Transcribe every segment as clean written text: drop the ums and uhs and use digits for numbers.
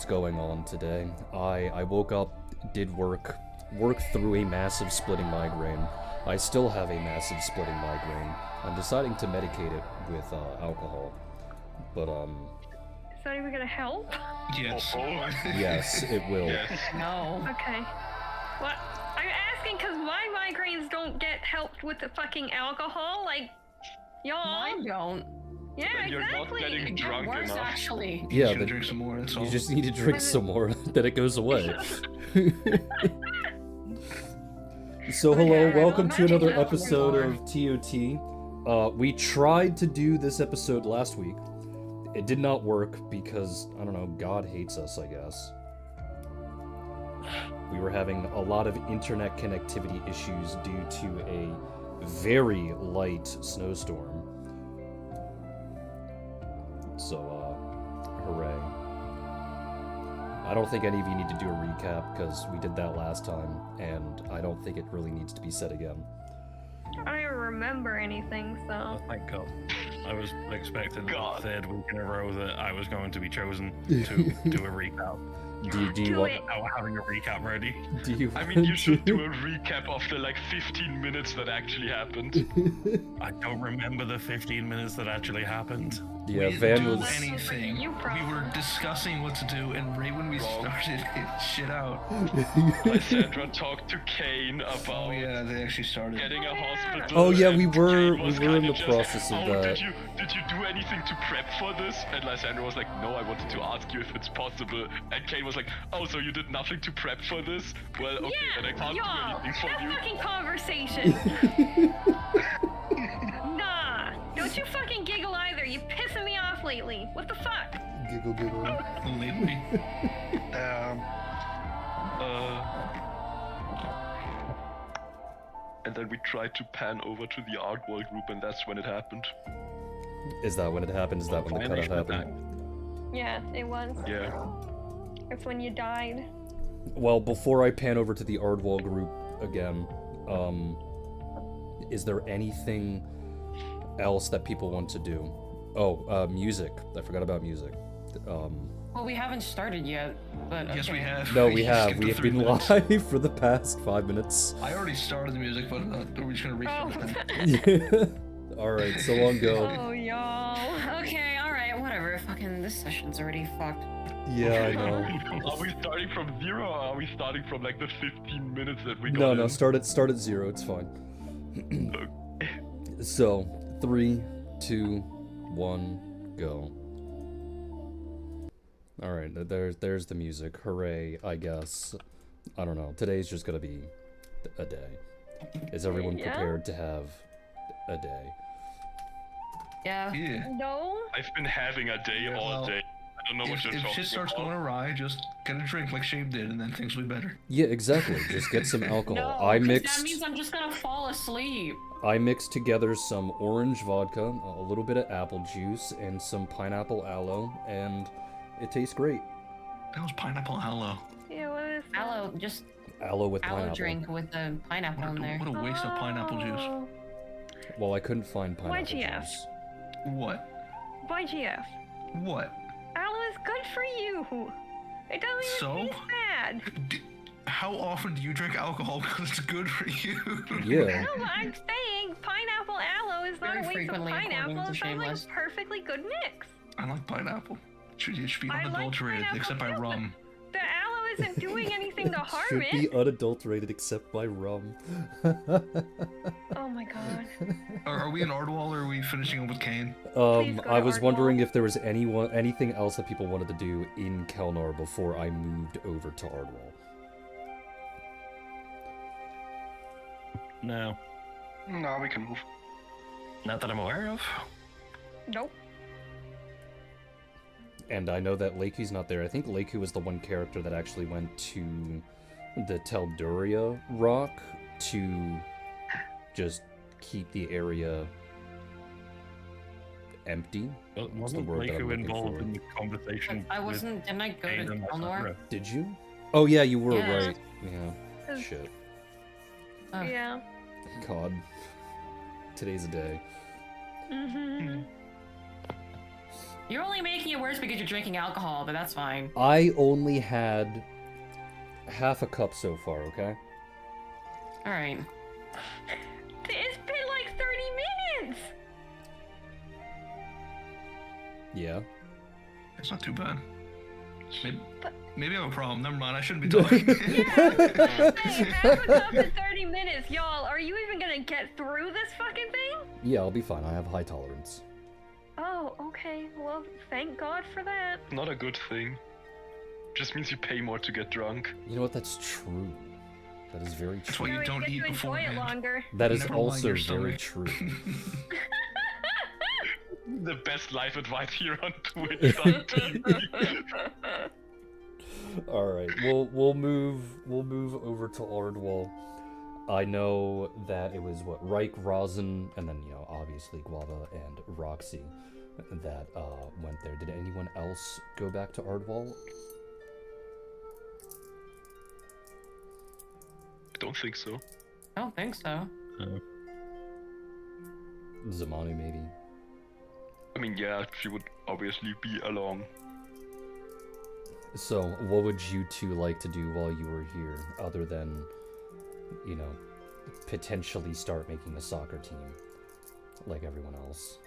going on today. I woke up, did work through a massive splitting migraine. I still have a massive splitting migraine. I'm deciding to medicate it with alcohol. But Is that even gonna help? Yes. yes, it will. Yes. No. Okay. What? I'm asking because my migraines don't get helped with the fucking alcohol. Like, y'all. Mine don't. Yeah, When you're not exactly. getting It got drunk worse, enough. actually. Yeah, You drink some more. That's all. you just need to drink some more, then it goes away. So hello, welcome to another episode of TOT. We tried to do this episode last week. It did not work because, I don't know, God hates us, I guess. We were having a lot of internet connectivity issues due to a very light snowstorm. So, hooray. I don't think any of you need to do a recap, because we did that last time, and I don't think it really needs to be said again. I don't remember anything, so. Oh, thank God. I was expecting the third week in a row that I was going to be chosen to do a recap. Do you want... Without having a recap ready. Do you I mean, you should do a recap of the, 15 minutes that actually happened. I don't remember the 15 minutes that actually happened. Yeah, we Van didn't was... do anything. You We were discussing what to do, and right when we started, it shit out. Lysandra talked to Kane about Oh yeah, they actually started. getting a hospital. Oh yeah, and we were Kane was in the kinda just, process of that. Did you do anything to prep for this? And Lysandra was like, no, I wanted to ask you if it's possible. And Kane was like, oh, so you did nothing to prep for this? Well, okay, then I can't y'all, do anything for that you. fucking conversation. Nah, don't you fucking giggle either. You pissing me off lately. What the fuck? Giggle, giggle. Lately. And then we tried to pan over to the art wall group, and that's when it happened. Is that when it happened? Is that when the cutoff happened? Yeah, it was. Yeah. It's when you died. Well, before I pan over to the Ardwall group again, is there anything else that people want to do? Oh, music. I forgot about music. Well, we haven't started yet, but okay. Yes, we have. No, we have. skipped We the have 3 been minutes. live for the past 5 minutes. I already started the music, but we're just gonna restart it then. Alright, so long go. Oh, y'all. Okay, alright, whatever. Fucking, this session's already fucked. Yeah, I know. Are we starting from 0 or are we starting from the 15 minutes that we got No, in? no, start at 0, it's fine. So, 3, 2, 1, go. Alright, there's the music. Hooray, I guess. I don't know. Today's just gonna be a day. Is everyone prepared to have a day? Yeah. Yeah. No? I've been having a day all well, day. I don't know what you're If talking shit starts about. going awry, just get a drink like Shame did, and then things will be better. Yeah, exactly. Just get some alcohol. No, I 'cause mixed that means I'm just gonna fall asleep. I mixed together some orange vodka, a little bit of apple juice, and some pineapple aloe, and it tastes great. That was pineapple aloe. Yeah, what is that? Aloe, just Aloe with aloe pineapple. drink with the pineapple in there. What a waste of pineapple juice. Oh. Well, I couldn't find pineapple YGF. juice. What? YGF. What? Aloe is good for you. It doesn't even So? taste bad. How often do you drink alcohol because it's good for you? Yeah. No, but I'm saying pineapple aloe is not Very a waste of frequently, pineapple. according It to sounds like Shameless. a perfectly good mix. I like pineapple. It should be I like unadulterated, pineapple except by too, but rum. The aloe isn't doing anything to harm Should it. be unadulterated except by rum. Oh my god. Are we in Ardwall or are we finishing up with Kane? Please go I to was Ardwall. wondering if there was anything else that people wanted to do in Kelnar before I moved over to Ardwall. No. No, we can move. Not that I'm aware of. Nope. And I know that Lakey's not there. I think Lakey was the one character that actually went to the Telduria rock to just keep the area empty. Well, What's the wasn't word that I'm Laku looking involved for? in the conversation? I wasn't, didn't I go with to Aiden and Elnor? Sakura? Did you? Oh yeah, you were Yeah. right. Yeah. Shit. Oh. Yeah. God. Today's a day. Mm-hmm. You're only making it worse because you're drinking alcohol, but that's fine. I only had half a cup so far, okay? Alright. It's been like 30 minutes! Yeah. It's not too bad. But- Maybe I have a problem. Never mind. I shouldn't be talking. Hey, half a cup in 30 minutes, y'all. Are you even gonna get through this fucking thing? Yeah, I'll be fine. I have high tolerance. Oh, okay. Well, thank God for that. Not a good thing. Just means you pay more to get drunk. You know what? That's true. That is very That's true. why you Now we don't get eat to enjoy it beforehand. longer. That is Never mind also your very stomach. true. The best life advice here on Twitch on TV. All right, we'll move over to Ardwall. I know that it was what Reich, Rosin, and then obviously Guava and Roxy that went there. Did anyone else go back to Ardwall? I don't think so. I don't think so. Zamani maybe. I mean, yeah, she would obviously be along. So, what would you two like to do while you were here, other than, potentially start making a soccer team, like everyone else?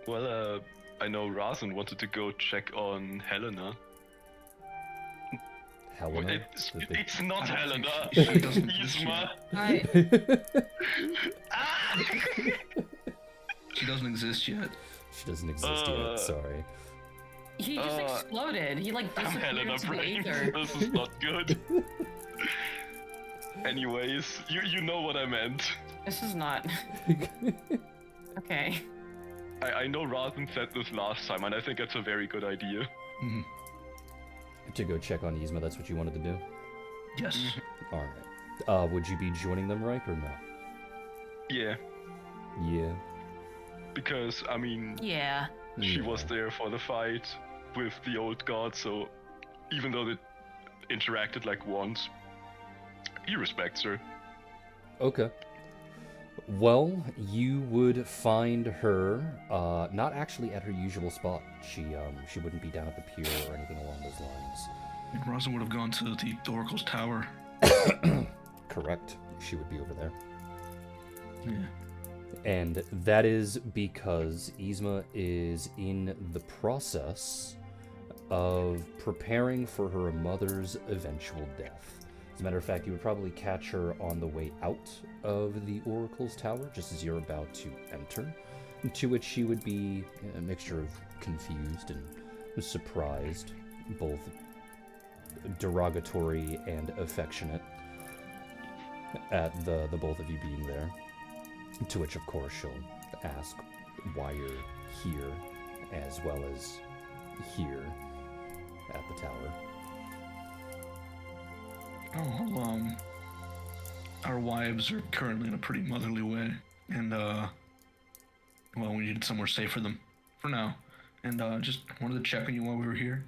Well, I know Razan wanted to go check on Helena. Helena? It's not I don't Helena. think she doesn't exist Yzma. She doesn't exist yet. She doesn't exist yet, sorry. He just exploded. He like I'm disappeared Helena into the Brain. ether. This is not good. Anyways, you know what I meant. This is not. Okay. I know Razan said this last time, and I think that's a very good idea. Hmm. To go check on Yzma, that's what you wanted to do? Yes. Alright. Would you be joining them, Reich, or no? Yeah, Yeah. because, I mean, Yeah. she was Yeah. there for the fight with the old god, so even though they interacted like once, he respects her. Okay. Well, you would find her, not actually at her usual spot. She wouldn't be down at the pier or anything along those lines. Rosin would have gone to the Oracle's tower. Correct. She would be over there. Yeah. And that is because Yzma is in the process of preparing for her mother's eventual death. As a matter of fact, you would probably catch her on the way out of the Oracle's tower, just as you're about to enter, to which she would be a mixture of confused and surprised, both derogatory and affectionate at the both of you being there. To which, of course, she'll ask why you're here, as well as here at the tower. Oh, well, our wives are currently in a pretty motherly way, and, well, we needed somewhere safe for them, for now, and, just wanted to check on you while we were here.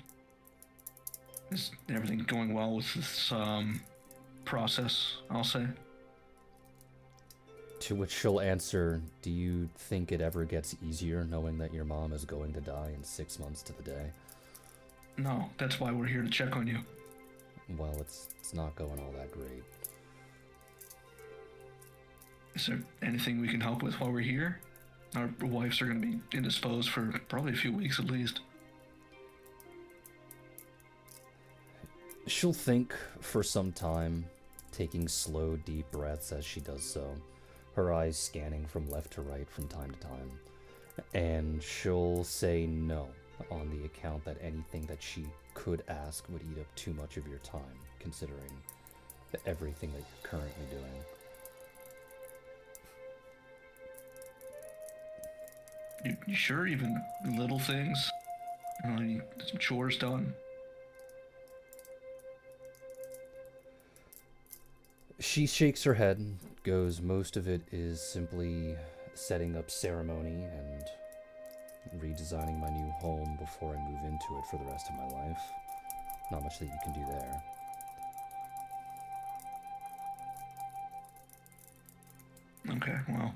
Is everything going well with this, process, I'll say? To which she'll answer, do you think it ever gets easier knowing that your mom is going to die in 6 months to the day? No, that's why we're here to check on you. Well, it's not going all that great. Is there anything we can help with while we're here? Our wives are going to be indisposed for probably a few weeks at least. She'll think for some time, taking slow, deep breaths as she does so, her eyes scanning from left to right from time to time. And she'll say no, on the account that anything that she could ask would eat up too much of your time, considering everything that you're currently doing. You sure? Even little things? You know, any some chores done? She shakes her head, goes, most of it is simply setting up ceremony and redesigning my new home before I move into it for the rest of my life. Not much that you can do there. Okay, well,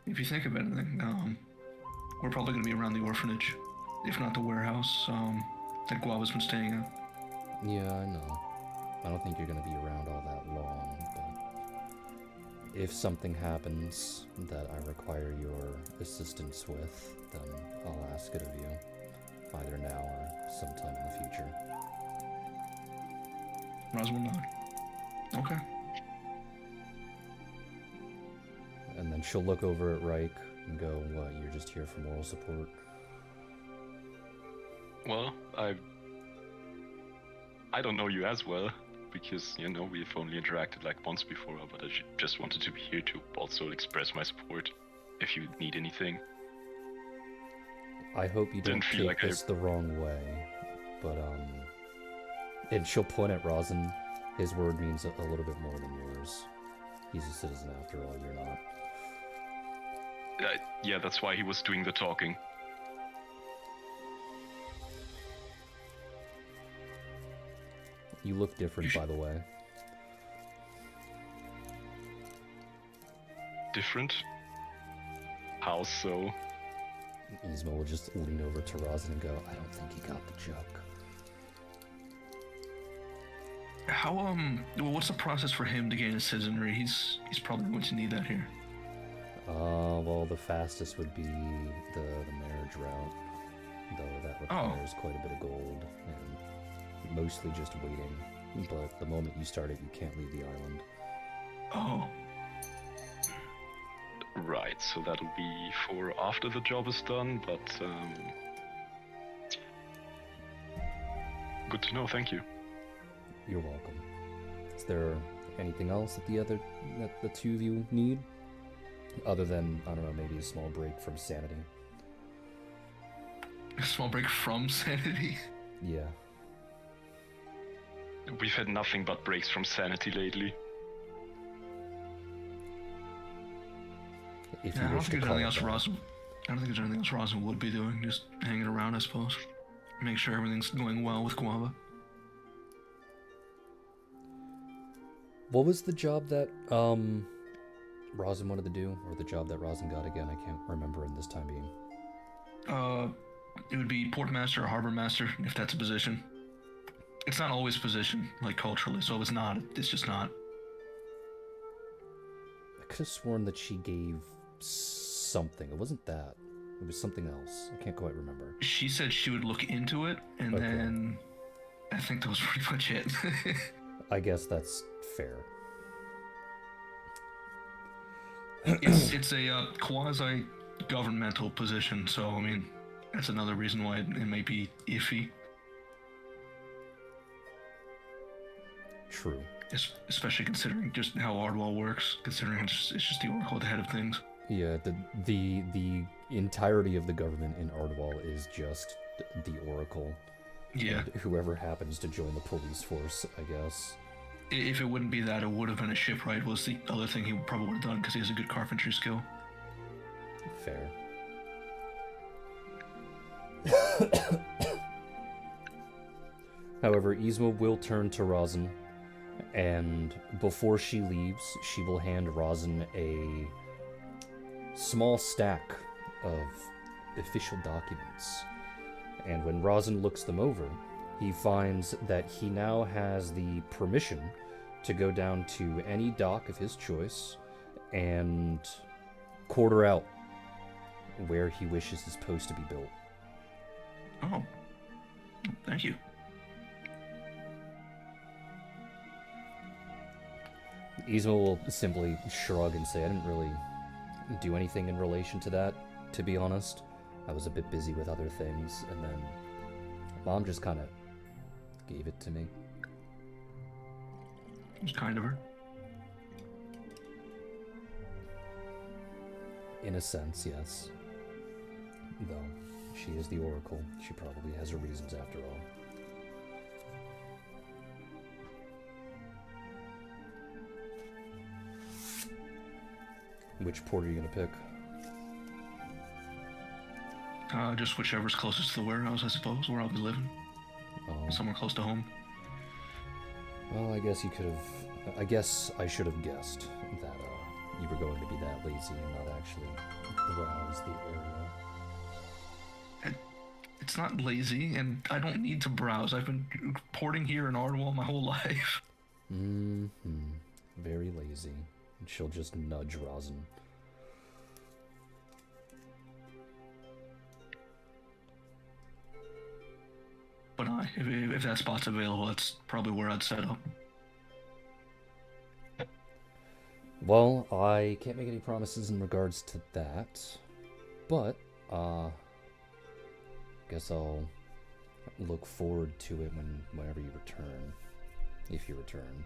if you think of anything, we're probably gonna be around the orphanage, if not the warehouse that Guava's been staying at. Yeah, I know. I don't think you're gonna be around all that long, but if something happens that I require your assistance with, then I'll ask it of you, either now or sometime in the future. Roswell nod. Okay. And then she'll look over at Reich and go, what, you're just here for moral support? Well, I don't know you as well, because, you know, we've only interacted like once before, but I just wanted to be here to also express my support if you need anything. I hope you don't Didn't feel take like this the wrong way, but, and she'll point at Rosin. His word means a little bit more than yours. He's a citizen after all, you're not. Yeah, that's why he was doing the talking. You look different, by the way. Different? How so? Yzma will just lean over to Rosin and go, I don't think he got the joke. How well, what's the process for him to gain a citizenry? He's probably going to need that here. Well, the fastest would be the marriage route, though that requires quite a bit of gold and mostly just waiting. But the moment you start it, you can't leave the island. Oh. Right, so that'll be for after the job is done, but good to know, thank you. You're welcome. Is there anything else that the two of you need? Other than, I don't know, maybe a small break from sanity? A small break from sanity? Yeah. We've had nothing but breaks from sanity lately. If Yeah, you I don't wish to think there's call anything it else that. Rosin. I don't think there's anything else Rosin would be doing. Just hanging around, I suppose. Make sure everything's going well with Guava. What was the job that Rosin wanted to do, or the job that Rosin got again? I can't remember in this time being. It would be port master or harbor master, if that's a position. It's not always a position, like culturally, so if it's not, it's just not. I could have sworn that she gave something. It wasn't that. It was something else. I can't quite remember. She said she would look into it, and Okay. then I think that was pretty much it. I guess that's fair. It's a quasi-governmental position, so I mean, that's another reason why it may be iffy. True. Especially considering just how Ardwall works, considering it's just the Oracle at the head of things. Yeah, the entirety of the government in Ardwall is just the Oracle. Yeah. And whoever happens to join the police force, I guess. If it wouldn't be that, it would have been a shipwright was the other thing he probably would have done, because he has a good carpentry skill. Fair. However, Yzma will turn to Rosin, and before she leaves, she will hand Rosin a small stack of official documents. And when Rosin looks them over, he finds that he now has the permission to go down to any dock of his choice and quarter out where he wishes his post to be built. Oh. Thank you. Yzma will simply shrug and say, I didn't really do anything in relation to that, to be honest. I was a bit busy with other things, and then Mom just kind of gave it to me. It was kind of her. In a sense, yes. Though, she is the Oracle. She probably has her reasons after all. Which port are you gonna pick? Just whichever's closest to the warehouse, I suppose, where I'll be living. Oh. Somewhere close to home. Well, I guess you could have... I guess I should have guessed that you were going to be that lazy and not actually browse the area. It's not lazy, and I don't need to browse. I've been porting here in Ardwall my whole life. Very lazy. She'll just nudge Rosin. But if that spot's available, that's probably where I'd set up. Well, I can't make any promises in regards to that, but, guess I'll look forward to it whenever you return, if you return.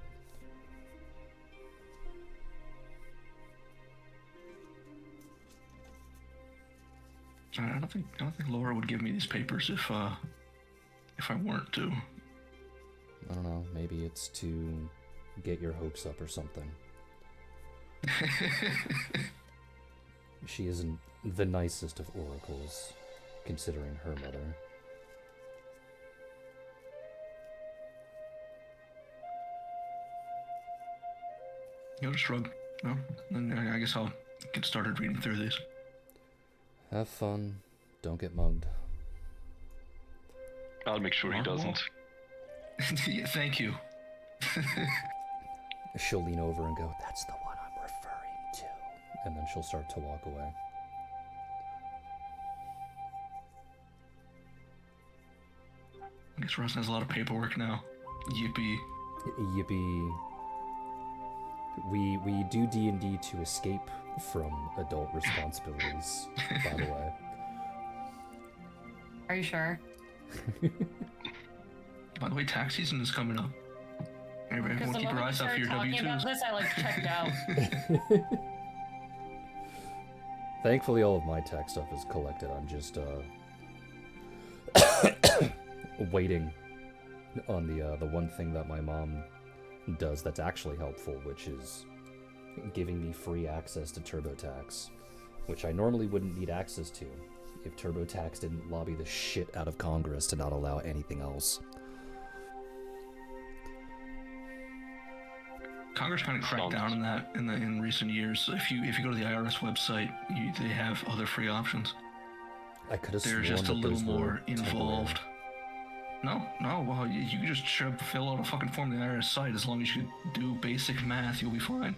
I don't think Laura would give me these papers if I weren't to. I don't know, maybe it's to get your hopes up or something. She isn't the nicest of oracles, considering her mother. You'll just shrug. No? Then I guess I'll get started reading through these. Have fun. Don't get mugged. I'll make sure he doesn't. Yeah, thank you. She'll lean over and go, "That's the one I'm referring to." And then she'll start to walk away. I guess Russ has a lot of paperwork now. Yippee. Yippee. We do D&D to escape from adult responsibilities, by the way. Are you sure? By the way, tax season is coming up. Everyone Because the keep your moment eyes you out for started your talking about W-2s. this, I like checked out. Thankfully, all of my tech stuff is collected. I'm just waiting on the one thing that my mom does that's actually helpful, which is giving me free access to TurboTax, which I normally wouldn't need access to if TurboTax didn't lobby the shit out of Congress to not allow anything else. Congress kind of cracked down on that in recent years. So if you go to the IRS website, they have other free options. I could have They're sworn just a that little those were more temporary. involved. No, well, you can just fill out a fucking form on the IRS site. As long as you do basic math, you'll be fine.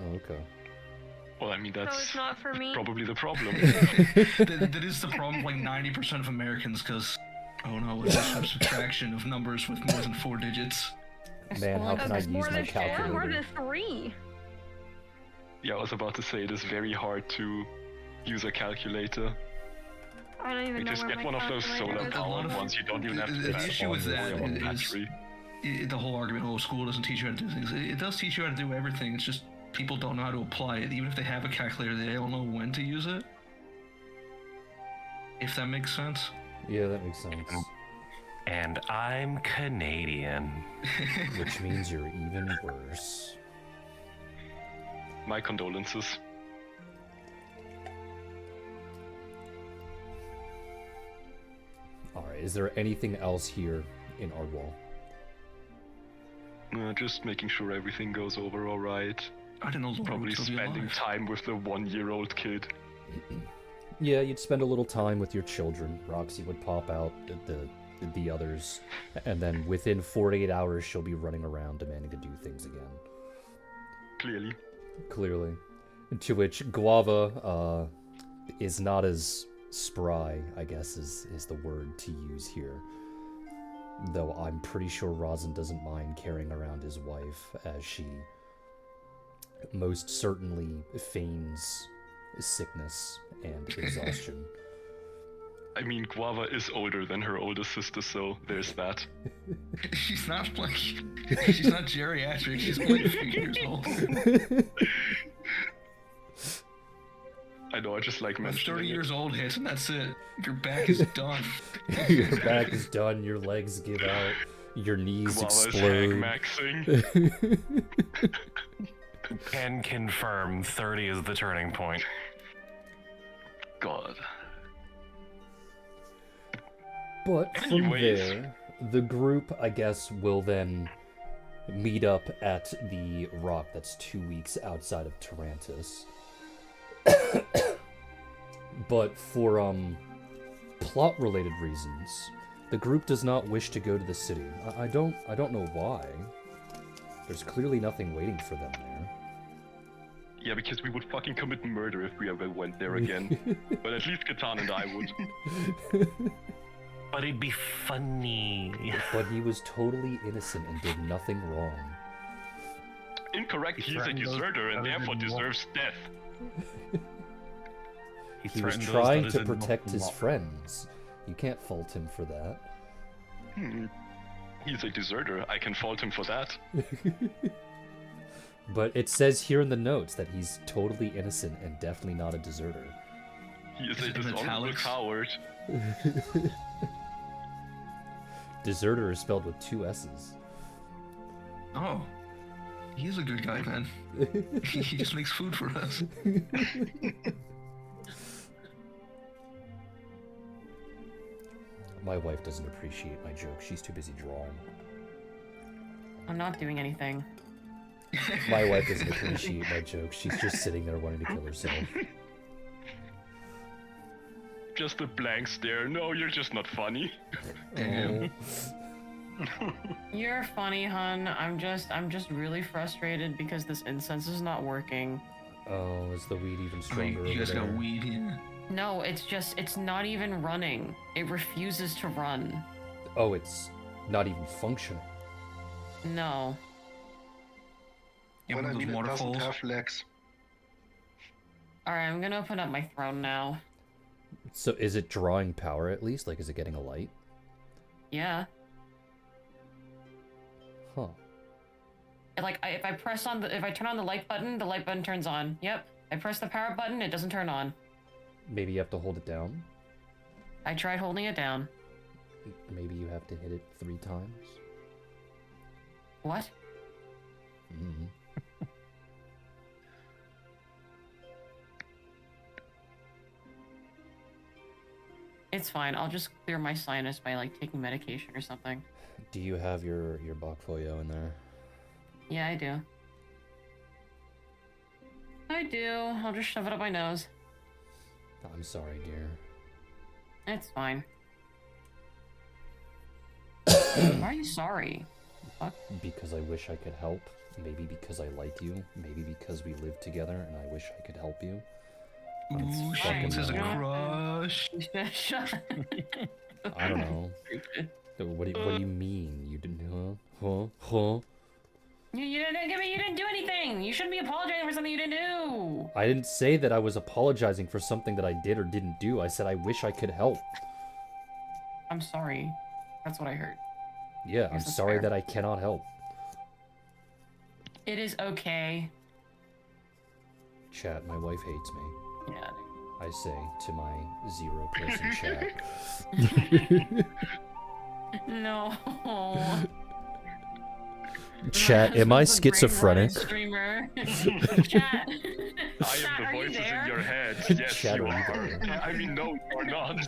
Oh, okay. Well, I mean, No, that's it's not for me. probably the problem. that is the problem with like 90% of Americans, because, oh no, it's just a subtraction of numbers with more than 4 digits. Man, how can I That's more use my than 4, more calculator? than 3. Yeah, I was about to say it is very hard to use a calculator. I don't even You know just where get my one of those calculator solar is. powered ones. You don't even have to The put issue with that on is battery. the whole argument, oh, school doesn't teach you how to do things. It does teach you how to do everything. It's just people don't know how to apply it. Even if they have a calculator, they don't know when to use it. If that makes sense. Yeah, that makes sense. And I'm Canadian. Which means you're even worse. My condolences. Alright, is there anything else here in Ardwall? Just making sure everything goes over alright. I didn't know Laura Probably would still be spending alive. time with the 1-year-old kid. Yeah, you'd spend a little time with your children. Roxy would pop out the others, and then within 48 hours she'll be running around demanding to do things again. Clearly. To which Guava is not as spry, I guess is the word to use here. Though I'm pretty sure Rosin doesn't mind carrying around his wife, as she most certainly feigns sickness and exhaustion. I mean, Guava is older than her oldest sister, so there's that. She's not geriatric. She's only a few years old. I know, I just like When mentioning 30 it. years old hits, and that's it. Your back is done. Your back is done, your legs give out, your knees Guava is explode. hag-maxing. Can confirm 30 is the turning point. God. But from Anyways. there, the group, I guess, will then meet up at the rock that's 2 weeks outside of Tarantus. But for plot-related reasons. The group does not wish to go to the city. I don't know why. There's clearly nothing waiting for them there. Yeah, because we would fucking commit murder if we ever went there again. But at least Catan and I would. But it'd be funny. But he was totally innocent and did nothing wrong. Incorrect, he's a deserter and therefore deserves death. He was trying to protect his friends. You can't fault him for that. He's a deserter. I can fault him for that. But it says here in the notes that he's totally innocent and definitely not a deserter. He is a dishonorable coward. Deserter is spelled with 2 S's. Oh. He's a good guy, man. He just makes food for us. My wife doesn't appreciate my joke. She's too busy drawing. I'm not doing anything. My wife doesn't appreciate my joke. She's just sitting there wanting to kill herself. Just a blank stare. No, you're just not funny. Oh. You're funny, hun. I'm just really frustrated because this incense is not working. Oh, is the weed even I stronger mean, you guys over got there? weed here. No, it's not even running. It refuses to run. Oh, it's not even functional. No. Yeah, Well, one I of those mean, it doesn't waterfalls. have legs. Alright, I'm gonna open up my throne now. So is it drawing power at least? Like, is it getting a light? Yeah. Huh. Like, if I turn on the light button turns on. Yep. I press the power button, it doesn't turn on. Maybe you have to hold it down? I tried holding it down. Maybe you have to hit it 3 times? What? Mm-hmm. It's fine. I'll just clear my sinus by, like, taking medication or something. Do you have your Bokfoyo in there? Yeah, I do. I do. I'll just shove it up my nose. I'm sorry, dear. It's fine. Why are you sorry? Fuck. Because I wish I could help. Maybe because I like you. Maybe because we live together and I wish I could help you. Ooh, It's Shameless has a fucking crush. I don't know. What do you mean? You didn't? Huh? You didn't do anything. You shouldn't be apologizing for something you didn't do. I didn't say that I was apologizing for something that I did or didn't do. I said I wish I could help. I'm sorry. That's what I heard. Yeah, I'm that's sorry fair. that I cannot help. It is okay. Chat, my wife hates me. Yeah. I say to my 0-person chat. No. Chat, am I schizophrenic? Streamer. Chat. I Chat, am the are you voices there? in your head. Yes, Chat, you are you are. there? I mean, no, you're not.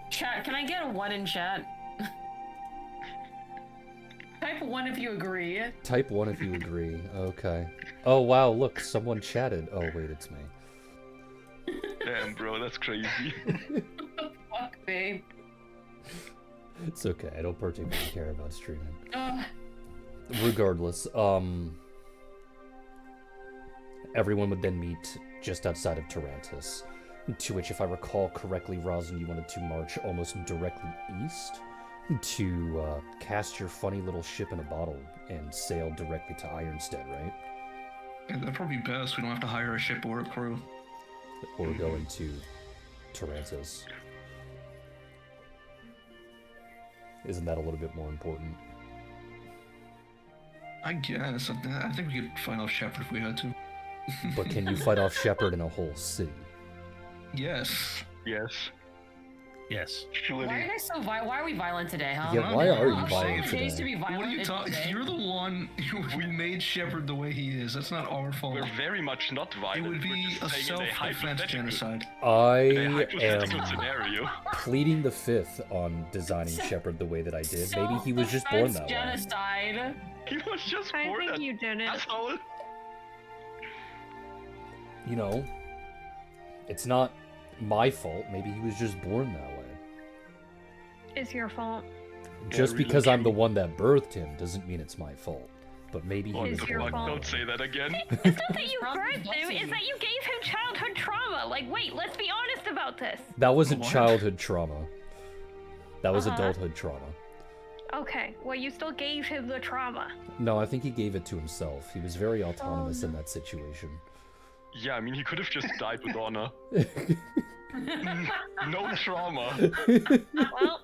Chat, can I get a 1 in chat? Type 1 if you agree. Type 1 if you agree. Okay. Oh, wow, look, someone chatted. Oh, wait, it's me. Damn, bro, that's crazy. Fuck, babe. It's okay, I don't particularly care about streaming. Ugh. Regardless, everyone would then meet just outside of Tarantus, to which, if I recall correctly, Rosin, you wanted to march almost directly east to cast your funny little ship in a bottle and sail directly to Ironstead, right? Yeah, that'd probably be best. We don't have to hire a ship or a crew. Or go into Tarantus. Isn't that a little bit more important? I guess. I think we could fight off Shepard if we had to. But can you fight off Shepard in a whole city? Yes. Yes. Yes. Why are you guys so violent? Why are we violent today, huh? Yeah, why are you How violent shitty it is to today? be violent What are you talking? today? You're the one who made Shepard the way he is. That's not our fault. We're very much not It violent. would We're be just a saying in self-defense genocide. in a I hypothetical am scenario. pleading the fifth on designing Shepard the way that I did. Maybe he was just born that way. Genocide. He was just I born think that you did it. asshole. You know, it's not my fault. Maybe he was just born that way. It's your fault. Just really because I'm the true. one that birthed him doesn't mean it's my fault. But maybe he What was It's the your born fuck? that fault. Don't way. say that again. It's not that you Probably birthed him, doesn't. it's that you gave him childhood trauma. Like, wait, let's be honest about this. That wasn't What? childhood trauma. That was Uh-huh. adulthood trauma. Okay, well, you still gave him the trauma. No, I think he gave it to himself. He was very autonomous in that situation. Yeah, I mean, he could have just died with honor. No trauma. Well,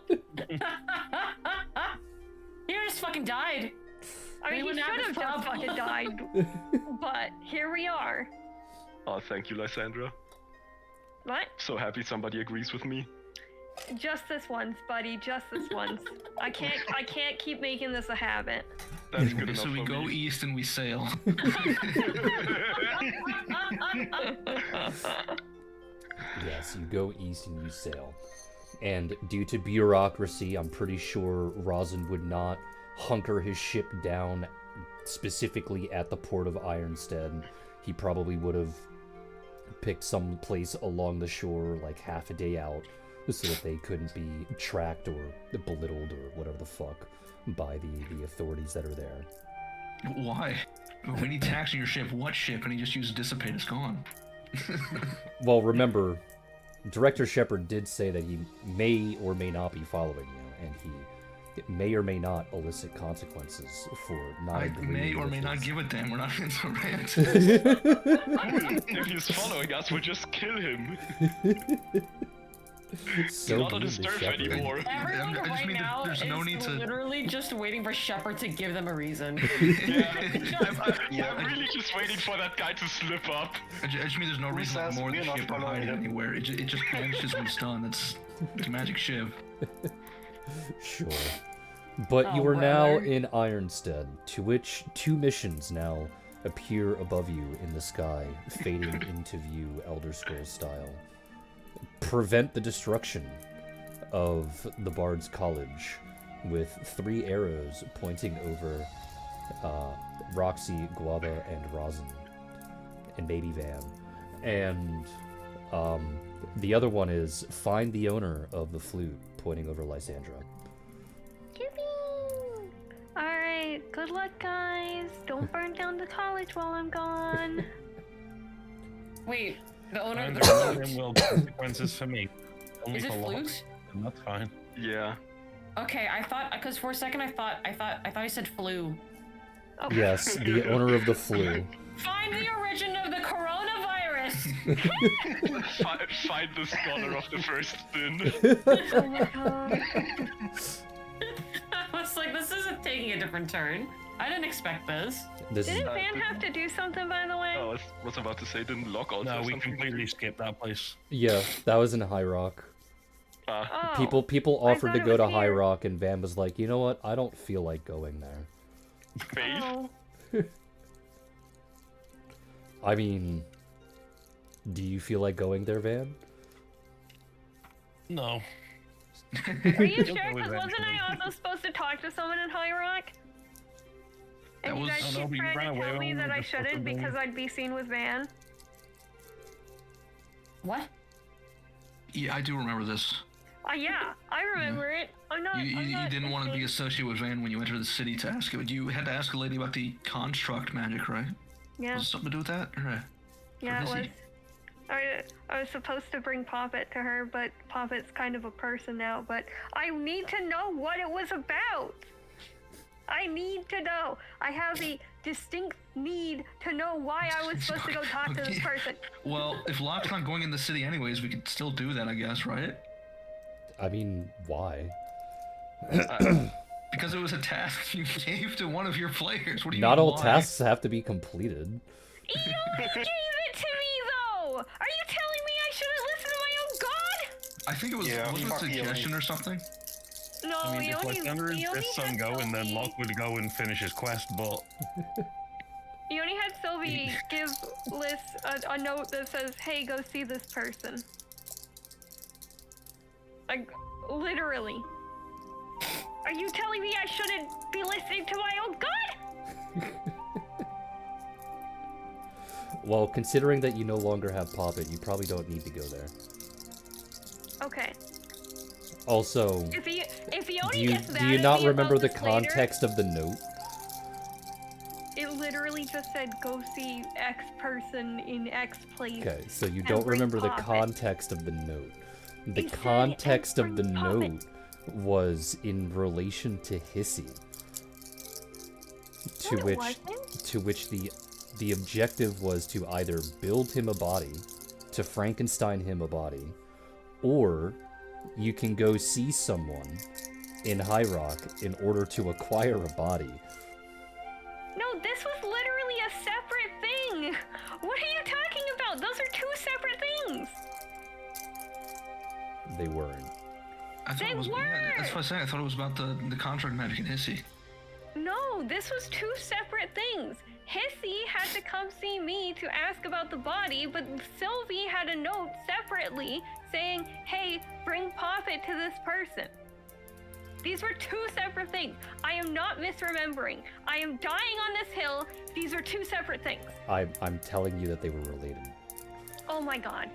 He just fucking died. I mean, he wouldn't have should have this just problem. fucking died. But here we are. Oh, thank you, Lysandra. What? So happy somebody agrees with me. Just this once, buddy. Just this once. I can't keep making this a habit. That's good enough So we for go me. east and we sail. Yes, you go east and you sail. And due to bureaucracy, I'm pretty sure Rosin would not hunker his ship down specifically at the port of Ironstead. He probably would have picked some place along the shore like half a day out so that they couldn't be tracked or belittled or whatever the fuck by the authorities that are there. Why? We need tax on your ship. What ship? And he just used dissipate. It's gone. Well, remember, Director Shepard did say that he may or may not be following you, and he may or may not elicit consequences for not I agreeing may or with may not his- give a damn. We're not into rant. If he's following us, we'll just kill him. So Not on mean his to turf Shepard. anymore. Everyone I just right mean that now there's is no need to- literally just waiting for Shepard to give them a reason. I'm really just waiting for that guy to slip up. I just mean there's no reason to says moor the we're not ship or following hide it him? anywhere. It just vanishes when it's done. It's a magic shiv. Sure. But Oh, you are now brother. in Ironstead, to which 2 missions now appear above you in the sky, fading into view Elder Scrolls style. Prevent the destruction of the Bard's College with 3 arrows pointing over Roxy, Guava, and Rosin, and maybe Van. And the other one is find the owner of the flute, pointing over Lysandra. Alright, good luck, guys. Don't burn down the college while I'm gone. Wait, the owner of And the there are flute? no will consequences for me. Only Is it for Locke, flute? and that's fine. Yeah. Okay, I thought, because for a second I thought he said flu. Oh. Yes, the owner of the flu. Find the origin of the coronavirus! Find the scholar of the first sin. Oh my god. I was like, this isn't taking a different turn. I didn't expect this. This is Didn't Van have to do something, by the way? I was about to say, didn't Locke also No, have we something to completely do? skipped that place. yeah, that was in High Rock. Oh. People I offered thought to it go was to High here. Rock, and Van was like, you know what? I don't feel like going there. Faith? Oh. I mean, do you feel like going there, Van? No. Are you You'll sure? go Because wasn't eventually. I also supposed to talk to someone in High Rock? And That you was- guys Oh, no, keep but you trying ran to away tell me when we that were I just supposed to shouldn't go. because I'd be seen with Van. What? Yeah, I do remember this. Yeah, I remember it. I'm not. You, I'm you, not you didn't want to be insane. associated with Van when you entered the city to ask it. You had to ask a lady about the construct magic, right? Yeah, Was it something to do with that? Or, yeah, it is he? was. I was supposed to bring Poppet to her, but Poppet's kind of a person now. But I need to know what it was about. I need to know. I have a distinct need to know why I was supposed to go talk to this Okay. person. Well, if Locke's not going in the city anyways, we could still do that, I guess, right? I mean, why? Because it was a task you gave to one of your players. What do you Not mean, all why? tasks have to be completed. You gave it to me, though. Are you telling me I shouldn't listen to my own god? I think it was Yeah, wasn't it a fuck you, suggestion or something. No, I mean, if Lysander he insists on had going, then Sylvie- Locke would go and finish his quest, but You only had Sylvie give Liz a note that says, "Hey, go see this person." Like, literally. Are you telling me I shouldn't be listening to my own god? Well, considering that you no longer have Poppet, you probably don't need to go there. Okay. Also, If he only do you gets do you mad not at me remember about the this later, context of the note? it literally just said go see X person in X place. Okay, so you and don't bring remember the Poppet. context of the note. The It said, context "And of the bring Poppet." note was in relation to Hissy. To No, it which wasn't. to which the objective was to either build him a body, to Frankenstein him a body, or you can go see someone in High Rock in order to acquire a body. No, this was literally a separate thing. What are you talking about? Those are two separate things. They weren't. I thought They it was. Yeah, were! that's what I said. I thought it was about the contract magic and Hissy. No, this was two separate things. Hissy had to come see me to ask about the body, but Sylvie had a note separately saying, hey, bring Poppet to this person. These were two separate things. I am not misremembering. I am dying on this hill. These are two separate things. I'm telling you that they were related. Oh my god.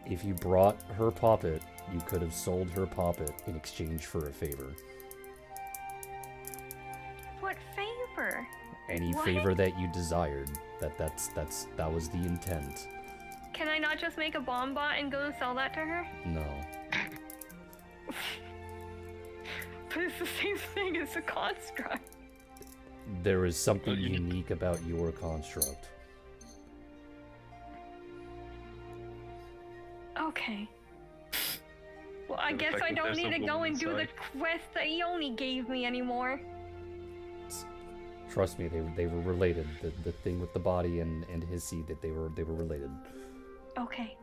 If you brought her Poppet, you could have sold her Poppet in exchange for a favor. What favor? Any What? favor that you desired. That was the intent. Can I not just make a bomb bot and go and sell that to her? No. But it's the same thing as a construct. There is something unique about your construct. Okay. Well, I The guess fact I that don't there's need a to go woman and do the inside. quest that Ioni gave me anymore. Trust me, they were related. The thing with the body and his seed, that they were related. Okay.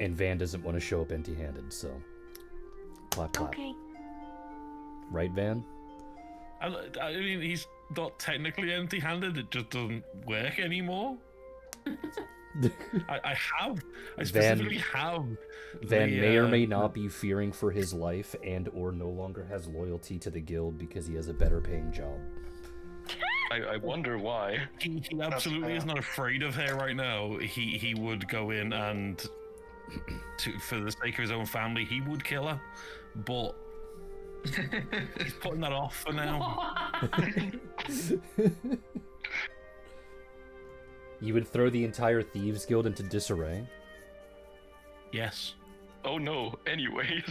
And Van doesn't want to show up empty-handed, so clap clap. Okay. Right, Van? I mean, he's not technically empty-handed. It just doesn't work anymore. I specifically have. Van the, may or may not be fearing for his life and or no longer has loyalty to the guild because he has a better paying job. I wonder why. He absolutely is not afraid of her right now. He would go in and, for the sake of his own family, he would kill her. But he's putting that off for now. You would throw the entire Thieves Guild into disarray? Yes. Oh no, anyways.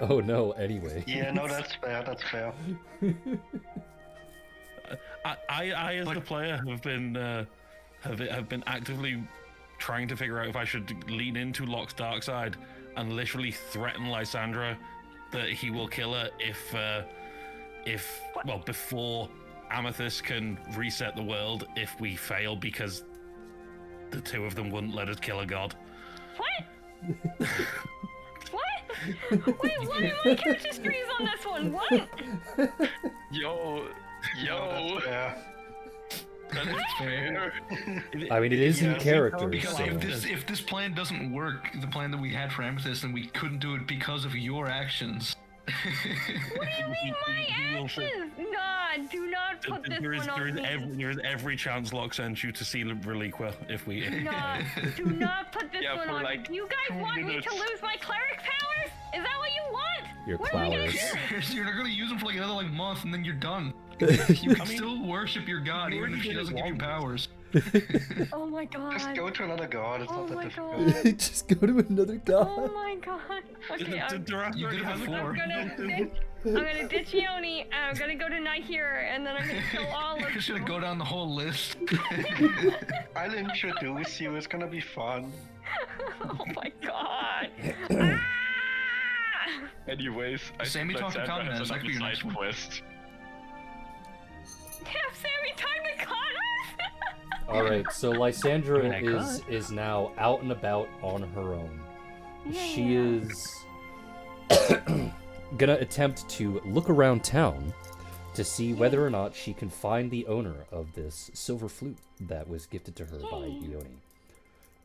Oh no, anyway. Yeah, no, that's fair. That's fair. I as the player have been actively trying to figure out if I should lean into Locke's dark side and literally threaten Lysandra that he will kill her if well, before Amethyst can reset the world if we fail, because the two of them wouldn't let us kill a god. What? What? Wait, what are my character trees on this one? What? Yo. Yeah. That is fair. I mean, it is in Yes, character, Because so... if this plan doesn't work, the plan that we had for Amethyst, then we couldn't do it because of your actions. What do you mean my actions? Nah, do not put this one on me. There is every chance Locke sends you to see Reliqua if we. Nah, do not put this Yeah, one for on like me. You guys 2 want me minutes. to lose my cleric powers? Is that what you want? Your What are we gonna clowers. do? You're not gonna use them for like another month, and then you're done. You can still worship your god you even if already she did it doesn't give you once. powers. Oh my god. Just go to another god. It's Oh not that my difficult. god. Just go to another Oh god. my god. Okay, Did I'm Durant You already did it have it? before. I'm gonna ditch Ioni, and I'm gonna go to Nihira, and then I'm gonna kill all You're of just gonna them. go down the whole list. I'll introduce you. It's gonna be fun. Oh my god. Ah! Anyways, I Sammy think talking Lysandra comment, has that could be another your next side one. quest. Have Sammy time to con us? Alright, so Lysandra I mean, I is now out and about on her own. She Yeah. is gonna attempt to look around town to see whether or not she can find the owner of this silver flute that was gifted to her by Ioni.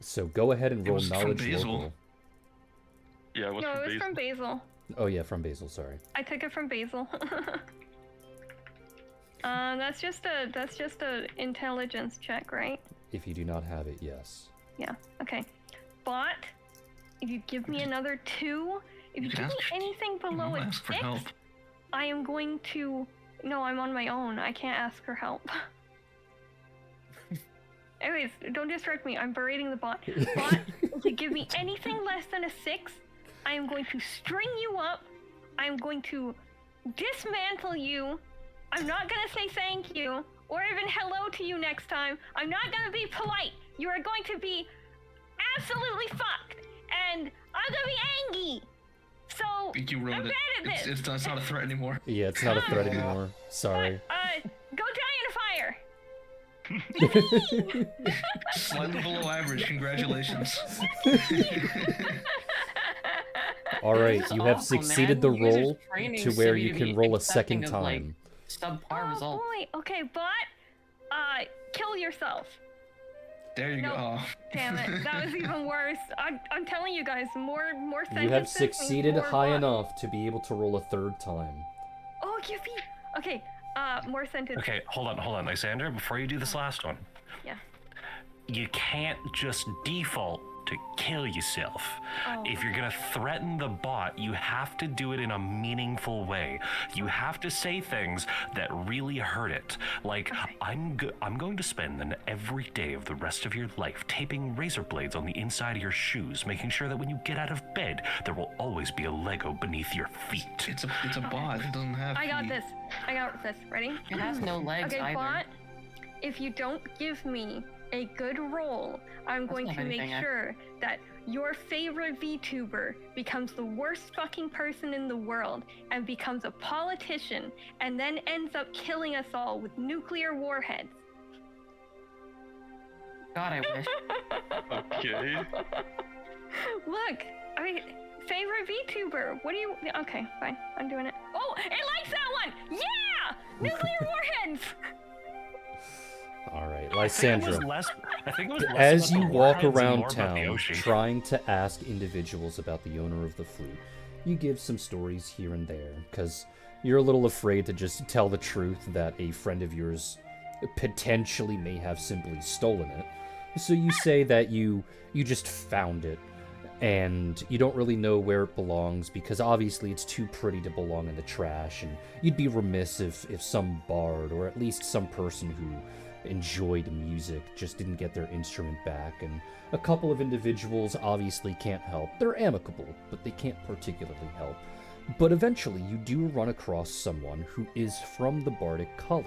So go ahead and It roll was from knowledge Basil. local. Yeah, it was No, from it was Basil. from Basil. Oh yeah, from Basil. Sorry. I took it from Basil. That's just a intelligence check, right? If you do not have it, yes. Yeah. Okay. But if you give me another 2, if you give me anything below a ask for 6, help. I am going to. No, I'm on my own. I can't ask for help. Anyways, don't distract me. I'm berating the bot. Bot, if you give me anything less than a 6, I am going to string you up. I am going to dismantle you. I'm not going to say thank you or even hello to you next time. I'm not going to be polite. You are going to be absolutely fucked. And I'm going to be angry. So, You I'm ruined bad it. at this. It's not a threat anymore. Yeah, it's not a threat anymore. Sorry. Go die in a fire. Slightly below average. Congratulations. All right, This is you have awful, succeeded man. the Users roll training to where City you to can be roll a accepting second of, like, time. subpar Oh result. boy. Okay, bot. Kill yourself. There you No. go. Damn it, that was even worse. I'm telling you guys, more sentences. You have means succeeded more high bot. enough to be able to roll a third time. Oh, yippee. Okay, more sentences. Okay, hold on, Lysander. Before you do this last one, Yeah. you can't just default to kill yourself. Oh. If you're gonna threaten the bot, you have to do it in a meaningful way. You have to say things that really hurt it. Like, Okay. I'm going to spend every day of the rest of your life taping razor blades on the inside of your shoes, making sure that when you get out of bed, there will always be a Lego beneath your feet. It's a bot. It doesn't have. I got feet. this. I got this. Ready? It has no legs Okay, either. bot. If you don't give me a good roll, I'm going not to make anything, sure that your favorite VTuber becomes the worst fucking person in the world and becomes a politician and then ends up killing us all with nuclear warheads. God, I wish. Okay. Look, I mean, favorite VTuber. What do you? Okay, fine. I'm doing it. Oh, it likes that one. Yeah, nuclear warheads. All right, I think it was Lysandra. less As about you the walk warheads and around more about the town ocean. trying to ask individuals about the owner of the flute, you give some stories here and there, because you're a little afraid to just tell the truth that a friend of yours potentially may have simply stolen it. So you say that you just found it, and you don't really know where it belongs, because obviously it's too pretty to belong in the trash, and you'd be remiss if some bard, or at least some person who enjoyed music just didn't get their instrument back, and a couple of individuals obviously can't help. They're amicable, but they can't particularly help. But eventually you do run across someone who is from the Bardic College,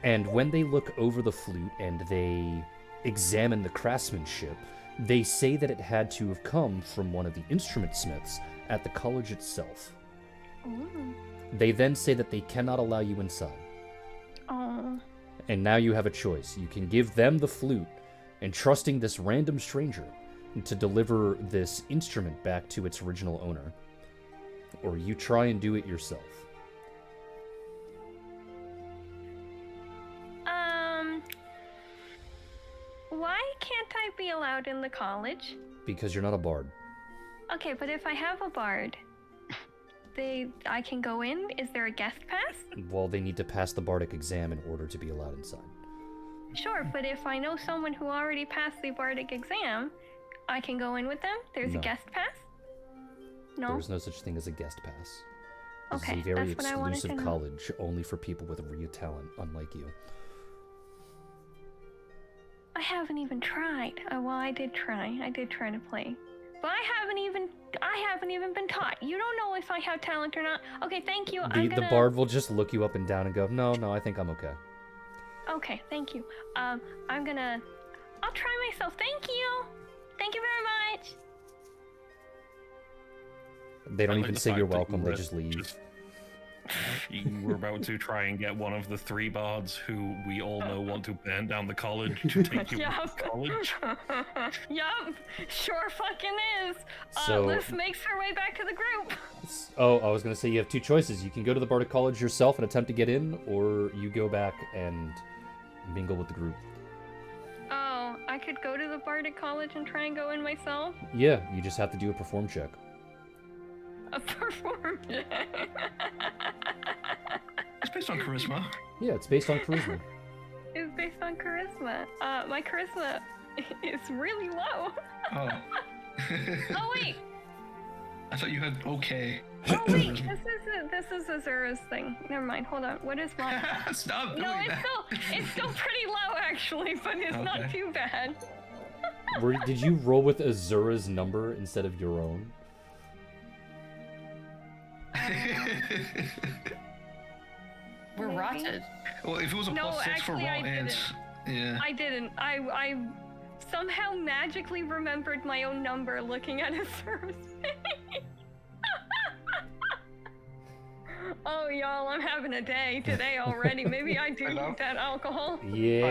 and when they look over the flute and they examine the craftsmanship, they say that it had to have come from one of the instrument smiths at the college itself. Ooh. They then say that they cannot allow you inside. Oh. And now you have a choice. You can give them the flute, and trusting this random stranger to deliver this instrument back to its original owner. Or you try and do it yourself. Why can't I be allowed in the college? Because you're not a bard. Okay, but if I have a bard, I can go in? Is there a guest pass? Well, they need to pass the bardic exam in order to be allowed inside. Sure, but if I know someone who already passed the bardic exam, I can go in with them? There's No. a guest pass? No? There's no such thing as a guest pass. This Okay, is a very that's what I wanted exclusive to know. college, only for people with real talent, unlike you. I haven't even tried. Well, I did try. I did try to play. But I haven't even been taught. You don't know if I have talent or not. Okay, thank you. The bard will just look you up and down and go, no, I think I'm okay. Okay, thank you. I'll try myself. Thank you. Thank you very much. They don't I like even the say fact you're that you welcome, they were just leave. You were about to try and get one of the 3 bards who we all know want to burn down the college to take you Yup. to college. Yup. Sure fucking is. So- Liz makes her way back to the group. Oh, I was going to say you have 2 choices. You can go to the Bardic College yourself and attempt to get in, or you go back and mingle with the group. Oh, I could go to the Bardic College and try and go in myself? Yeah, you just have to do a perform check. perform it. It's based on charisma. Yeah, it's based on charisma. It's based on charisma. My charisma is really low. Oh. Oh wait. I thought you had okay. Oh wait, this is Azura's thing. Never mind. Hold on. What is mine? Stop doing No, that. it's still pretty low actually, but it's not Okay. too bad. Did you roll with Azura's number instead of your own? We're rotted. Well, if it was a No, +6 for actually, raw I ants, yeah. I didn't. I somehow magically remembered my own number looking at Azura's face. Oh, y'all, I'm having a day today already. Maybe I do need that alcohol. Yeah,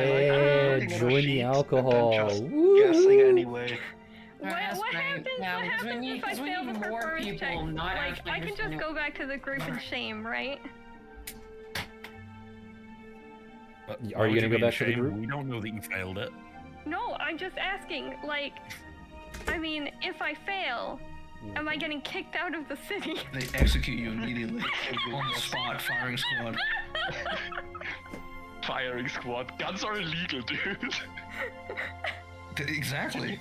looking at join the sheets and then alcohol. just Woo! guessing anyway. What happens Yeah, because we need- if I because we fail need the more performance people, check? not Like, actually I can just understand- go back to the group in shame, right? Are you gonna go back to the shame? group? We don't know that you failed it. No, I'm just asking, like, I mean, if I fail, am I getting kicked out of the city? They execute you immediately on the spot, firing squad. Firing squad. Guns are illegal, dude. Exactly.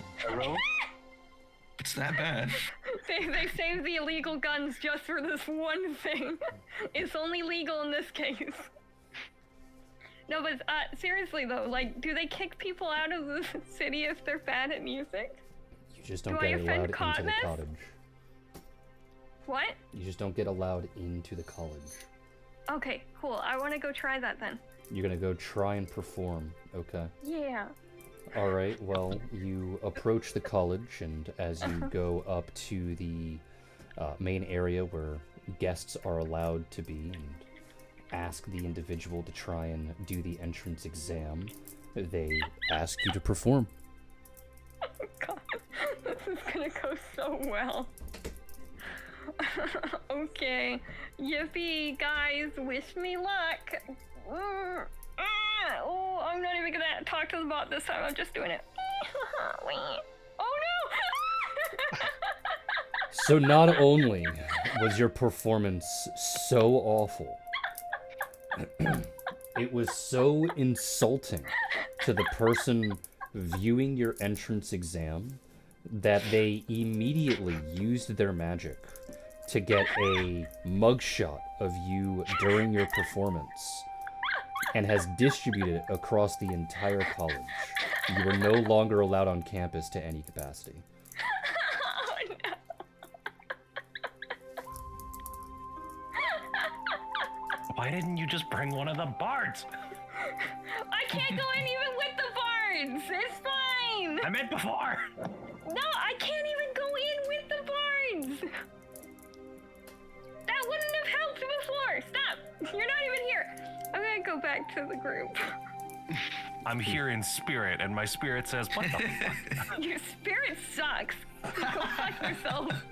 It's that bad. They save the illegal guns just for this one thing. It's only legal in this case. No, but seriously though, like, do they kick people out of the city if they're bad at music? You just don't Do I get offend allowed into the Katniss? cottage. What? You just don't get allowed into the college. Okay, cool. I want to go try that then. You're gonna go try and perform, okay? Yeah. Alright, well, you approach the college, and as you go up to the main area where guests are allowed to be, and ask the individual to try and do the entrance exam, they ask you to perform. Oh god, this is gonna go so well. Okay, yippee, guys, wish me luck. Oh, I'm not even gonna talk to the bot this time, I'm just doing it. Oh no! So not only was your performance so awful, it was so insulting to the person viewing your entrance exam that they immediately used their magic to get a mugshot of you during your performance and has distributed it across the entire college. You are no longer allowed on campus to any capacity. Oh no! Why didn't you just bring one of the bards? I can't go in even with the bards! It's fine! I meant before. No, I can't even go in with the bards! That wouldn't have helped before! Stop! You're not even here! I'm gonna go back to the group. I'm here in spirit, and my spirit says, "What the fuck?" Your spirit sucks. Go fuck yourself.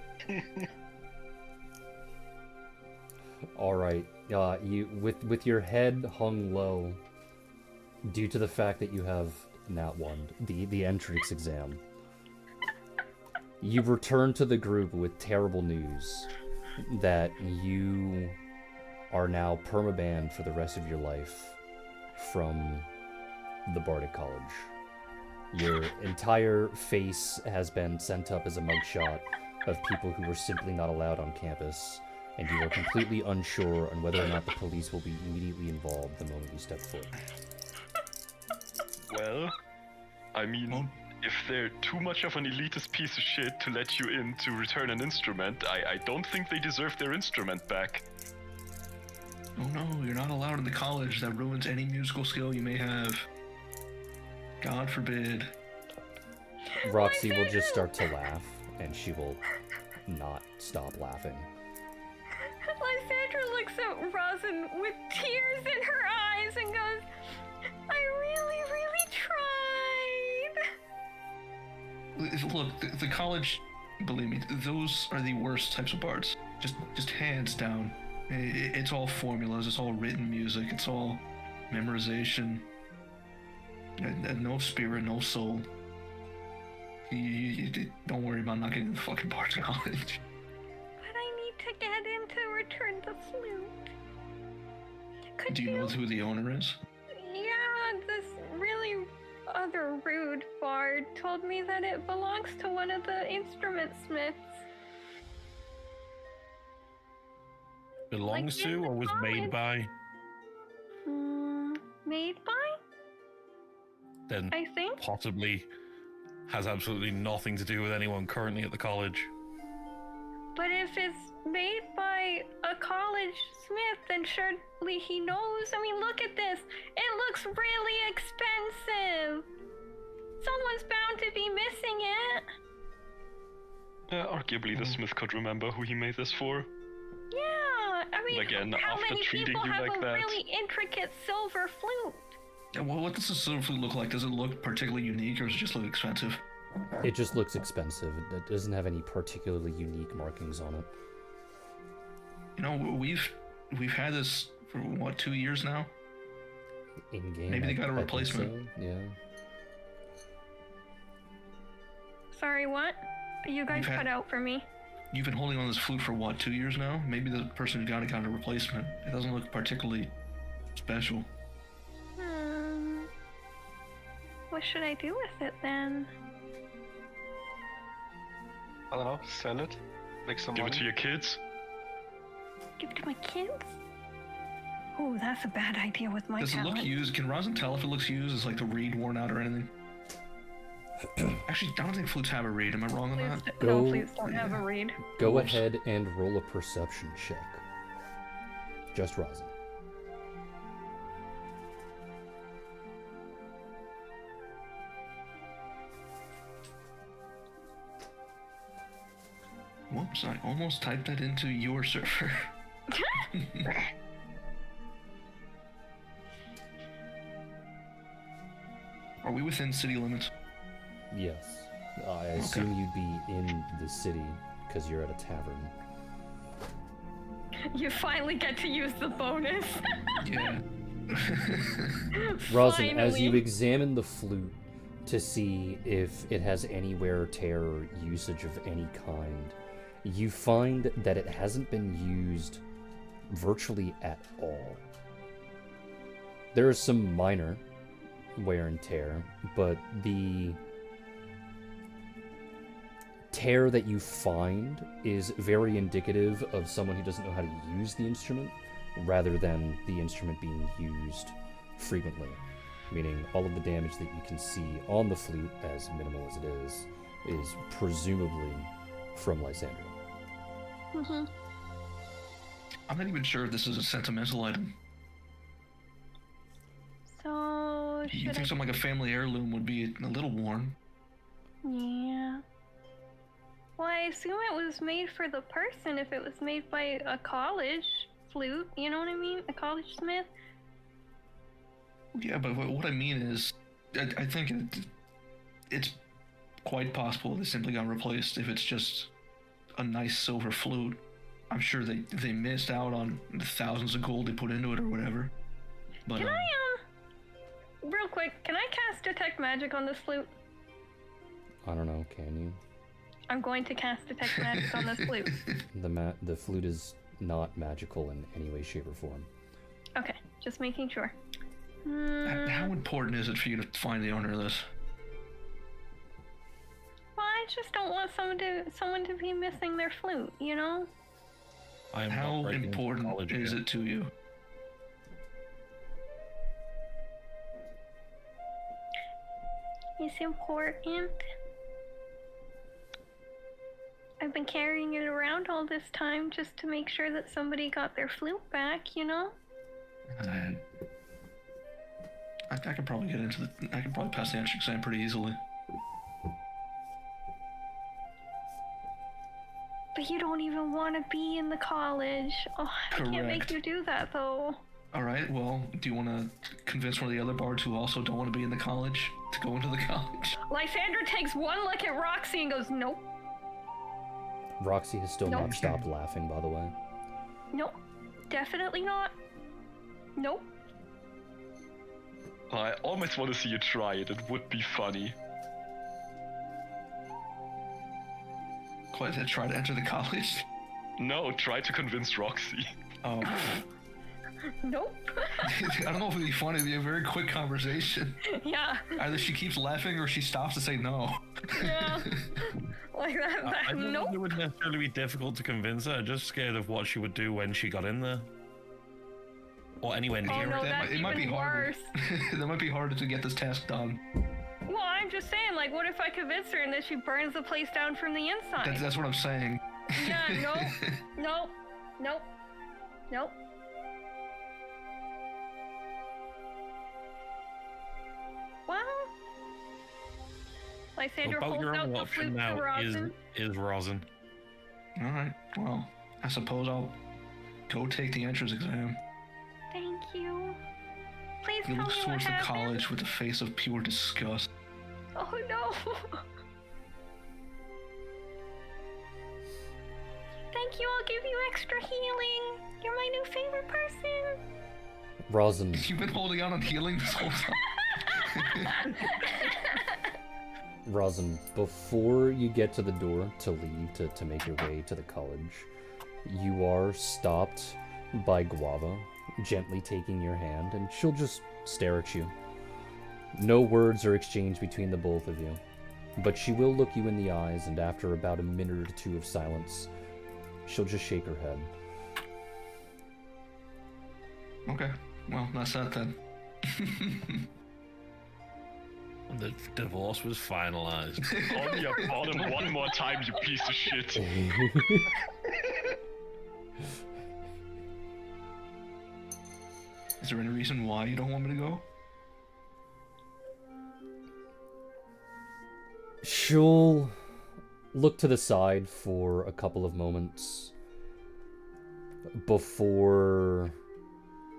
All right, you with your head hung low, due to the fact that you have nat 1, the entrance exam. You've returned to the group with terrible news that you are now permabanned for the rest of your life from the Bardic College. Your entire face has been sent up as a mugshot of people who were simply not allowed on campus, and you are completely unsure on whether or not the police will be immediately involved the moment you step foot. Well, I mean, if they're too much of an elitist piece of shit to let you in to return an instrument, I don't think they deserve their instrument back. Oh no, you're not allowed in the college. That ruins any musical skill you may have. God forbid. Roxy will just start to laugh, and she will not stop laughing. Lysandra looks at Rosin with tears in her eyes and goes, I really, really tried. Look, the college, believe me, those are the worst types of bards. Just hands down. It's all formulas, it's all written music, it's all memorization. And no spirit, no soul. You don't worry about not getting the fucking Bard's College. But I need to get in to return the flute. Could Do you know who the owner is? Yeah, this really other rude bard told me that it belongs to one of the instrument smiths. Belongs Like in to the or was made college. by? Made by? Then I think. possibly has absolutely nothing to do with anyone currently at the college. But if it's made by a college smith, then surely he knows. I mean, look at this. It looks really expensive. Someone's bound to be missing it. Arguably, the smith could remember who he made this for. Yeah, I mean, Again, how after many treating people you have like a that. really intricate silver flute? Yeah, well, what does the silver flute look like? Does it look particularly unique, or does it just look expensive? It just looks expensive. It doesn't have any particularly unique markings on it. You know, we've had this for what, 2 years now? In game, Maybe they got a I think replacement. so, yeah. Sorry, what? You guys We've had- cut out for me. You've been holding on this flute for what, 2 years now? Maybe the person who got it got a replacement. It doesn't look particularly special. What should I do with it then? I don't know, sell it, make some Give it money. to your kids. Give it to my kids? Oh, that's a bad idea with my Does it talent. look used? Can Rosin tell if it looks used? Is like the reed worn out or anything? Actually, I don't think flutes have a reed. Am I wrong on Flutes that? no, Go- flutes don't have a reed. Go Whoops. ahead and roll a perception check. Just Rosin. Whoops, I almost typed that into your server. Are we within city limits? Yes. I assume you'd be in the city because you're at a tavern. You finally get to use the bonus. Yeah. Rosin, as you Finally. examine the flute to see if it has any wear or tear or usage of any kind, you find that it hasn't been used virtually at all. There is some minor wear and tear, but the tear that you find is very indicative of someone who doesn't know how to use the instrument rather than the instrument being used frequently. Meaning all of the damage that you can see on the flute, as minimal as it is presumably from Lysandra. Mm-hmm. I'm not even sure if this is a sentimental item. So, You should think I... something like a family heirloom would be a little worn? Yeah. Well, I assume it was made for the person if it was made by a college flute, you know what I mean? A college smith? Yeah, but what I mean is, I think it's quite possible they simply got replaced if it's just a nice silver flute. I'm sure they missed out on the thousands of gold they put into it or whatever. But Can I, real quick, can I cast Detect Magic on this flute? I don't know, can you? I'm going to cast Detect Magic on this flute. The flute is not magical in any way, shape, or form. Okay, just making sure. how important is it for you to find the owner of this? Well, I just don't want someone to be missing their flute, you know? I am How not breaking into important college is yet. it to you? It's important. I've been carrying it around all this time just to make sure that somebody got their flute back, you know? I could probably get into I could probably pass the entrance exam pretty easily. But you don't even want to be in the college. Oh, I can't make Correct. you do that though. Alright, well, do you want to convince one of the other bards who also don't want to be in the college to go into the college? Lysandra takes one look at Roxy and goes, nope, Roxy has still Nope. not stopped laughing, by the way. nope, definitely not. Nope. I almost want to see you try it. It would be funny. Quite to try to enter the college? No, try to convince Roxy. Oh. Nope. I don't know if it'd be funny. It'd be a very quick conversation. Yeah. Either she keeps laughing or she stops to say no. Yeah. Like that. I don't Nope. think it would necessarily be difficult to convince her. Just scared of what she would do when she got in there. Or anywhere Oh near no, it. that's It might be even harder. worse. That might be harder to get this task done. Well, I'm just saying, like, what if I convince her and then she burns the place down from the inside? That's what I'm saying. Yeah, nope. Nope. Well, Lysandra About holds your out only the option flute to now Rosin. is rosin. All right. Well, I suppose I'll go take the entrance exam. Thank you. Please He tell looks me what towards the happened. college with a face of pure disgust. Oh no. Thank you, I'll give you extra healing. You're my new favorite person. Rosin, You've been holding out on healing this whole time. Rosin, before you get to the door to leave to make your way to the college, you are stopped by Guava, gently taking your hand, and she'll just stare at you. No words are exchanged between the both of you, but she will look you in the eyes, and after about a minute or two of silence, she'll just shake her head. Okay. Well, that's that then. The divorce was finalized. On your bottom one more time, you piece of shit. Is there any reason why you don't want me to go? She'll look to the side for a couple of moments before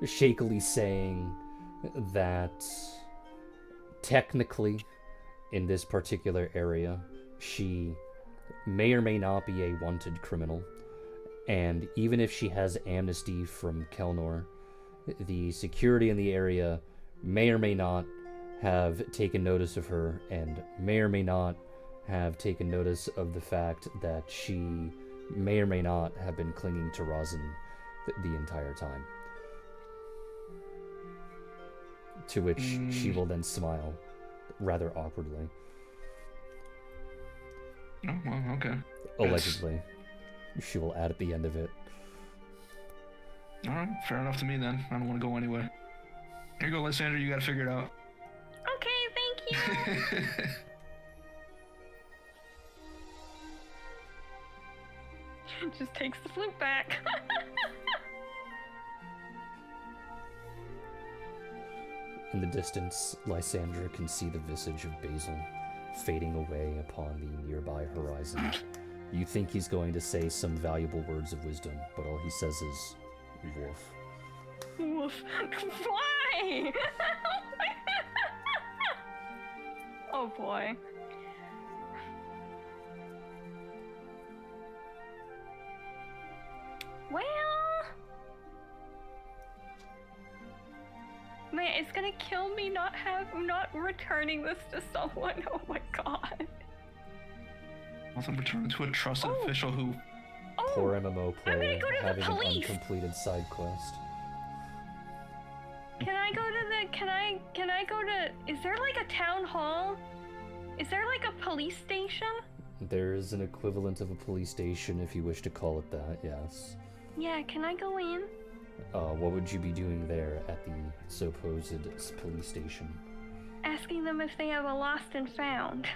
shakily saying that technically in this particular area she may or may not be a wanted criminal, and even if she has amnesty from Kelnor, the security in the area may or may not have taken notice of her, and may or may not have taken notice of the fact that she may or may not have been clinging to Rosin the entire time. To which she will then smile, rather awkwardly. Oh, well, okay. Allegedly. She will add at the end of it. Alright, fair enough to me then. I don't want to go anyway. Here you go, Lysandra, you gotta figure it out. Okay, thank you. Just takes the flute back. In the distance, Lysandra can see the visage of Basil fading away upon the nearby horizon. You think he's going to say some valuable words of wisdom, but all he says is, "Wolf." Woof. Why? Oh boy. Well, man, it's gonna kill me not returning this to someone. Oh my god. I'll return it to a trusted official who... Oh, Poor MMO I'm player gonna go to the having an police. uncompleted side quest. Can I go to the? Can I go to? Is there like a town hall? Is there like a police station? There is an equivalent of a police station if you wish to call it that, yes. Yeah, can I go in? What would you be doing there at the supposed police station? Asking them if they have a lost and found.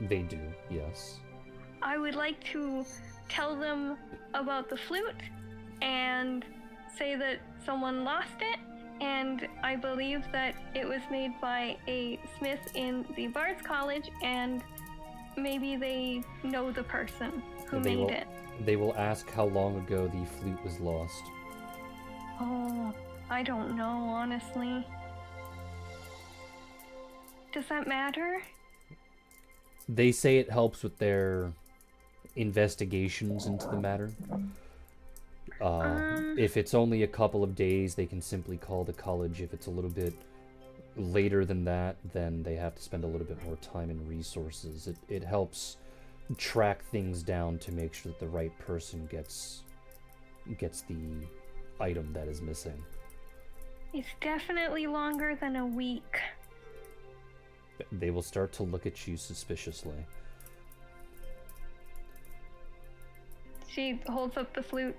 They do, yes. I would like to tell them about the flute and say that someone lost it, and I believe that it was made by a smith in the Bard's College, and maybe they know the person who They made will- it. They will ask how long ago the flute was lost. Oh, I don't know, honestly. Does that matter? They say it helps with their investigations into the matter. If it's only a couple of days, they can simply call the college. If it's a little bit later than that, then they have to spend a little bit more time and resources. It helps track things down to make sure that the right person gets the item that is missing. It's definitely longer than a week. They will start to look at you suspiciously. She holds up the flute.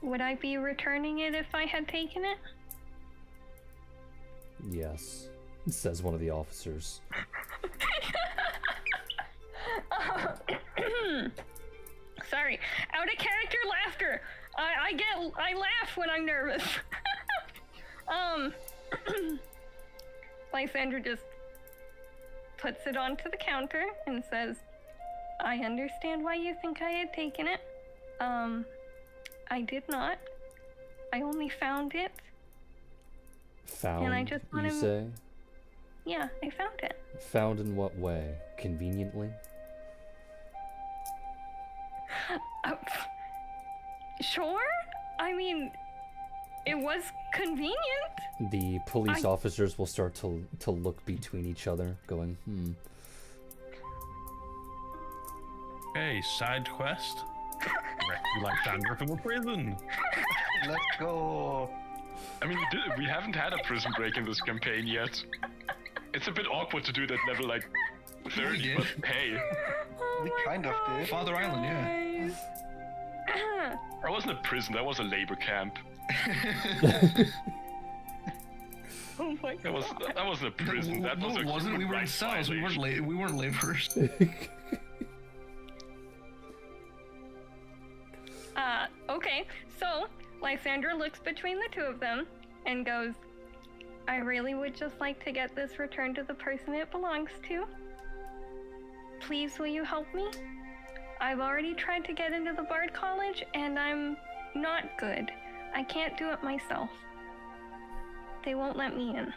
Would I be returning it if I had taken it? Yes, says one of the officers. Sorry, out of character laughter. I laugh when I'm nervous. Lysandra just puts it onto the counter and says, I understand why you think I had taken it. I did not. I only found it. Found, and I just you want to... say? Yeah, I found it. Found in what way? Conveniently? Sure? I mean, it was convenient. The police officers will start to look between each other, going, Hey, side quest. Rescue Lysandra from a prison. Let's go. I mean, we haven't had a prison break in this campaign yet. It's a bit awkward to do that level like 30, but hey. We kind of did. Father Island, yeah. I wasn't a prison, that was a labor camp. Oh my god. That wasn't a prison, that was a it wasn't. We were in rights cells. We weren't laborers. Okay, so Lysandra looks between the two of them and goes, I really would just like to get this returned to the person it belongs to. Please, will you help me? I've already tried to get into the Bard College and I'm not good. I can't do it myself. They won't let me in.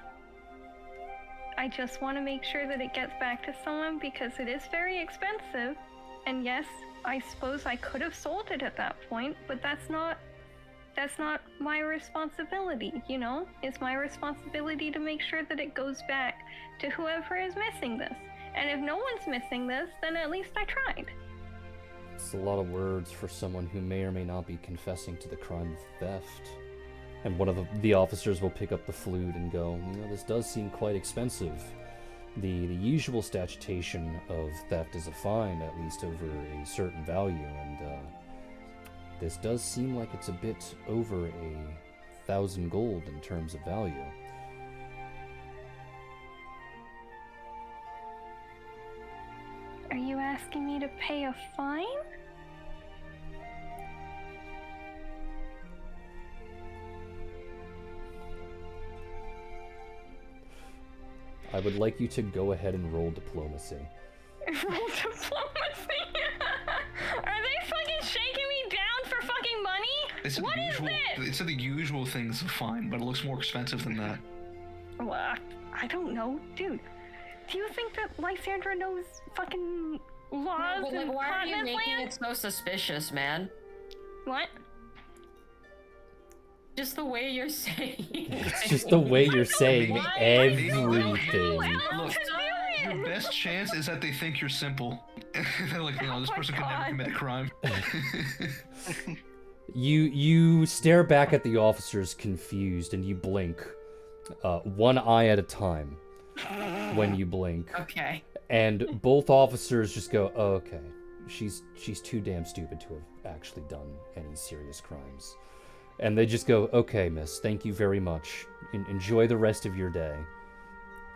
I just want to make sure that it gets back to someone because it is very expensive. And yes, I suppose I could have sold it at that point, but that's not my responsibility, you know? It's my responsibility to make sure that it goes back to whoever is missing this. And if no one's missing this, then at least I tried. It's a lot of words for someone who may or may not be confessing to the crime of theft. And one of the officers will pick up the flute and go, this does seem quite expensive. The usual statutation of theft is a fine, at least over a certain value, and this does seem like it's a bit over 1,000 gold in terms of value. Are you asking me to pay a fine? I would like you to go ahead and roll diplomacy. Roll diplomacy? Are they fucking shaking me down for fucking money? What is this? They said the usual things are fine, but it looks more expensive than that. Well, I don't know, dude. Do you think that Lysandra knows fucking laws But, like, and why are you continent making land? it so suspicious, man? What? Just the way you're saying It's just the way you're saying everything. Look, your best chance is that they think you're simple. They're like, this my person could never God. commit a crime. You stare back at the officers confused and you blink. One eye at a time when you blink. Okay. And both officers just go, oh, okay. She's too damn stupid to have actually done any serious crimes. And they just go, okay, miss, thank you very much. Enjoy the rest of your day.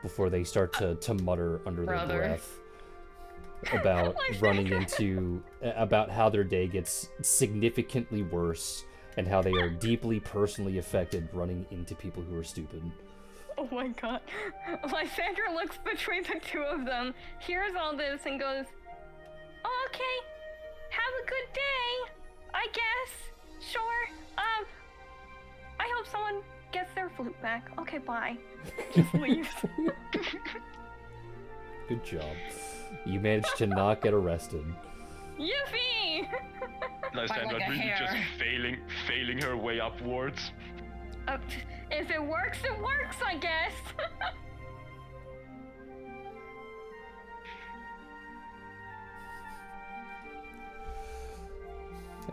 Before they start to mutter under their breath about running into, about how their day gets significantly worse and how they are deeply personally affected running into people who are stupid. Oh my god. Lysandra looks between the two of them, hears all this, and goes, oh, okay. Have a good day, I guess. Sure. I hope someone gets their flute back. Okay, bye. Just leaves. Good job. You managed to not get arrested. Yippee! Lysandra like a really hair. just failing her way upwards. If it works, I guess.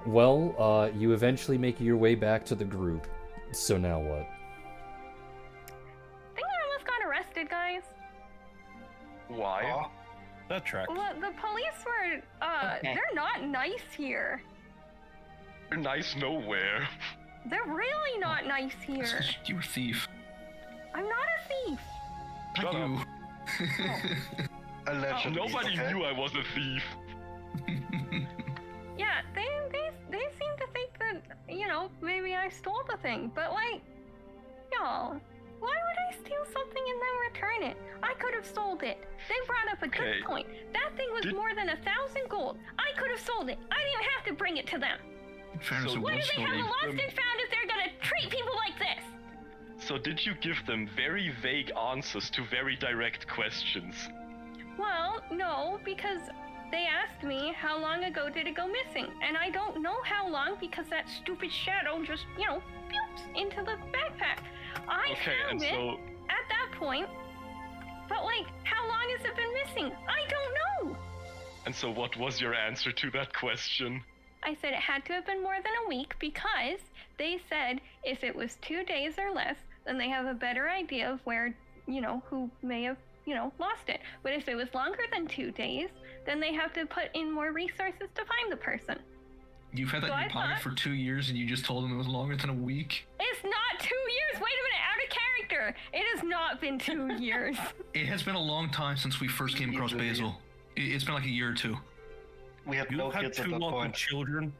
Well, you eventually make your way back to the group. So now what? I think I almost got arrested, guys. Why? That tracks. Well, the police were, Okay. they're not nice here. You're nice nowhere. They're really not nice here. You're a thief. I'm not a thief. Shut Not you. Allegedly. Nobody okay? knew I was a thief. Yeah, they seem to think that, you know, maybe I stole the thing, but like, y'all, why would I steal something and then return it? I could have sold it. They brought up a Okay. good point. That thing was Did- more than 1,000 gold. I could have sold it. I didn't have to bring it to them. In fairness, So it Why do was they have a stolen. lost and found if they're gonna treat people like this? So did you give them very vague answers to very direct questions? Well, no, because they asked me how long ago did it go missing, and I don't know how long because that stupid shadow just, you know, poops into the backpack. I Okay, found and it so at that point, but like, how long has it been missing? I don't know. what was your answer to that question? I said it had to have been more than a week because they said if it was 2 days or less, then they have a better idea of where, you know, who may have, you know, lost it. But if it was longer than 2 days, then they have to put in more resources to find the person. You've had that So in I your pocket thought- for 2 years and you just told them it was longer than a week? It's not 2 years. Wait a minute, out of character. It has not been 2 years. It has been a long time since we first came across Easily. Basil. It's been like a year or two. We had You no had kids two at that lots of point. children.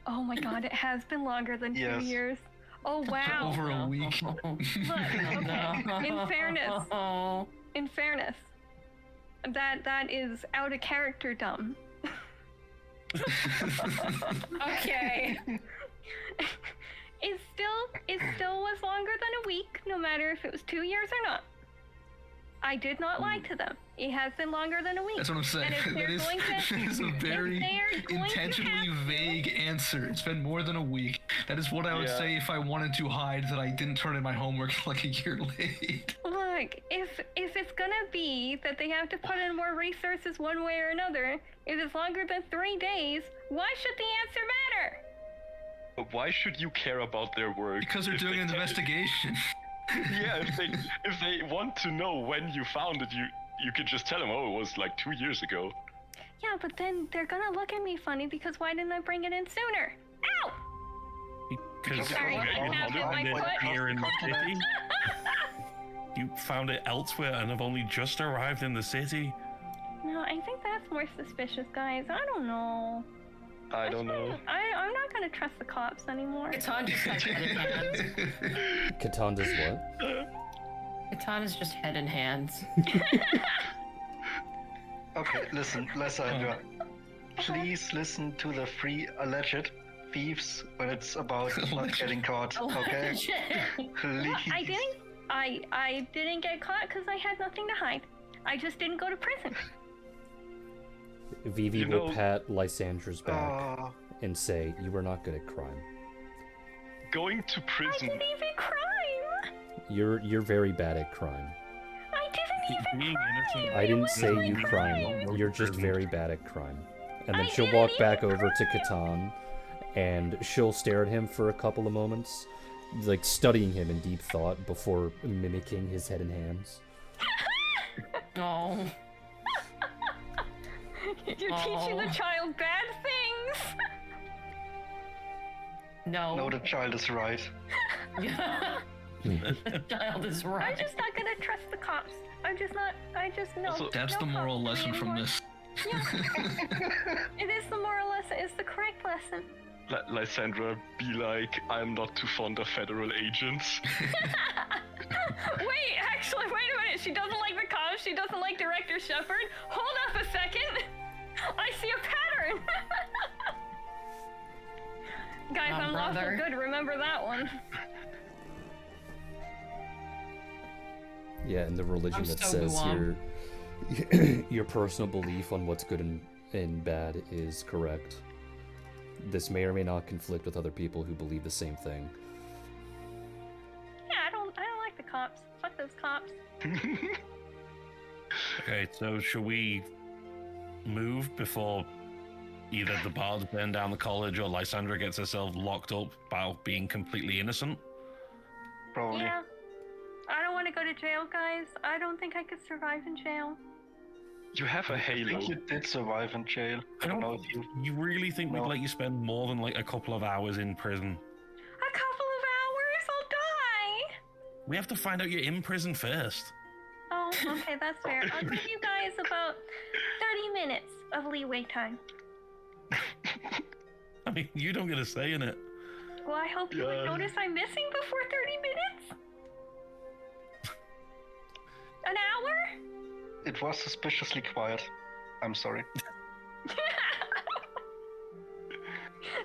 Oh my god, it has been longer than 2 Yes. years. Oh wow. Over a week. Look, okay, in fairness, that is out of character dumb. Okay. It still was longer than a week, no matter if it was 2 years or not. I did not lie to them. It has been longer than a week. That's what I'm saying. And if they're That is, going to- that is a very they are going to intentionally have to- vague answer. It's been more than a week. That is what I would Yeah. say if I wanted to hide that I didn't turn in my homework like a year late. Look, if it's gonna be that they have to put in more resources one way or another, if it's longer than 3 days, why should the answer matter? But why should you care about their work? Because they're If doing they an tell- investigation. Yeah, if they want to know when you found it, you could just tell them, oh, it was like 2 years ago. Yeah, but then they're gonna look at me funny because why didn't I bring it in sooner? Ow! Because Sorry, I you snapped at my found it foot. here in the city. You found it elsewhere and have only just arrived in the city. No, I think that's more suspicious, guys. I don't know. I don't know. I'm not gonna trust the cops anymore. Catan just has head in hands. Catan does what? Catan is just head in hands. Okay, listen, Lysandra. Please listen to the three alleged thieves when it's about not getting caught, okay? Please. I didn't get caught because I had nothing to hide. I just didn't go to prison. Vivi You will know- pat Lysandra's back Oh, and say, "You are not good at crime. Going to I prison. didn't even crime. You're very bad at crime. I didn't even Being crime. innocent. I It didn't wasn't say my you crime. crime. You're just very bad at crime." And then I she'll didn't walk even back over to crime. Catan, and she'll stare at him for a couple of moments, like studying him in deep thought before mimicking his head and hands. Oh. You're teaching the Oh. child bad things. No. no, the child is right. The child is I'm right. just not gonna trust the cops. I just know. Also- That's no the moral cops lesson from anymore. this. It is the moral lesson. It's the correct lesson. Lysandra, be like, I'm not too fond of federal agents. Wait, actually, wait a minute. She doesn't like the cops. She doesn't like Director Shepard. Hold up a second. I see a pattern. Guys, Oh, I'm lawful brother. good. Remember that one. Yeah, and the religion I'm that so says Guam. your personal belief on what's good and bad is correct. This may or may not conflict with other people who believe the same thing. Yeah, I don't like the cops. Fuck those cops. Okay, so should we move before either the bards burn down the college or Lysandra gets herself locked up while being completely innocent. Probably. Yeah. I don't want to go to jail, guys. I don't think I could survive in jail. You have a I halo. think you did survive in jail. I don't know if you. You really think No. we'd let you spend more than like a couple of hours in prison? A couple of hours, I'll die. We have to find out you're in prison first. Oh, okay, that's fair. I'll give you guys about 30 minutes of leeway time. I mean, you don't get a say in it. Well, I hope you would notice I'm missing before 30 minutes. An hour? It was suspiciously quiet. I'm sorry.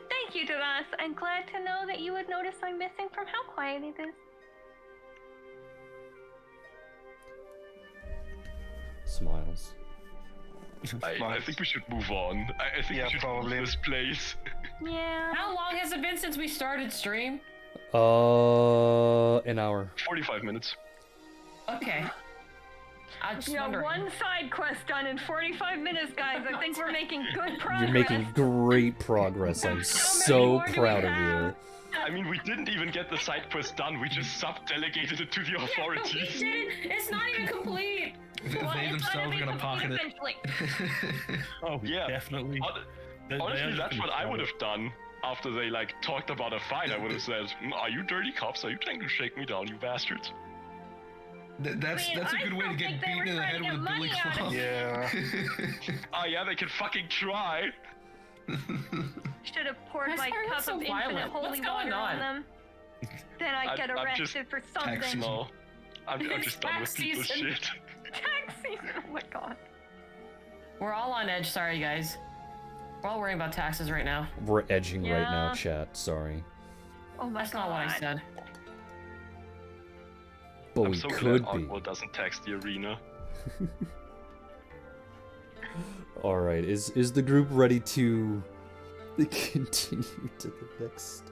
Thank you, Devas. I'm glad to know that you would notice I'm missing from how quiet it is. Smiles. I think we should move on. I think we should probably. leave this place. Yeah. How long has it been since we started stream? An hour. 45 minutes. Okay. I just You know, wondering. one side quest done in 45 minutes, guys. I think we're making good progress. You're making great progress. I'm so more do we proud of have? you. I mean, we didn't even get the side quest done. We just sub-delegated it to the We authorities. didn't. It's not even complete. Well, They it's themselves are be gonna pocket it. eventually. Oh, Yeah. definitely. Honestly, that's what I would have done after they like talked about a fight. I would have said, "Are you dirty cops? Are you trying to shake me down, you bastards?" That's I mean, a I good way to still get think they beaten were in the trying head to with a get billy money out of club. Yeah. Oh yeah, they can fucking try. Should have poured Why is my everyone cup so of infinite violent? holy What's going water on on? them. Then I'd get I'm just- arrested for something. Taxi. No, I'm It's just done with tax people's season. shit. Taxi. Oh my god. We're all on edge. Sorry, guys. We're all worrying about taxes right now. We're edging right now, Yeah. chat. Sorry. Oh my That's god. not what I said. But I'm we so could glad be. Aqua doesn't tax the arena. Alright, is the group ready to continue to the next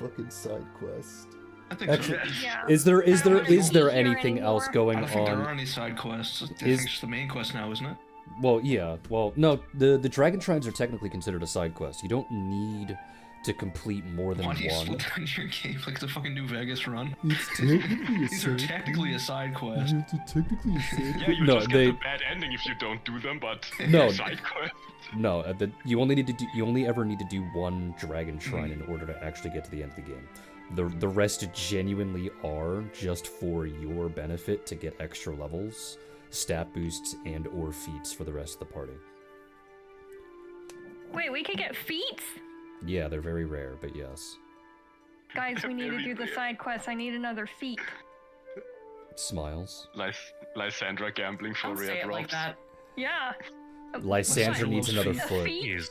fucking side quest? I think Actually, so. Yeah. Is there I don't wanna is there be here anything else anymore. going I don't think there are on? any side quests. I think Is- it's just the main quest now, isn't it? Well, yeah. Well, no, the Dragon Shrines are technically considered a side quest. You don't need to complete more than Why do you one. split down your game like the fucking New Vegas run? It's technically a These are technically a side quest. technically a side Yeah, you No, just they get the bad ending if you don't do them, but No. side quest. no. You only ever need to do one Dragon Shrine in order to actually get to the end of the game. The rest genuinely are just for your benefit to get extra levels, stat boosts, and or feats for the rest of the party. Wait, we could get feats? Yeah, they're very rare, but yes. Guys, we need to Very do the rare. side quest. I need another feat. Smiles. Lysandra gambling for Don't rare say it drops. like that. Yeah. Lysandra What? needs another A foot. feat? Jeez.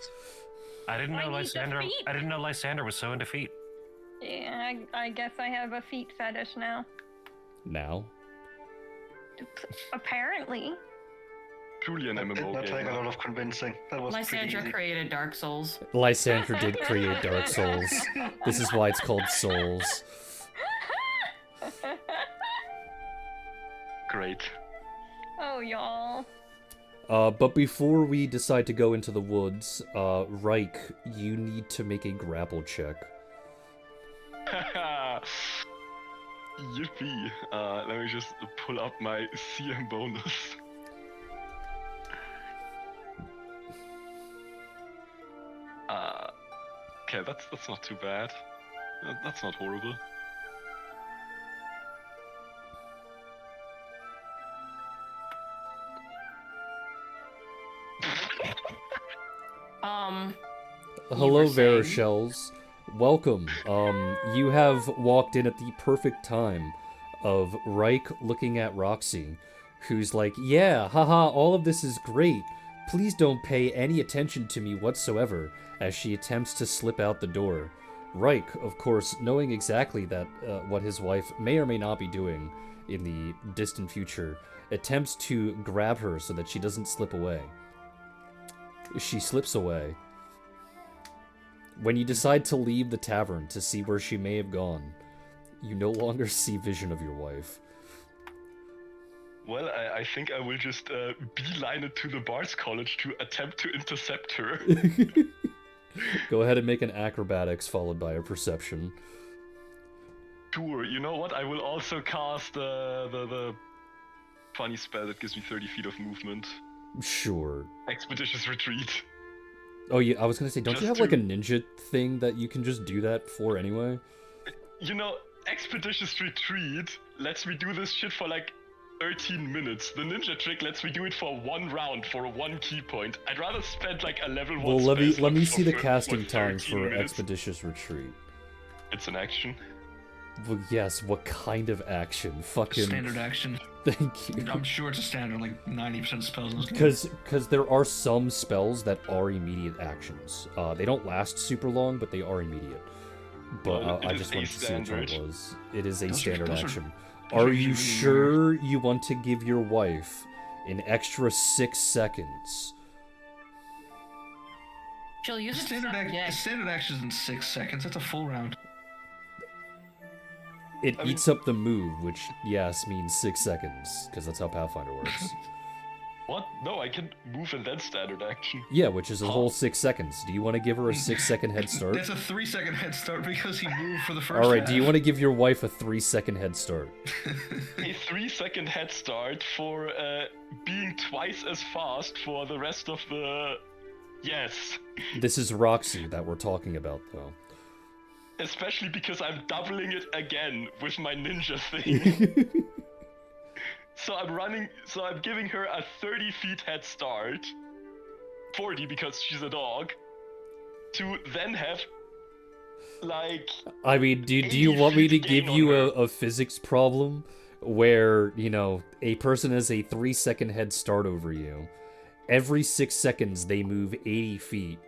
I didn't I know need the Lysandra. feet. I didn't know Lysandra was so into feet. Yeah, I guess I have a feet fetish now. Now? Apparently. Truly an That did MMO not take a gamer. lot of convincing. That was pretty Lysandra easy. created Dark Souls. Lysandra did create Dark Souls. This is why it's called Souls. Great. Oh, y'all. But before we decide to go into the woods, Reich, you need to make a grapple check. Yippee. Let me just pull up my CM bonus. Okay, that's not too bad. That's not horrible. Hello, were saying? Verashells. Welcome. You have walked in at the perfect time of Reich looking at Roxy, who's like, yeah, haha, all of this is great. Please don't pay any attention to me whatsoever, as she attempts to slip out the door. Reich, of course, knowing exactly that what his wife may or may not be doing in the distant future, attempts to grab her so that she doesn't slip away. She slips away. When you decide to leave the tavern to see where she may have gone, you no longer see vision of your wife. Well, I think I will just beeline it to the Bard's College to attempt to intercept her. Go ahead and make an acrobatics followed by a perception. Sure, you know what? I will also cast the funny spell that gives me 30 feet of movement. Sure. Expeditious Retreat. Oh yeah, I was gonna say, don't you Just have like a ninja thing that you can just do that for anyway? You know, Expeditious Retreat lets me do this shit for like 13 minutes. The ninja trick lets me do it for 1 round for 1 key point. I'd rather spend like a level 1 Well, let me spell see the for casting 13 time for minutes. Expeditious Retreat. It's an action. Well, yes, what kind of action? Fucking Standard action. Thank you. I'm sure it's a standard, like 90% of spells in this game. Because there are some spells that are immediate actions. They don't last super long, but they are immediate. But Well, I it just is a wanted to see which one it standard. was. It is a Those are- standard those are- action. those Are are you usually sure you want to give your wife an extra 6 seconds? She'll use it to Standard, suck dick. standard action is in 6 seconds. That's a full round. It I mean- eats up the move, which, yes, means 6 seconds, because that's how Pathfinder works. What? No, I can move and then standard action. Yeah, which is a whole 6 seconds. Do you want to give her a 6-second head start? That's a 3-second head start because he moved for the first Alright, half. do you want to give your wife a 3-second head start? A 3-second head start for being twice as fast for the rest of the... Yes. This is Roxy that we're talking about, though. Especially because I'm doubling it again with my ninja thing. So I'm giving her a 30 feet head start. 40 because she's a dog. To then have, like... I mean, do 80 you want me to feet gain give on you her. a physics problem where, you know, a person has a 3-second head start over you? Every 6 seconds, they move 80 feet.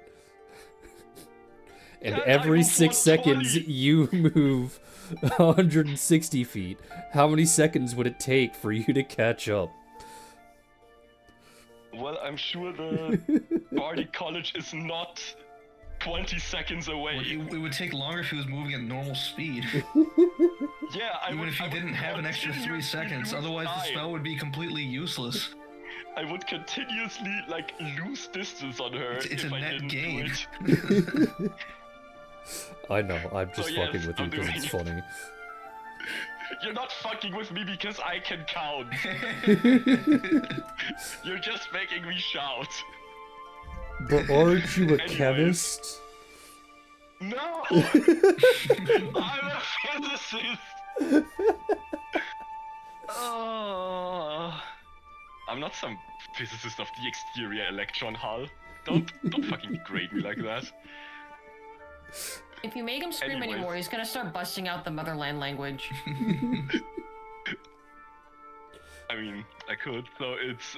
And Yeah, I every move 6 seconds, 120. you move 160 feet. How many seconds would it take for you to catch up? Well, I'm sure the Bardic College is not 20 seconds away. Well, it would take longer if he was moving at normal speed. Yeah, I Even would, if he I would didn't have an extra 3 continuously seconds, lose otherwise the time. spell would be completely useless. I would continuously, like, lose distance on her It's if a I net didn't gain. do it. I know, I'm just So, yes, fucking with you I'm because doing it's it. funny. You're not fucking with me because I can count. You're just making me shout. But aren't you a Anyways. chemist? No! I'm a physicist! Oh, I'm not some physicist of the exterior electron hull. Don't fucking degrade me like that. If you make him scream Anyways. anymore, he's gonna start busting out the motherland language. I mean, I could. So it's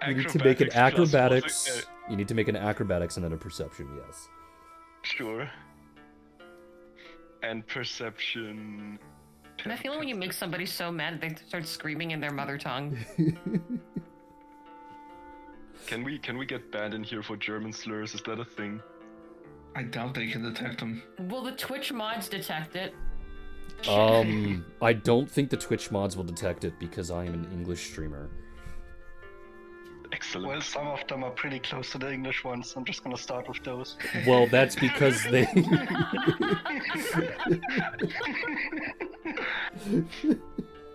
You need to make an acrobatics plus acrobatics. You need to make an acrobatics and then a perception, yes. sure. And perception. And I feel when you make somebody so mad they start screaming in their mother tongue. Can we get banned in here for German slurs? Is that a thing? I doubt they can detect them. Will the Twitch mods detect it? I don't think the Twitch mods will detect it because I am an English streamer. Excellent. Well, some of them are pretty close to the English ones. I'm just gonna start with those. Well, that's because they...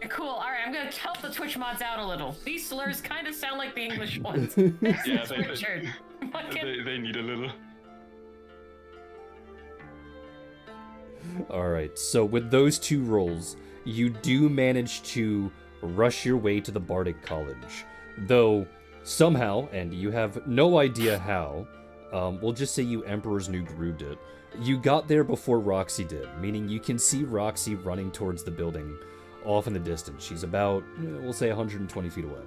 Cool, alright, I'm gonna help the Twitch mods out a little. These slurs kind of sound like the English ones. Yeah, Richard. Fucking- they need a little. Alright, so with those 2 rolls, you do manage to rush your way to the Bardic College. Though, somehow, and you have no idea how, we'll just say you Emperor's New Grooved it, you got there before Roxy did, meaning you can see Roxy running towards the building off in the distance. She's about, we'll say 120 feet away.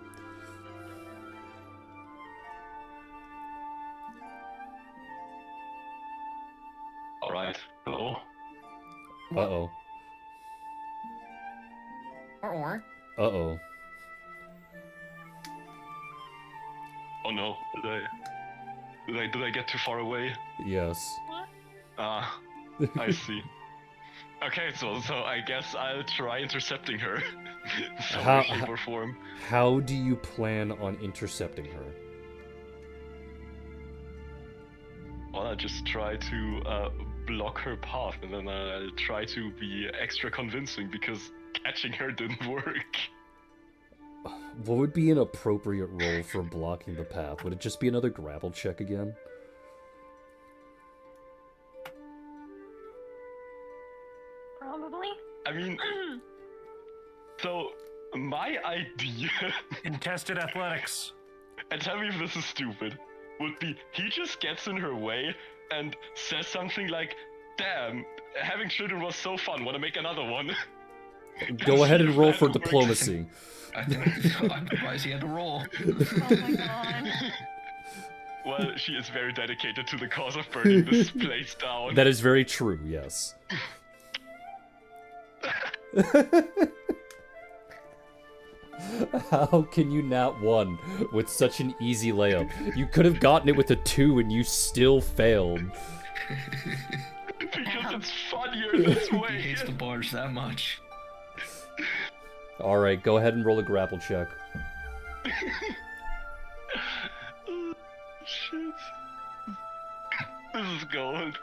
Alright. Hello? Uh-oh. Or. Uh-oh. Oh no. Did I get too far away? Yes. Ah, I see. Okay, so I guess I'll try intercepting her. Some How- way, shape, or form. How do you plan on intercepting her? Well, I'll just try to block her path, and then I'll try to be extra convincing because catching her didn't work. What would be an appropriate role for blocking the path? Would it just be another grapple check again? Probably. I mean, so my idea, Contested athletics. and tell me if this is stupid, would be he just gets in her way and says something like, "Damn, having children was so fun. Want to make another one?" Go ahead and roll for That works. diplomacy. I'm surprised he had to roll. Oh my god. Well, she is very dedicated to the cause of burning this place down. That is very true, yes. How can you not won with such an easy layup? You could have gotten it with a 2 and you still failed. Because it's funnier this He way. hates the bars that much. Alright, go ahead and roll a grapple check. Shit. This is gold.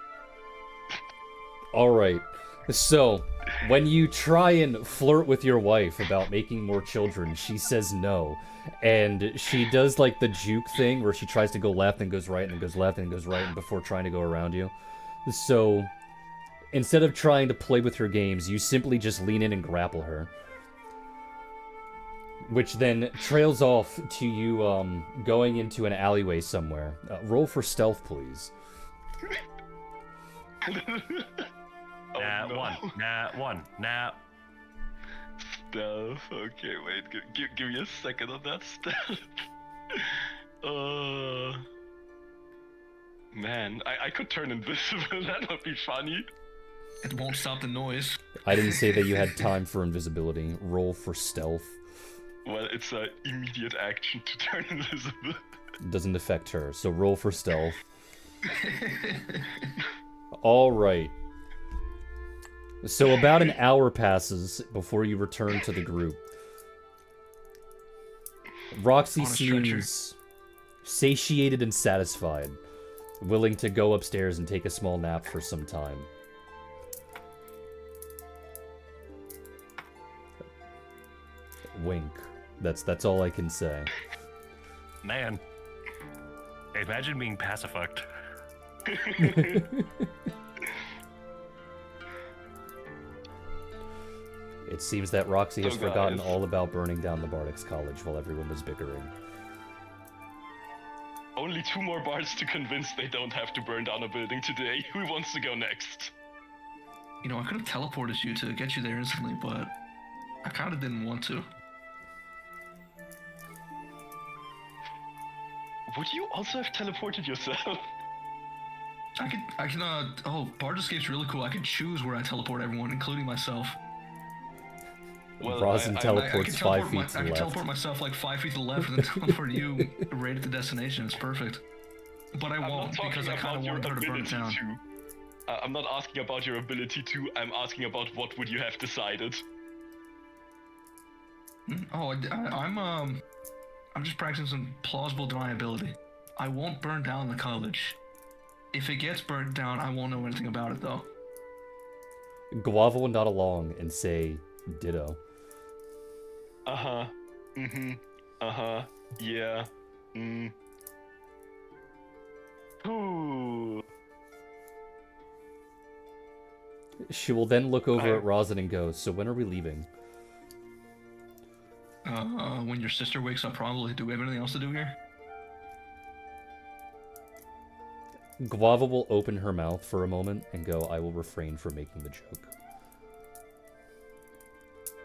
Alright, so, when you try and flirt with your wife about making more children, she says no. And she does like the juke thing where she tries to go left and goes right and then goes left and goes right and before trying to go around you. So, instead of trying to play with her games, you simply just lean in and grapple her. Which then trails off to you going into an alleyway somewhere. Roll for stealth, please. Nat no. 1. Nat 1. Nat. Stealth. Okay, wait. Give me a second on that stealth. Man, I could turn invisible. That would be funny. It won't stop the noise. I didn't say that you had time for invisibility. Roll for stealth. Well, it's an immediate action to turn invisible. Doesn't affect her, so roll for stealth. Alright. So about an hour passes before you return to the group. Roxy On a stretcher. seems satiated and satisfied, willing to go upstairs and take a small nap for some time. Wink. That's all I can say. Man. Imagine being pacified. It seems that Roxy has So forgotten guys. all about burning down the Bardics College while everyone was bickering. Only 2 more bards to convince they don't have to burn down a building today. Who wants to go next? You know, I could have teleported you to get you there instantly, but I kind of didn't want to. Would you also have teleported yourself? Oh, Bard Escape's really cool. I could choose where I teleport everyone, including myself. Well, Rosin I- I- teleports 5 feet to I the can left. teleport myself like 5 feet to the left and then teleport you right at the destination. It's perfect. But I I'm not won't talking because I kind about of your wanted her to burn it ability down. to. I'm not asking about your ability to. I'm asking about what would you have decided. Oh, I'm just practicing some plausible deniability. I won't burn down the college. If it gets burnt down, I won't know anything about it though. Guava will nod along and say, ditto. Uh-huh. Mm-hmm. Uh-huh. Yeah. Mm. Ooh. She will then look over at Rosin and go, so when are we leaving? When your sister wakes up, probably. Do we have anything else to do here? Guava will open her mouth for a moment and go, I will refrain from making the joke.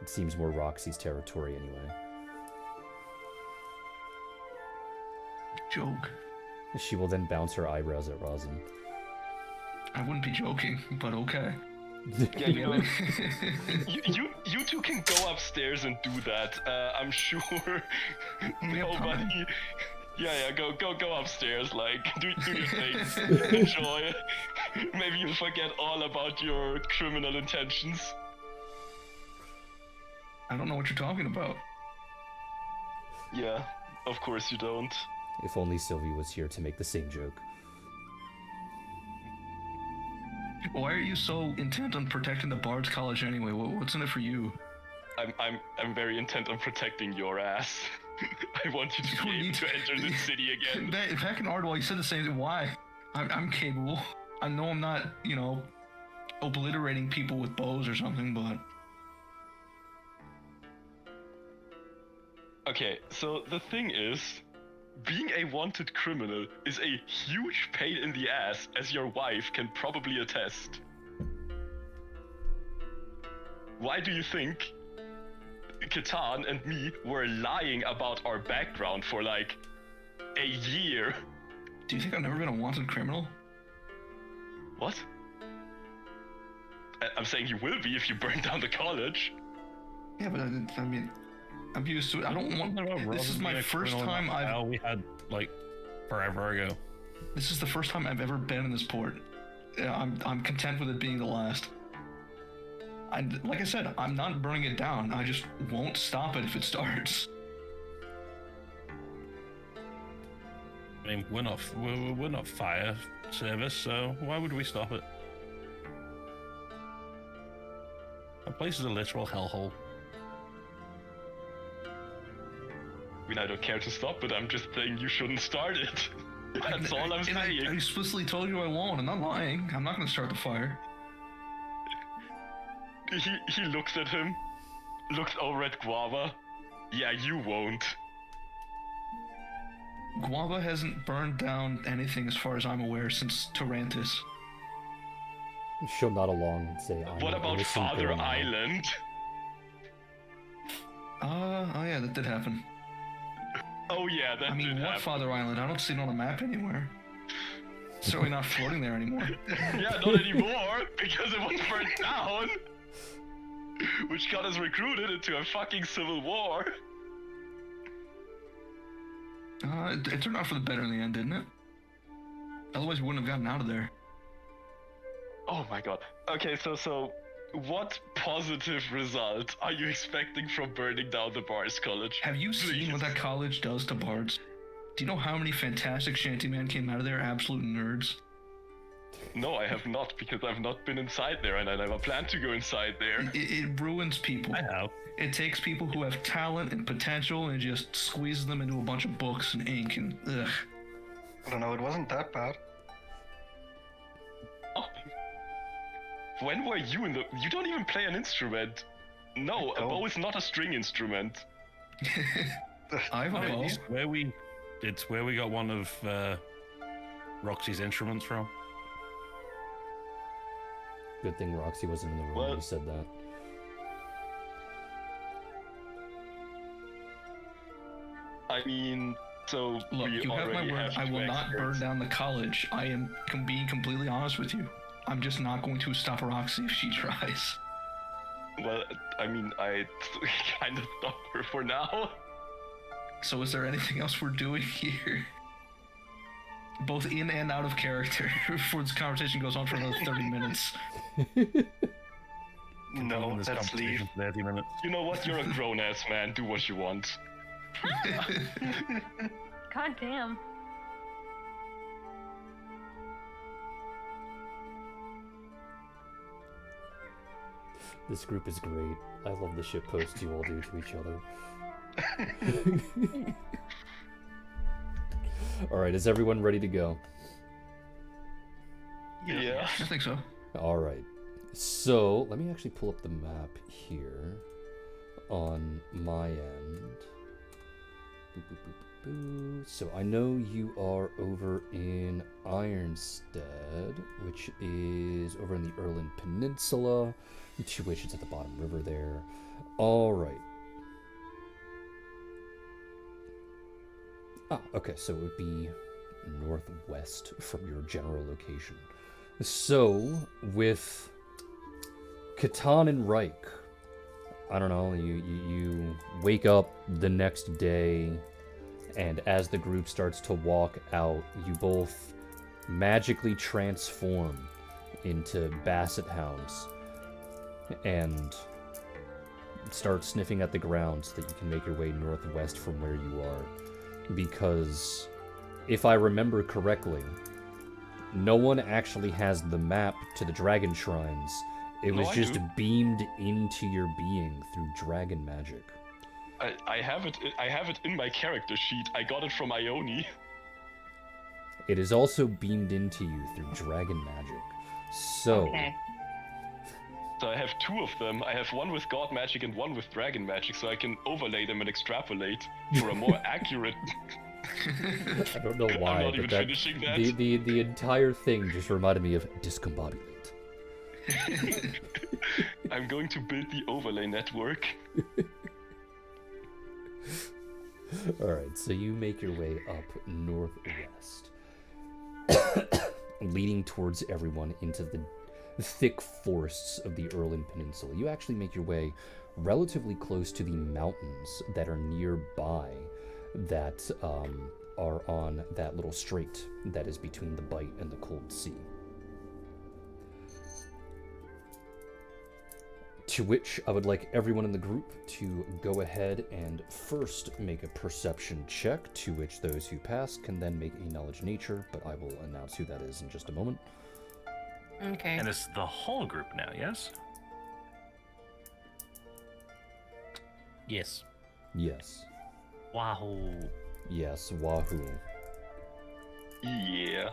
It seems more Roxy's territory anyway. Joke. She will then bounce her eyebrows at Rosin. I wouldn't be joking, but okay. Yeah, you two can go upstairs and do that. I'm sure nobody Yeah, go upstairs. Like, do your thing. Enjoy. Maybe you'll forget all about your criminal intentions. I don't know what you're talking about. Yeah, of course you don't. If only Sylvie was here to make the same joke. Why are you so intent on protecting the Bard's College anyway? What's in it for you? I'm very intent on protecting your ass. I want you to be able to enter this city again. Back in Ardwell, you said the same thing. Why? I'm capable. I know I'm not, obliterating people with bows or something, but... Okay, so the thing is, being a wanted criminal is a huge pain in the ass, as your wife can probably attest. Why do you think Kitan and me were lying about our background for like a year? Do you think I've never been a wanted criminal? What? I'm saying you will be if you burn down the college. Yeah, but I mean, I'm used to it. I don't want. This is my first time I've. We had like forever ago. This is the first time I've ever been in this port. Yeah, I'm content with it being the last. Like I said, I'm not burning it down. I just won't stop it if it starts. I mean, we're not fire service, so why would we stop it? That place is a literal hellhole. I mean, I don't care to stop it. I'm just saying you shouldn't start it. That's all I'm saying. I explicitly told you I won't. I'm not lying. I'm not going to start the fire. He looks at him, looks over at Guava. Yeah, you won't. Guava hasn't burned down anything as far as I'm aware since Tarantis. She'll nod along and say, What about Father Island? Oh yeah, that did happen. Oh yeah, that did happen. What Father Island? I don't see it on a map anywhere. Certainly not floating there anymore. Yeah, not anymore, because it was burnt down. Which got us recruited into a fucking civil war. It turned out for the better in the end, didn't it? Otherwise we wouldn't have gotten out of there. Oh my god. Okay, so what positive result are you expecting from burning down the Bard's College? Have you seen what that college does to bards? Do you know how many fantastic shantymen came out of there? Absolute nerds. No, I have not, because I've not been inside there, and I never plan to go inside there. It ruins people. I have. It takes people who have talent and potential and just squeezes them into a bunch of books and ink and ugh. I don't know, it wasn't that bad. Oh. When were you in the... You don't even play an instrument. No, a bow is not a string instrument. I have a bow. It's where we got one of Roxy's instruments from. Good thing Roxy wasn't in the room when you said that. I mean, so look, you have my word. I will not burn down the college. I am being completely honest with you. I'm just not going to stop Roxy if she tries. Well, I mean, I kind of stopped her for now. So is there anything else we're doing here? Both in and out of character, before this conversation goes on for another 30 minutes. No, let's leave. 30 minutes. You know what? You're a grown-ass man. Do what you want. God damn. This group is great. I love the shit posts you all do to each other. Alright, is everyone ready to go? Yeah. I think so. Alright. So, let me actually pull up the map here on my end. Boop, boop, boop, boop. So, I know you are over in Ironstead, which is over in the Erland Peninsula, which is at the bottom river there. Alright. Ah, okay, so it would be northwest from your general location. So, with Kitan and Reich, I don't know, you wake up the next day, And as the group starts to walk out, you both magically transform into basset hounds and start sniffing at the ground so that you can make your way northwest from where you are. Because, if I remember correctly, no one actually has the map to the dragon shrines. It was just beamed into your being through dragon magic. I have it in my character sheet. I got it from Ione. It is also beamed into you through dragon magic. So, Okay. So I have 2 of them. I have one with god magic and one with dragon magic, so I can overlay them and extrapolate for a more accurate. I don't know why, I'm not even but finishing that. the entire thing just reminded me of discombobulate. I'm going to build the overlay network. Alright, so you make your way up northwest, leading towards everyone into the thick forests of the Erlin Peninsula. You actually make your way relatively close to the mountains that are nearby that are on that little strait that is between the Bight and the Cold Sea. To which I would like everyone in the group to go ahead and first make a perception check, to which those who pass can then make a knowledge nature, but I will announce who that is in just a moment. Okay. And it's the whole group now, yes? Yes. Yes. Wahoo. Yes, wahoo. Yeah.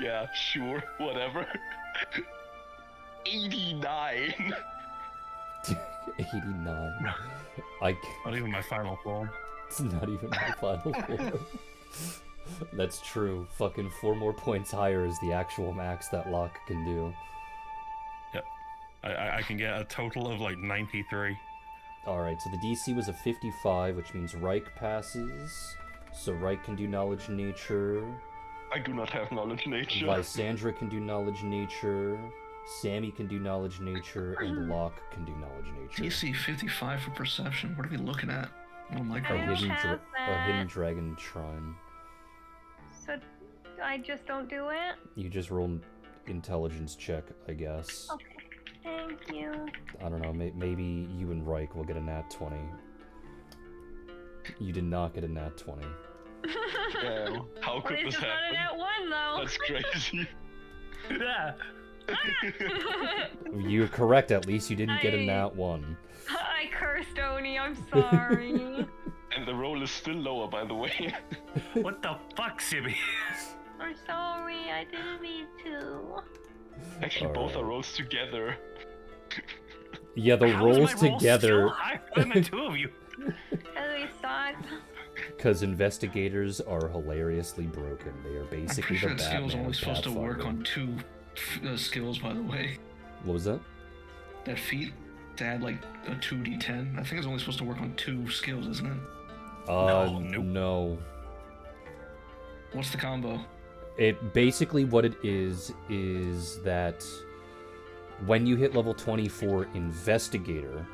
Yeah, sure, whatever. 89. 89. Not even my final form. It's not even my final form. That's true. Fucking 4 more points higher is the actual max that Locke can do. Yep. I can get a total of like 93. Alright, so the DC was a 55, which means Reich passes. So Reich can do knowledge nature. I do not have knowledge nature. Lysandra can do knowledge nature. Sammy can do knowledge nature, and Locke can do knowledge nature. DC 55 for perception. What are we looking at? Oh my A I god. don't hidden, have a hidden that. dragon shrine. So I just don't do it? You just roll an intelligence check, I guess. Okay. Thank you. I don't know, maybe you and Reich will get a nat 20. You did not get a nat 20. Yeah, how At could least this it's not happen? in that one though. That's crazy. Yeah. You're correct, at least you didn't get a I- nat 1. I cursed Oni, I'm sorry. And the roll is still lower, by the way. What the fuck, Sibby? I'm sorry, I didn't mean to. Actually, both Alright. are rolls together. Yeah, the How is rolls my roll together, still higher than the two of you? At least I. because investigators are hilariously broken. They are I'm basically pretty sure the that skill's Batman only of supposed to work Pathfinder. on 2 skills, by the way. What was that? That feat to add like a 2d10. I think it's only supposed to work on 2 skills, isn't it? nope. No. What's the combo? It basically what it is that when you hit level 24 investigator,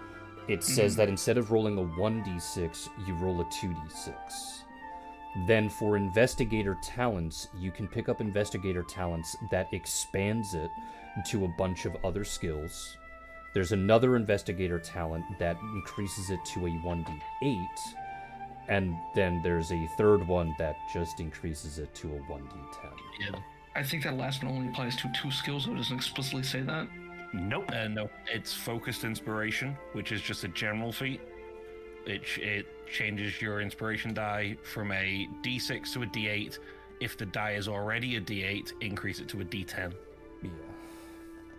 it says that instead of rolling a 1d6, you roll a 2d6. Then for investigator talents, you can pick up investigator talents that expands it to a bunch of other skills. There's another investigator talent that increases it to a 1d8. And then there's a third one that just increases it to a 1d10. Yeah. I think that last one only applies to 2 skills, though. It doesn't explicitly say that. Nope. No, it's focused inspiration, which is just a general feat. It changes your inspiration die from a d6 to a d8. If the die is already a d8, increase it to a d10. Yeah.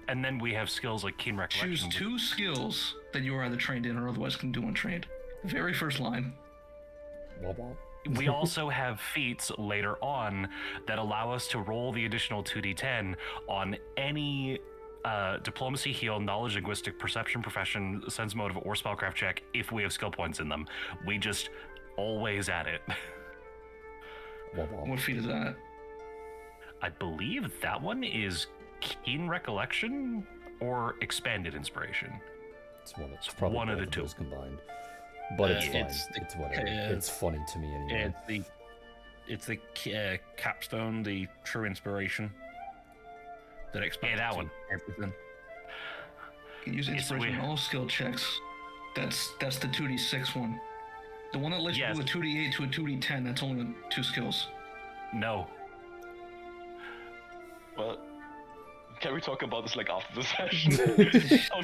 And then we have skills like keen Choose recollection. 2 skills that you are either trained in or otherwise can do untrained. Very first line. Womp womp. We also have feats later on that allow us to roll the additional 2d10 on any diplomacy, heal, knowledge, linguistic, perception, profession, sense motive, or spellcraft check if we have skill points in them. We just always add it. What feat is that? I believe that one is Keen Recollection or Expanded Inspiration. It's probably one of the both two those combined. But it's fine. it's It's whatever. It's funny to me anyway. It's the capstone, the true inspiration that expands that one. everything. You can use inspiration on all skill checks. That's the 2d6 one. The one that lets you do a 2d8 to a 2d10, that's only 2 skills. No. Well, can we talk about this like after the session?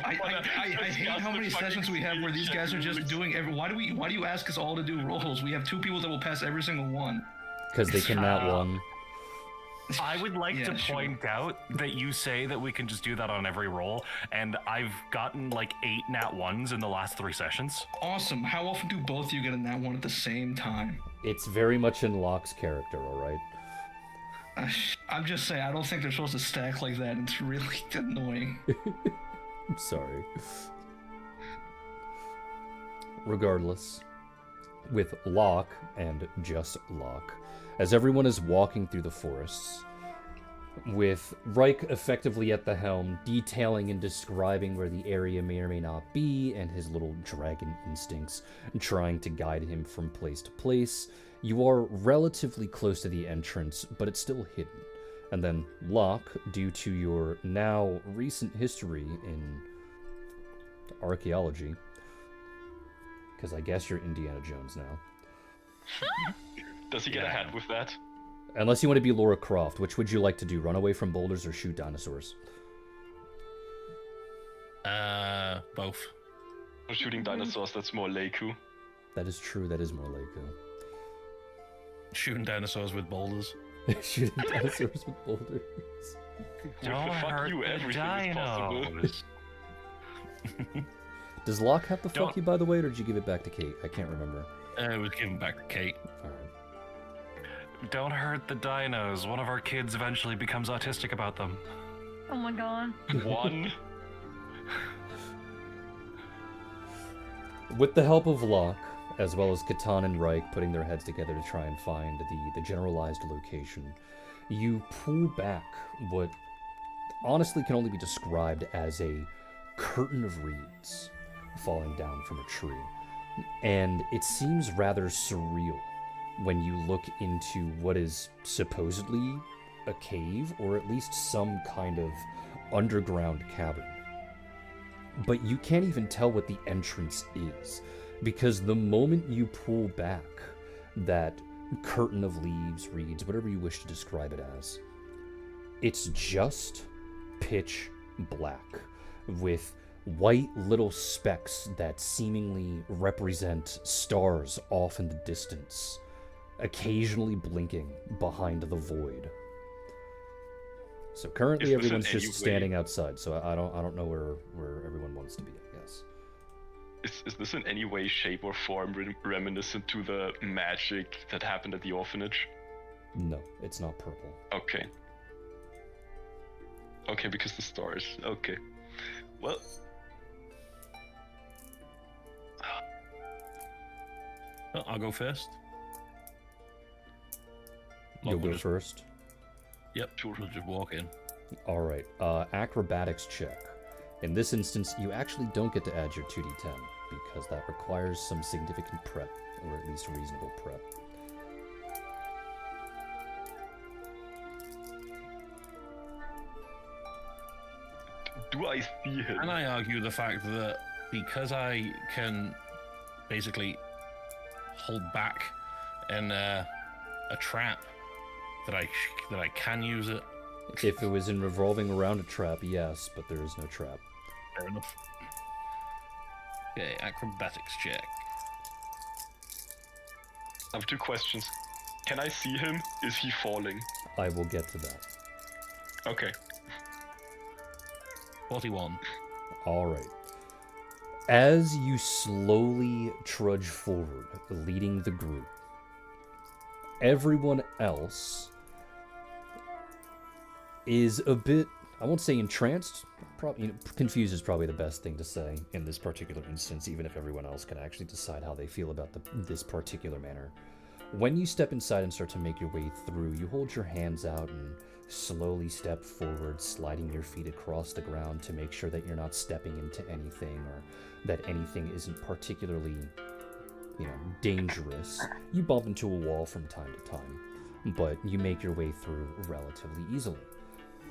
I hate how many sessions we have where these guys are just doing why do you ask us all to do rolls? We have 2 people that will pass every single one. Because they can nat one. I would like to point out that you say that we can just do that on every roll, and I've gotten like 8 nat 1s in the last 3 sessions. Awesome. How often do both of you get a nat 1 at the same time? It's very much in Locke's character, alright? I'm just saying, I don't think they're supposed to stack like that. It's really annoying. I'm sorry. Regardless, with Locke and just Locke, as everyone is walking through the forests, with Reich effectively at the helm, detailing and describing where the area may or may not be, and his little dragon instincts trying to guide him from place to place, you are relatively close to the entrance, but it's still hidden. And then Locke, due to your now recent history in archaeology, because I guess you're Indiana Jones now. Does he get a hat with that? Unless you want to be Laura Croft, which would you like to do? Run away from boulders or shoot dinosaurs? Both. Shooting dinosaurs, that's more Leiku. That is true, that is more Leiku. Shooting dinosaurs with boulders. Shooting dinosaurs with boulders. Don't hurt you, the everything is possible. dinos. Does Locke have to fuck you, by the way, or did you give it back to Kate? I can't remember. It was given back to Kate. Alright. Don't hurt the dinos. One of our kids eventually becomes autistic about them. Oh my god. One. With the help of Locke, as well as Catan and Reich putting their heads together to try and find the generalized location, you pull back what honestly can only be described as a curtain of reeds falling down from a tree. And it seems rather surreal when you look into what is supposedly a cave, or at least some kind of underground cavern. But you can't even tell what the entrance is, because the moment you pull back that curtain of leaves, reeds, whatever you wish to describe it as, it's just pitch black, with white little specks that seemingly represent stars off in the distance, occasionally blinking behind the void. So currently everyone's just standing outside, so I don't know where everyone wants to be, I guess. Is this in any way, shape, or form reminiscent to the magic that happened at the orphanage? No, it's not purple. Okay. Okay, because the stars. Okay. Well. Well, I'll go first. You'll go first? Yep, sure. We'll just walk in. Alright, acrobatics check. In this instance, you actually don't get to add your 2d10, because that requires some significant prep, or at least reasonable prep. Do I see him? And I argue the fact that because I can basically hold back in a trap, that I can use it. If it was in revolving around a trap, yes, but there is no trap. Fair enough. Okay, acrobatics check. I have 2 questions. Can I see him? Is he falling? I will get to that. Okay. 41. Alright. As you slowly trudge forward, leading the group, everyone else is a bit, I won't say entranced, confused is probably the best thing to say in this particular instance, even if everyone else can actually decide how they feel about this particular manner When you step inside and start to make your way through, you hold your hands out and slowly step forward, sliding your feet across the ground to make sure that you're not stepping into anything or that anything isn't particularly, dangerous. You bump into a wall from time to time, but you make your way through relatively easily.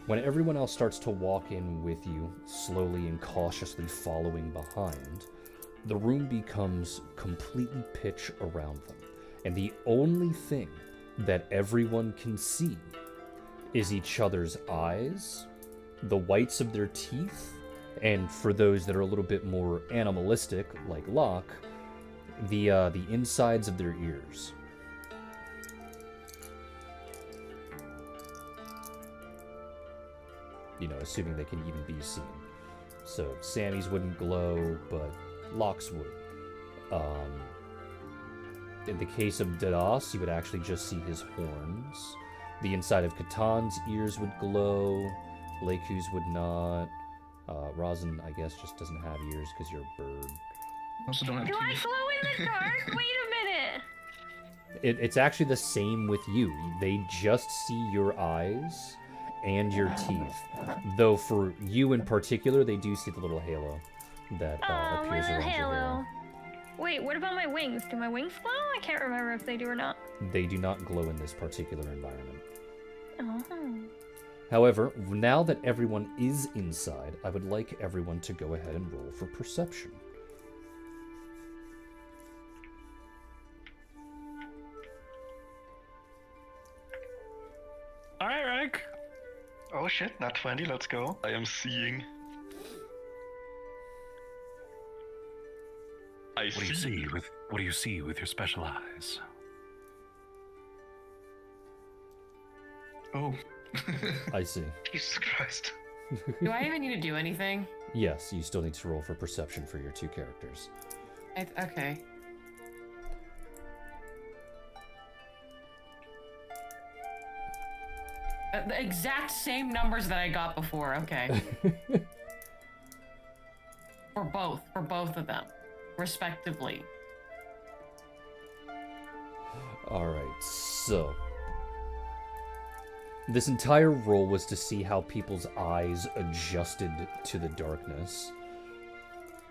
When everyone else starts to walk in with you, slowly and cautiously following behind, the room becomes completely pitch around them, and the only thing that everyone can see is each other's eyes, the whites of their teeth, and for those that are a little bit more animalistic, like Locke, the insides of their ears. Assuming they can even be seen. So Sammy's wouldn't glow, but Locke's would. In the case of Dadas, you would actually just see his horns. The inside of Katan's ears would glow. Leiku's would not. Rosin, I guess, just doesn't have ears because you're a bird. Also don't have Do I teeth. glow in the dark? Wait a minute. It's actually the same with you. They just see your eyes and your teeth. Though for you in particular, they do see the little halo that Oh, my appears little around your halo. hair. Wait, what about my wings? Do my wings glow? I can't remember if they do or not. They do not glow in this particular environment. Oh. However, now that everyone is inside, I would like everyone to go ahead and roll for perception. Alright, Rank. Oh shit, not 20, let's go. I am seeing. What do you see with your special eyes? Oh. I see. Jesus Christ. Do I even need to do anything? Yes, you still need to roll for perception for your two characters. Okay. The exact same numbers that I got before. Okay. For both of them, respectively. Alright, so... this entire roll was to see how people's eyes adjusted to the darkness.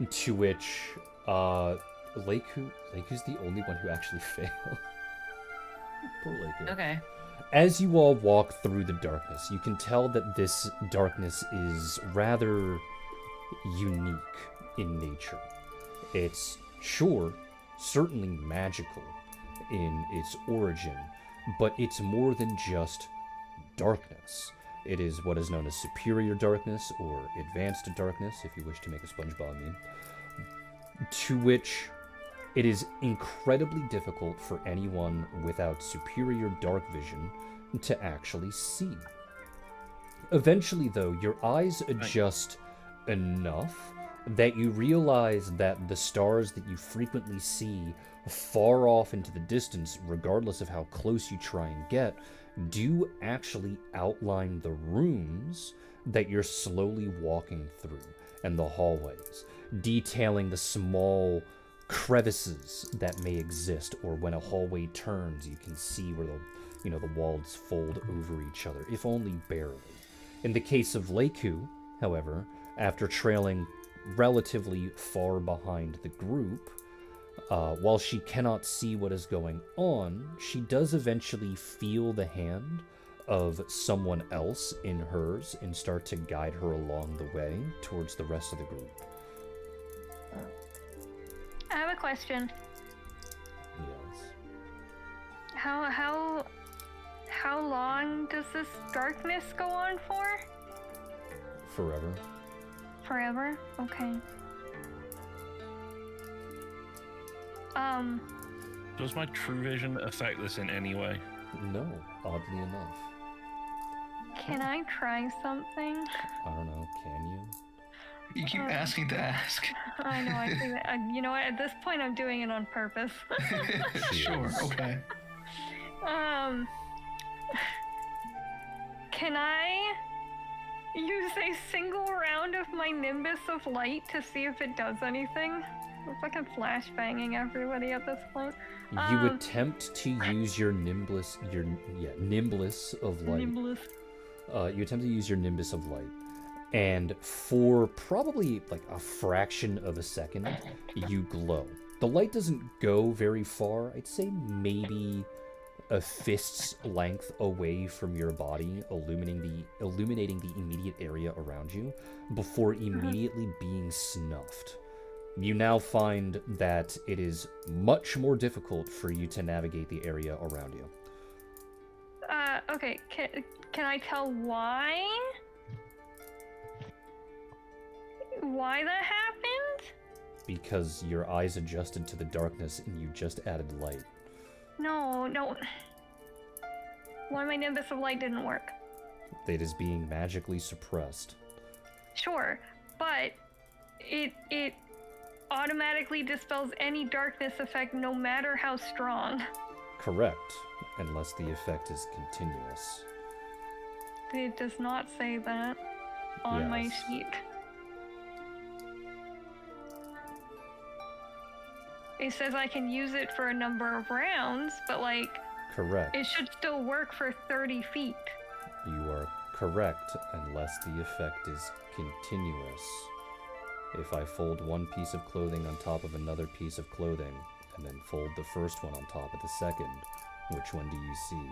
To which, Leiku's the only one who actually failed. Poor Leiku. Okay. As you all walk through the darkness, you can tell that this darkness is rather unique in nature. It's, sure, certainly magical in its origin, but it's more than just darkness. It is what is known as superior darkness, or advanced darkness, if you wish to make a SpongeBob meme, to which it is incredibly difficult for anyone without superior dark vision to actually see. Eventually, though, your eyes adjust enough that you realize that the stars that you frequently see far off into the distance, regardless of how close you try and get, do actually outline the rooms that you're slowly walking through and the hallways, detailing the small crevices that may exist, or when a hallway turns, you can see where the walls fold over each other, if only barely. In the case of Leiku, however, after trailing relatively far behind the group, while she cannot see what is going on, she does eventually feel the hand of someone else in hers and start to guide her along the way towards the rest of the group. I have a question. Yes. How long does this darkness go on for? Forever. Forever? Okay. Does my true vision affect this in any way? No, oddly enough. Can I try something? I don't know, can you? You keep asking to ask. I know, I think that, you know what, at this point I'm doing it on purpose. Sure, okay. Can I use a single round of my Nimbus of Light to see if it does anything? I'm fucking flashbanging everybody at this point. You attempt to use your nimbus of light. Nimbus. You attempt to use your nimbus of light, and for probably like a fraction of a second, you glow. The light doesn't go very far. I'd say maybe a fist's length away from your body, illuminating the immediate area around you, before immediately being snuffed. You now find that it is much more difficult for you to navigate the area around you. Okay, can I tell why? Why that happened? Because your eyes adjusted to the darkness and you just added light. No. Why my nimbus of light didn't work? It is being magically suppressed. Sure, but it automatically dispels any darkness effect no matter how strong. Correct, unless the effect is continuous. It does not say that on my Yes. sheet. It says I can use it for a number of rounds, but like, Correct. it should still work for 30 feet. You are correct, unless the effect is continuous. If I fold one piece of clothing on top of another piece of clothing, and then fold the first one on top of the second, which one do you see?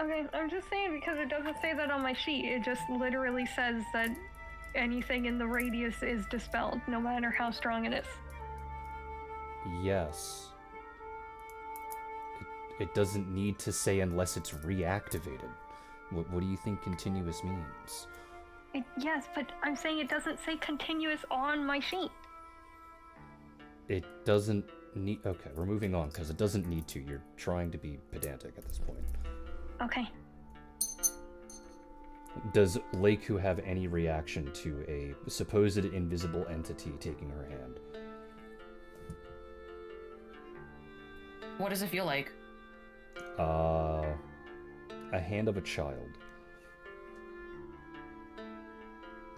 Okay, I'm just saying because it doesn't say that on my sheet. It just literally says that anything in the radius is dispelled, no matter how strong it is. Yes. It doesn't need to say unless it's reactivated. What do you think continuous means? Yes, but I'm saying it doesn't say continuous on my sheet. It doesn't need... Okay, we're moving on, because it doesn't need to. You're trying to be pedantic at this point. Okay. Does Leiku have any reaction to a supposed invisible entity taking her hand? What does it feel like? A hand of a child.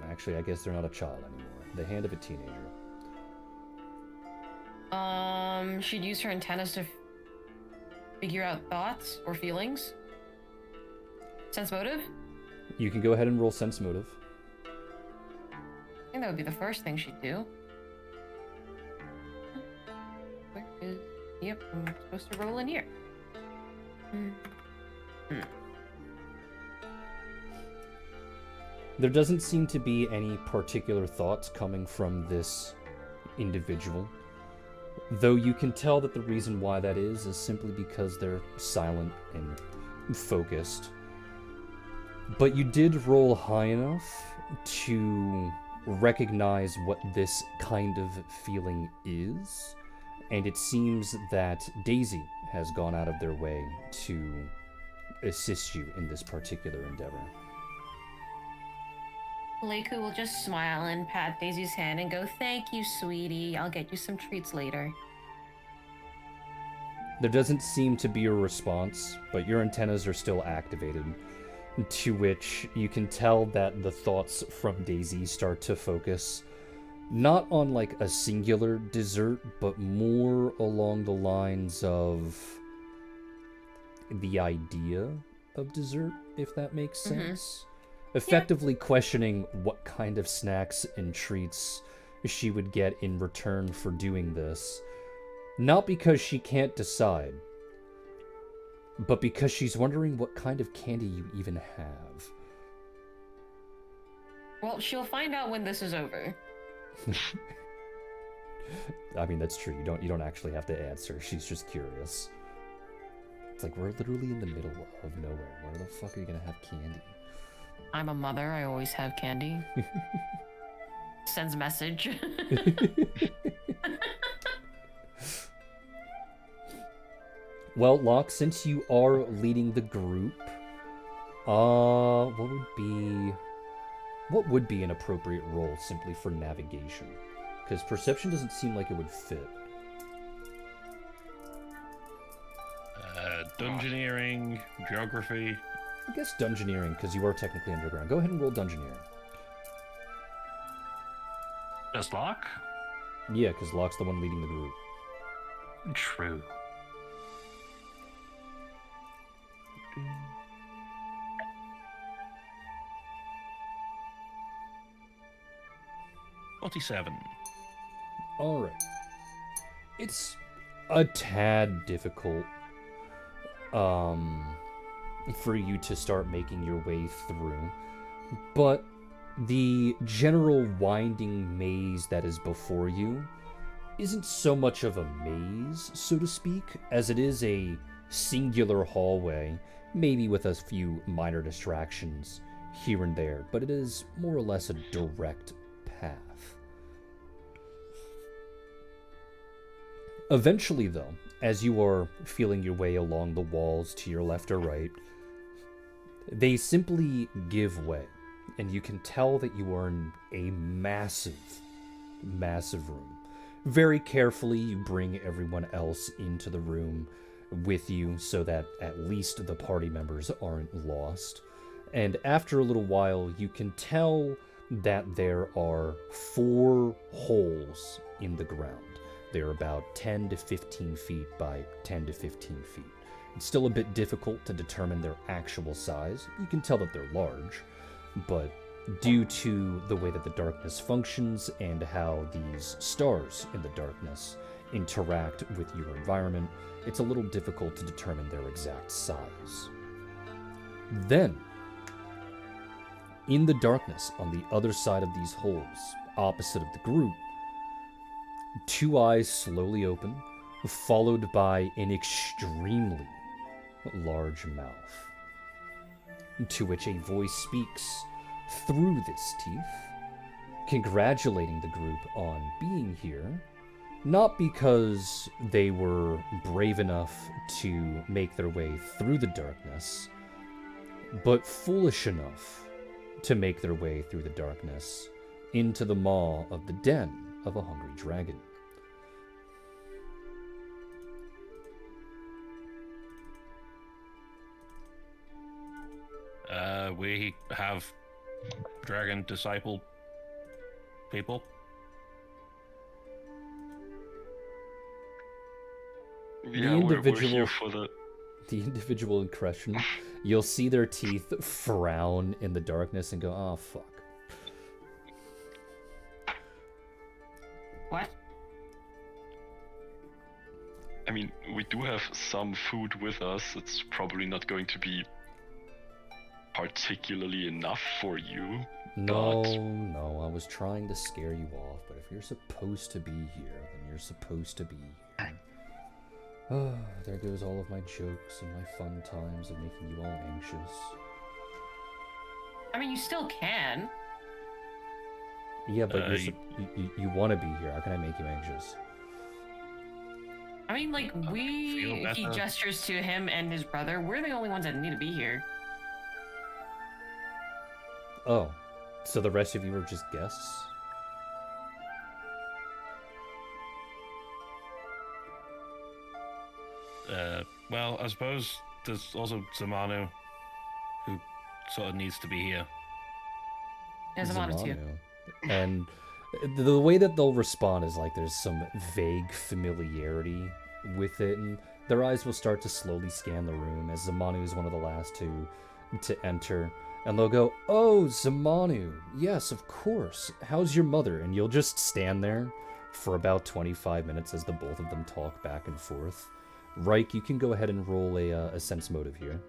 Actually, I guess they're not a child anymore. The hand of a teenager. She'd use her antennas to figure out thoughts or feelings. Sense motive? You can go ahead and roll sense motive. I think that would be the first thing she'd do. Where is... Yep, I'm supposed to roll in here. There doesn't seem to be any particular thoughts coming from this individual, though you can tell that the reason why that is simply because they're silent and focused. But you did roll high enough to recognize what this kind of feeling is, and it seems that Daisy has gone out of their way to assist you in this particular endeavor. Leiku will just smile and pat Daisy's hand and go, "Thank you, sweetie. I'll get you some treats later." There doesn't seem to be a response, but your antennas are still activated, to which you can tell that the thoughts from Daisy start to focus not on like a singular dessert, but more along the lines of the idea of dessert, if that makes sense. Effectively questioning what kind of snacks and treats she would get in return for doing this. Not because she can't decide, but because she's wondering what kind of candy you even have. Well, she'll find out when this is over. I mean, that's true. You don't actually have to answer. She's just curious. It's like, we're literally in the middle of nowhere. Where the fuck are you gonna have candy? I'm a mother. I always have candy. Sends message. Well, Locke, since you are leading the group, what would be an appropriate role simply for navigation? Because perception doesn't seem like it would fit. Dungeoneering, geography. I guess dungeoneering, because you are technically underground. Go ahead and roll dungeoneering. just Locke? Yeah, because Locke's the one leading the group. True. $47. Alright. It's a tad difficult for you to start making your way through, but the general winding maze that is before you isn't so much of a maze, so to speak, as it is a singular hallway, maybe with a few minor distractions here and there, but it is more or less a direct path. Eventually, though, as you are feeling your way along the walls to your left or right, they simply give way, and you can tell that you are in a massive, massive room. Very carefully, you bring everyone else into the room with you so that at least the party members aren't lost. And after a little while, you can tell that there are 4 holes in the ground. They're about 10 to 15 feet by 10 to 15 feet. It's still a bit difficult to determine their actual size. You can tell that they're large, but due to the way that the darkness functions and how these stars in the darkness interact with your environment, it's a little difficult to determine their exact size. Then, in the darkness on the other side of these holes, opposite of the group, 2 eyes slowly open, followed by an extremely large mouth, to which a voice speaks through this teeth, congratulating the group on being here, not because they were brave enough to make their way through the darkness, but foolish enough to make their way through the darkness into the maw of the den of a hungry dragon. We have dragon disciple people. Yeah, we're here for the individual in question, you'll see their teeth frown in the darkness and go, "Oh, fuck." What? I mean, we do have some food with us. It's probably not going to be particularly enough for you. No, but... no, I was trying to scare you off, but if you're supposed to be here, then you're supposed to be here. Oh, there goes all of my jokes and my fun times of making you all anxious. I mean, you still can. Yeah, but you want to be here. How can I make you anxious? I mean, like, he gestures to him and his brother. We're the only ones that need to be here. Oh, so the rest of you are just guests? Well, I suppose there's also Zamanu, who sort of needs to be here. Yeah, Zamanu too. And the way that they'll respond is like there's some vague familiarity with it, and their eyes will start to slowly scan the room as Zamanu is one of the last to enter. And they'll go, "Oh, Zamanu, yes, of course. How's your mother?" And you'll just stand there for about 25 minutes as the both of them talk back and forth. Reich, you can go ahead and roll a sense motive here.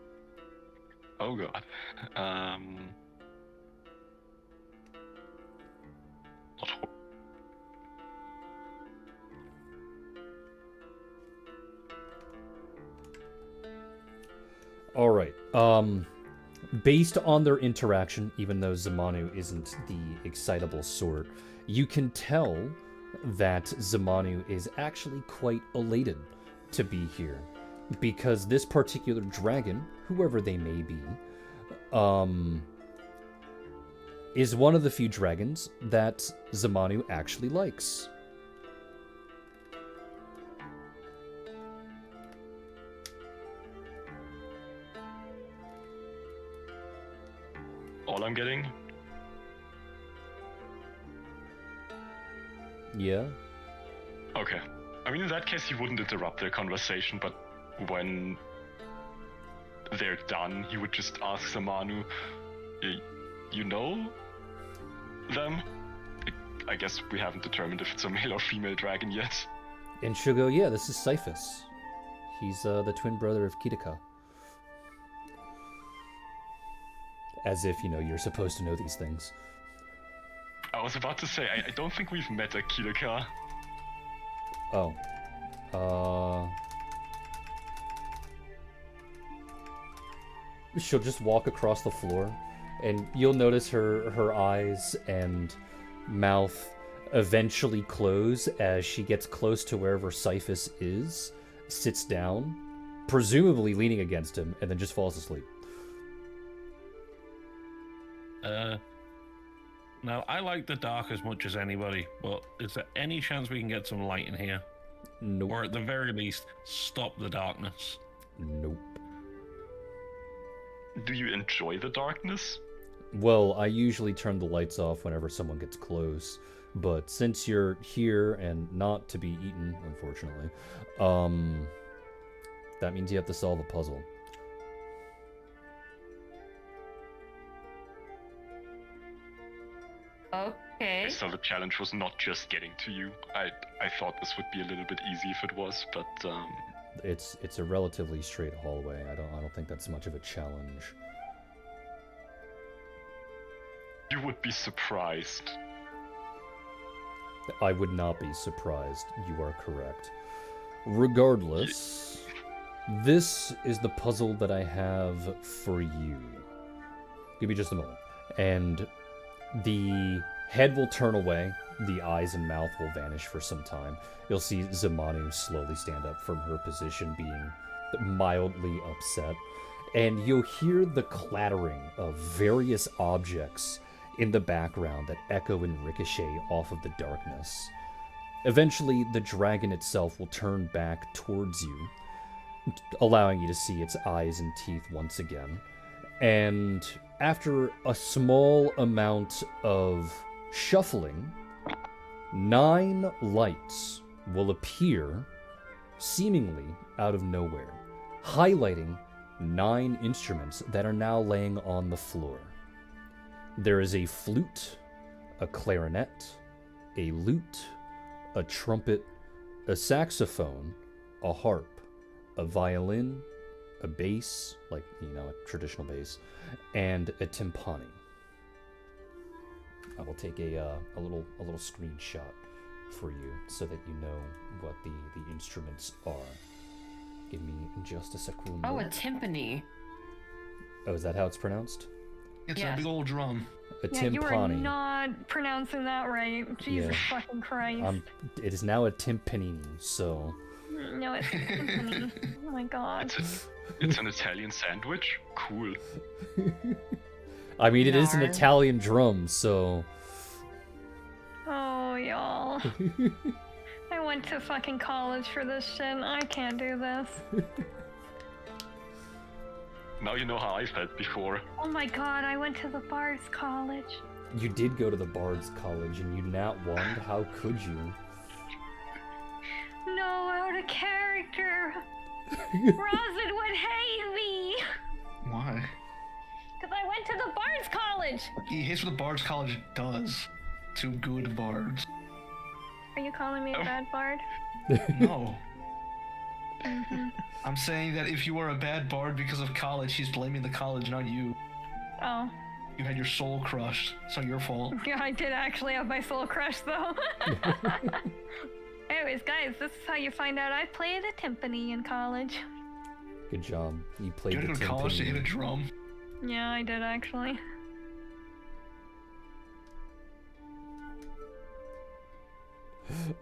Oh god. All right. Based on their interaction, even though Zamanu isn't the excitable sort, you can tell that Zamanu is actually quite elated to be here, because this particular dragon, whoever they may be, is one of the few dragons that Zamanu actually likes. All I'm getting? Yeah? Okay. I mean, in that case, he wouldn't interrupt their conversation, but when they're done, he would just ask Zamanu, you know them? I guess we haven't determined if it's a male or female dragon yet. And she'll go, yeah, this is Cyphus. He's the twin brother of Kitaka. As if, you're supposed to know these things. I was about to say, I don't think we've met a Kirika. Oh. She'll just walk across the floor, and you'll notice her eyes and mouth eventually close as she gets close to wherever Cyphus is, sits down, presumably leaning against him, and then just falls asleep. Now, I like the dark as much as anybody, but is there any chance we can get some light in here? Nope. Or at the very least, stop the darkness? Nope. Do you enjoy the darkness? Well, I usually turn the lights off whenever someone gets close, but since you're here and not to be eaten, unfortunately, that means you have to solve a puzzle. Okay. So the challenge was not just getting to you. I thought this would be a little bit easy if it was, but It's a relatively straight hallway. I don't think that's much of a challenge. you would be surprised. I would not be surprised. You are correct. Regardless, this is the puzzle that I have for you. Give me just a moment. And the head will turn away. The eyes and mouth will vanish for some time. You'll see Zamanu slowly stand up from her position, being mildly upset. And you'll hear the clattering of various objects in the background that echo and ricochet off of the darkness. Eventually, the dragon itself will turn back towards you, allowing you to see its eyes and teeth once again. And after a small amount of shuffling, 9 lights will appear seemingly out of nowhere, highlighting 9 instruments that are now laying on the floor. There is a flute, a clarinet, a lute, a trumpet, a saxophone, a harp, a violin, a bass, like, a traditional bass, and a timpani. I will take a little screenshot for you so that you know what the instruments are. Give me just a second. Oh, a timpani. Oh, is that how it's pronounced? It's Yeah. a big old drum. A Yeah, you are timpani. not pronouncing that right. Jesus Yeah. fucking Christ. It is now a timpanini, so... No, it's a timpani. Oh my god. It's an Italian sandwich? Cool. I mean, it is an Yarn. Italian drum, so... Oh, y'all. I went to fucking college for this shit. And I can't do this. Now you know how I felt before. Oh my god, I went to the Bard's College. You did go to the Bard's College and you nat one. How could you? No, out of character. Rosin would hate me. Why? Because I went to the Bard's College. He hates what the Bard's College does to good bards. Are you calling me a bad bard? No. I'm saying that if you are a bad bard because of college, he's blaming the college, not you. Oh. You had your soul crushed. It's not your fault. Yeah, I did actually have my soul crushed, though. Anyways, guys, this is how you find out I played a timpani in college. Good job. You played You had the to go to college to hit a timpani. drum. Yeah, I did actually.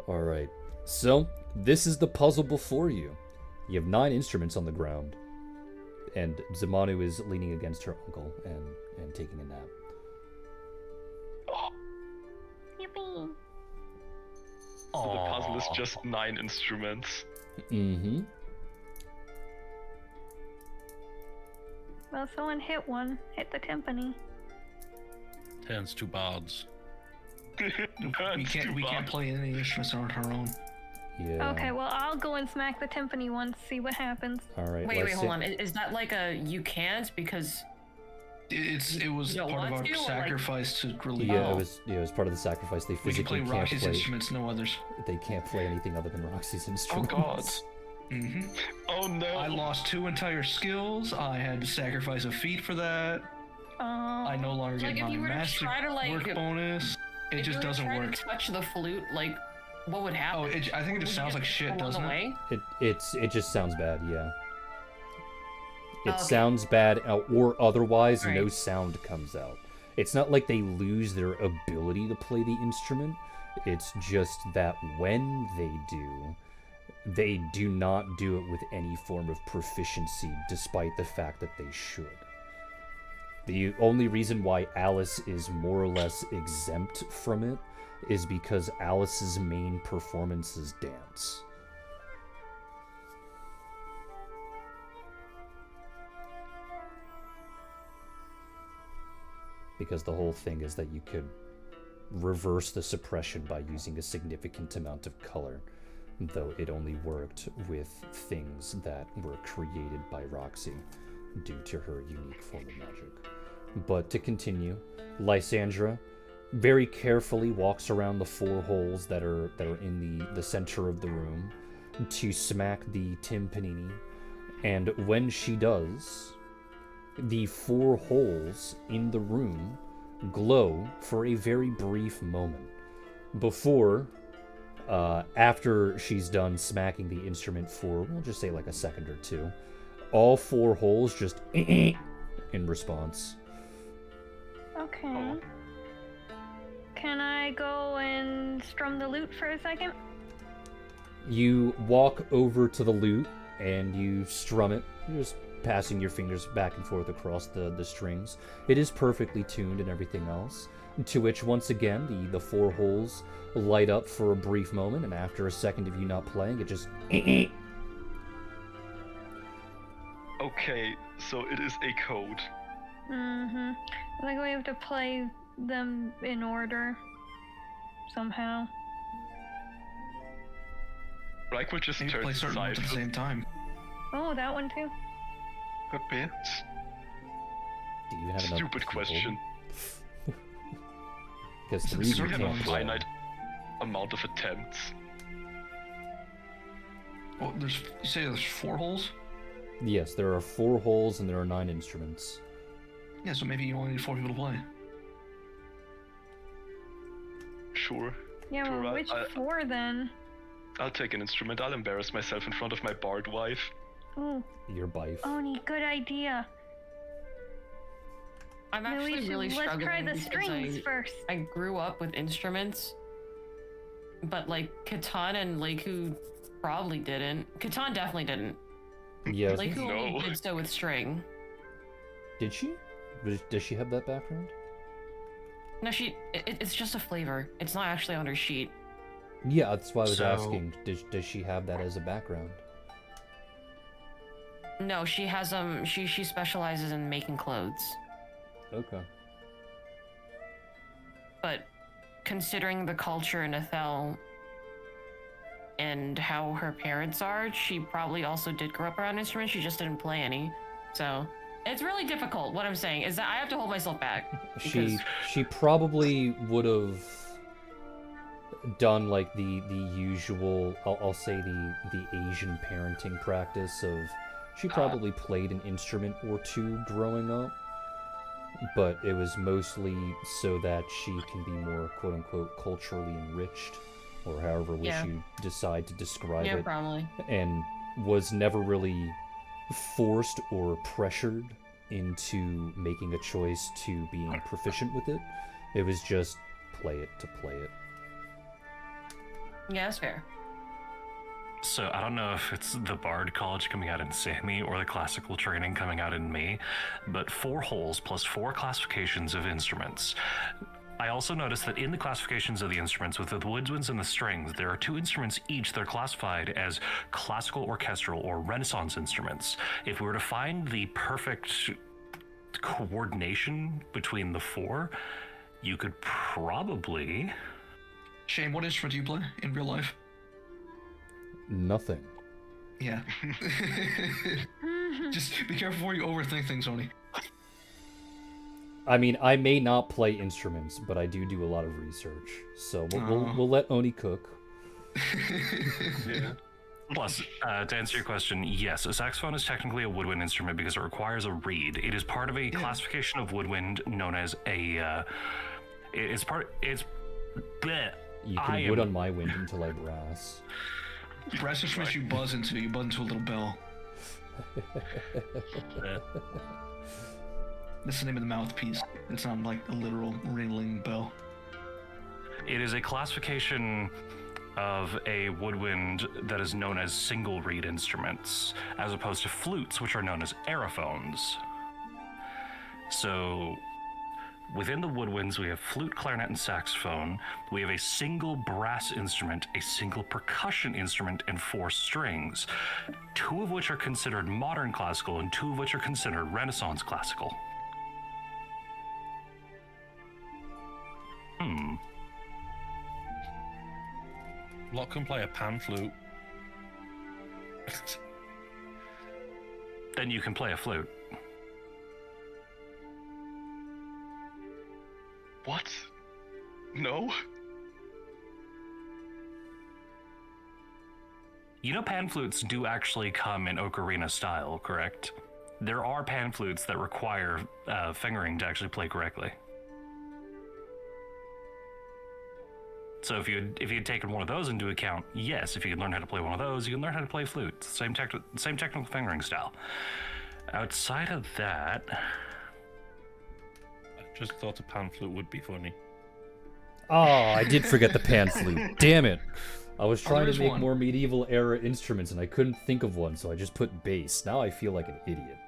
Alright. So, this is the puzzle before you. You have 9 instruments on the ground. And Zamanu is leaning against her uncle and taking a nap. Yippee. So the puzzle is just 9 instruments. Mm-hmm. Well, someone hit one. Hit the timpani. Turns to bards. We can't play any instruments on our own. Yeah. Okay, well, I'll go and smack the timpani once, see what happens. All right. Wait, hold on. Is that like a you can't because It was You don't part of want our to, or, like- sacrifice to release. Yeah, it was part of the sacrifice. They We can physically play can't Roxy's play. instruments, no others. They can't play anything other than Roxy's Oh instruments. god. Mm-hmm. Oh no. I lost 2 entire skills. I had to sacrifice a feat for that. I no longer Like, get if my you were to master try to, like, work bonus. It if just you were to doesn't try work. to touch the flute, like, what would happen? Oh, I think it just sounds like shit, doesn't it? It just sounds bad. Yeah. It Okay. sounds bad, or otherwise, no Right. sound comes out. It's not like they lose their ability to play the instrument. It's just that when they do not do it with any form of proficiency, despite the fact that they should. The only reason why Alice is more or less exempt from it is because Alice's main performance is dance. Because the whole thing is that you could reverse the suppression by using a significant amount of color, though it only worked with things that were created by Roxy due to her unique form of magic. But to continue, Lysandra very carefully walks around the 4 holes that are in the center of the room to smack the timpanini, and when she does, the 4 holes in the room glow for a very brief moment before, after she's done smacking the instrument for, we'll just say like a second or 2, all 4 holes just in response. Okay. Can I go and strum the lute for a second? You walk over to the lute and you strum it, just passing your fingers back and forth across the strings. It is perfectly tuned and everything else, to which once again the 4 holes light up for a brief moment, and after a second of you not playing, it just Okay, so it is a code. Mm-hmm. I think we have to play them in order somehow. Like we'll just Maybe turn play certain ones at the same time. Oh, that one too. Could be. do you have enough Stupid people? question. Because It's 3 a you certain We have a can't play. finite amount of attempts. Oh, you say there's 4 holes? Yes, there are 4 holes and there are 9 instruments. Yeah, so maybe you only need 4 people to play. Sure. Yeah, Sure, well, which I- 4 then? I'll take an instrument. I'll embarrass myself in front of my bard wife. Ooh, Your bife. Oni, good idea. I'm Maybe we actually should, really let's struggling try the because strings first. I grew up with instruments, but like Catan and Leiku probably didn't. Catan definitely didn't. Yes. Leiku only No. did so with string. Did she? Does she have that background? No, it's just a flavor. It's not actually on her sheet. Yeah, that's why I was So- asking. Does she have that as a background? No, she has she specializes in making clothes. Okay. But considering the culture in Ethel and how her parents are, she probably also did grow up around instruments. She just didn't play any. So it's really difficult. What I'm saying is that I have to hold myself back. She probably would have done like the usual, I'll say the Asian parenting practice of, she probably played an instrument or 2 growing up, but it was mostly so that she can be more quote unquote culturally enriched, or however wish Yeah. you decide to describe Yeah, it, probably. and was never really forced or pressured into making a choice to being proficient with it. It was just play it to play it. Yeah, that's fair. So I don't know if it's the Bard College coming out in Sammy or the classical training coming out in me, but 4 holes plus 4 classifications of instruments. I also noticed that in the classifications of the instruments, with the woodwinds and the strings, there are 2 instruments each that are classified as classical, orchestral, or Renaissance instruments. If we were to find the perfect coordination between the 4, You could probably. Shane, what instrument do you play in real life? Nothing. Yeah. Just be careful before you overthink things, Oni. I mean, I may not play instruments, but I do a lot of research. So we'll let Oni cook. Yeah. Plus, to answer your question, yes, a saxophone is technically a woodwind instrument because it requires a reed. It is part of a classification of woodwind known as a. It's bleh. You can wood on my wind until I brass. Brass instruments you buzz into a little bell. That's the name of the mouthpiece. It's not like a literal ringing bell. It is a classification of a woodwind that is known as single reed instruments, as opposed to flutes, which are known as aerophones. So, within the woodwinds, we have flute, clarinet, and saxophone. We have a single brass instrument, a single percussion instrument, and 4 strings, 2 of which are considered modern classical and 2 of which are considered Renaissance classical. Locke can play a pan flute. Then you can play a flute. What? No? You know pan flutes do actually come in ocarina style, correct? There are pan flutes that require fingering to actually play correctly. So if you'd taken one of those into account, yes, if you can learn how to play one of those, you can learn how to play flute. Same technical fingering style. Outside of that, I just thought a pan flute would be funny. Oh, I did forget the pan flute. Damn it. I was trying to make one. more medieval era instruments and I couldn't think of one, so I just put bass. Now I feel like an idiot.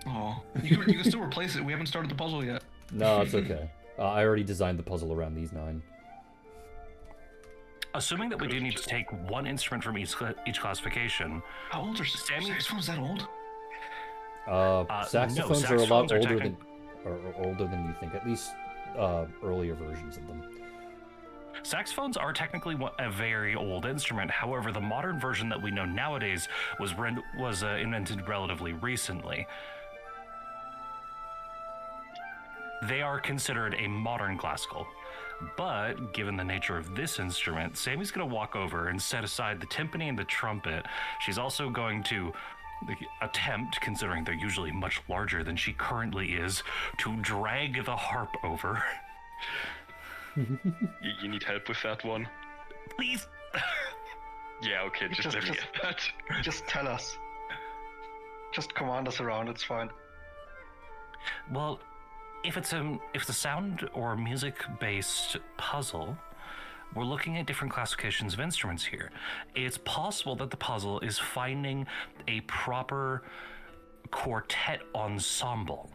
Oh, you can still replace it. We haven't started the puzzle yet. No, it's okay. I already designed the puzzle around these 9. assuming that we do need to take one instrument from each classification. How old are saxophones? That old? Saxophones no, are a lot saxophones older than you think. At least earlier versions of them. Saxophones are technically a very old instrument. However, the modern version that we know nowadays was invented relatively recently. They are considered a modern classical. But given the nature of this instrument, Sammy's going to walk over and set aside the timpani and the trumpet. She's also going to attempt, considering they're usually much larger than she currently is, to drag the harp over. You need help with that one? Please. Yeah, okay, just let me get that. Just tell us. Just command us around, it's fine. Well, if it's a sound or music-based puzzle, we're looking at different classifications of instruments here. It's possible that the puzzle is finding a proper quartet ensemble.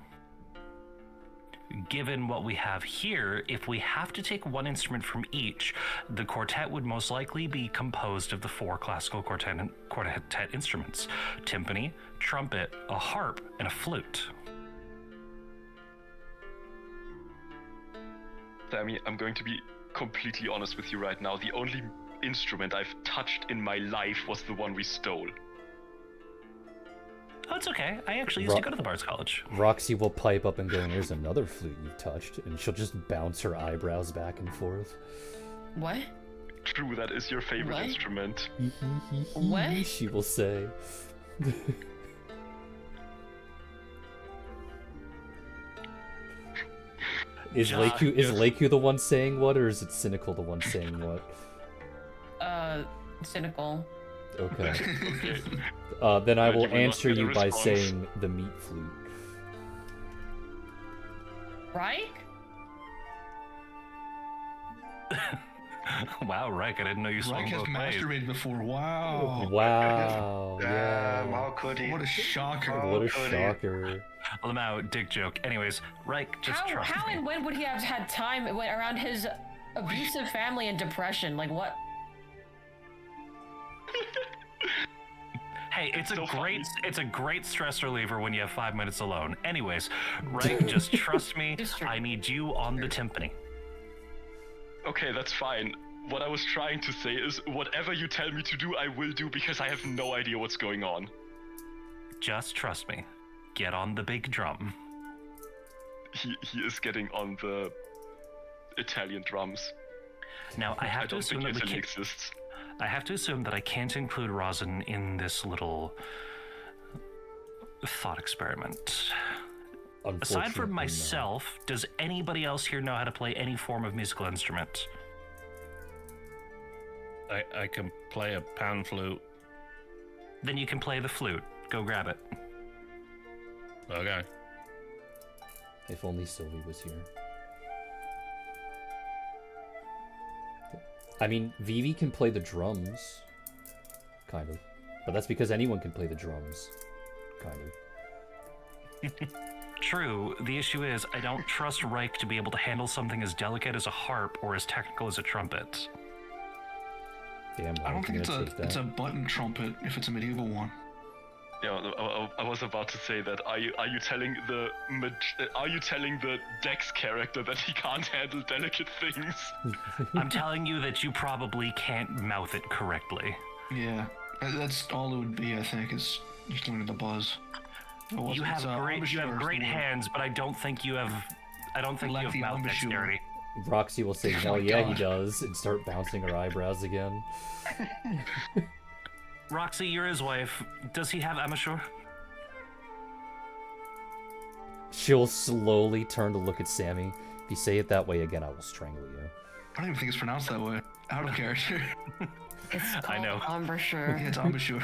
Given what we have here, if we have to take one instrument from each, the quartet would most likely be composed of the 4 classical quartet instruments: timpani, trumpet, a harp, and a flute. Sammy, I'm going to be completely honest with you right now. The only instrument I've touched in my life was the one we stole. Oh, it's okay. I actually used to go to the Bard's College. Roxy will pipe up and go, "There's another flute you've touched," and she'll just bounce her eyebrows back and forth. What? True, that is your favorite instrument. What? She will say. Is Leiku the one saying what, or is it Cynical the one saying what? Cynical. Okay. Okay. Then I will You will not answer get a you by response. saying the meat flute. Right? Wow, Reik, I didn't know you swung Reik has both ways. masturbated before. Wow. Wow. Damn, Yeah. how could he? What a shocker. What a could he? shocker. Well, now, dick joke. Anyways, Reik, just trust How me. and when would he have had time around his abusive family and depression? Like what? Hey, it's so a great stress reliever when you have 5 minutes alone. Anyways, Reik, just trust me. Just true. I need you on the timpani. Okay, that's fine. What I was trying to say is, whatever you tell me to do, I will do because I have no idea what's going on. Just trust me. Get on the big drum. He is getting on the Italian drums. Now, I have to don't assume think that we Italy can't. exists. I have to assume that I can't include rosin in this little thought experiment. Aside from Unfortunately, no. myself, does anybody else here know how to play any form of musical instrument? I can play a pan flute. Then you can play the flute. Go grab it. Okay. If only Sylvie was here. I mean, Vivi can play the drums. Kind of. But that's because anyone can play the drums. Kind of. True. The issue is, I don't trust Reich to be able to handle something as delicate as a harp or as technical as a trumpet. Damn, I don't think take that. it's a button trumpet if it's a medieval one. Yeah, I was about to say that. Are you telling the Dex character that he can't handle delicate things? I'm telling you that you probably can't mouth it correctly. Yeah, that's all it would be. I think is just learning the buzz. You have great hands, but I don't think you have mouth dexterity. Roxy will say, hell yeah, he does, and start bouncing her eyebrows again. Roxy, you're his wife. Does he have amateur? She'll slowly turn to look at Sammy. If you say it that way again, I will strangle you. I don't even think it's pronounced that way. Out of character. It's called I know. embouchure. Yeah, it's embouchure.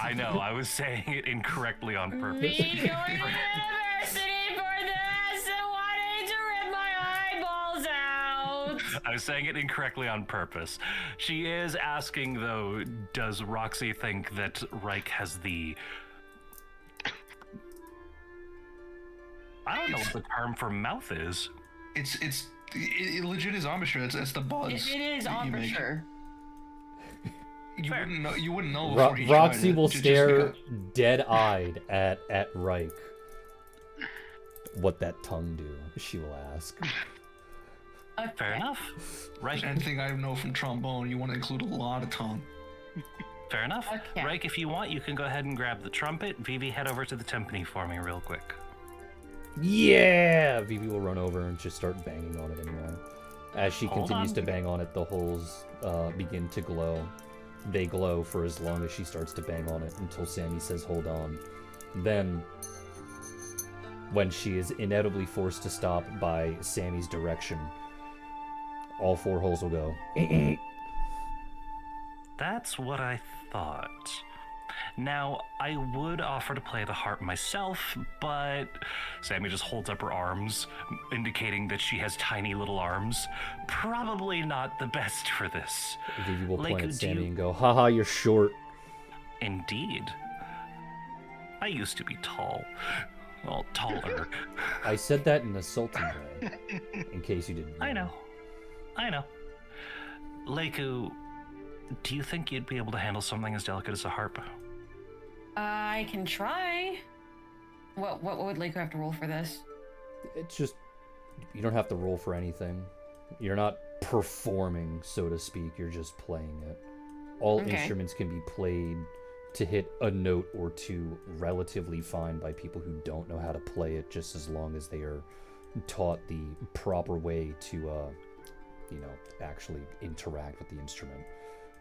I know, I was saying it incorrectly on purpose. Me going to university for this and wanting to rip my eyeballs out. I was saying it incorrectly on purpose. She is asking, though, does Roxy think that Reich has the... I don't know what the term for mouth is. It legit is embouchure. It's the buzz. It is that you make. embouchure. You wouldn't know before he tried Roxy it, will just stare because- dead-eyed at Reich. What that tongue do? She will ask. Fair enough. Right. Anything I know from trombone, you want to include a lot of tongue. Fair enough. Okay. Reich, if you want, you can go ahead and grab the trumpet. Vivi, head over to the timpani for me real quick. Yeah! Vivi will run over and just start banging on it anyway. As she Hold continues on. to bang on it, the holes begin to glow. They glow for as long as she starts to bang on it until Sammy says, hold on. Then, when she is inevitably forced to stop by Sammy's direction, all 4 holes will go. That's what I thought. Now, I would offer to play the harp myself, but Sammy just holds up her arms, indicating that she has tiny little arms. Probably not the best for this. Vivi will point Like, at do Sammy you- and go, haha, you're short. Indeed. I used to be tall. Well, taller. I said that in a insulting way, in case you didn't know. I know. Leiku, do you think you'd be able to handle something as delicate as a harp? I can try. What would Leiku have to roll for this? It's just, you don't have to roll for anything. You're not performing, so to speak, you're just playing it. All Okay. instruments can be played to hit a note or two relatively fine by people who don't know how to play it, just as long as they are taught the proper way to, actually interact with the instrument.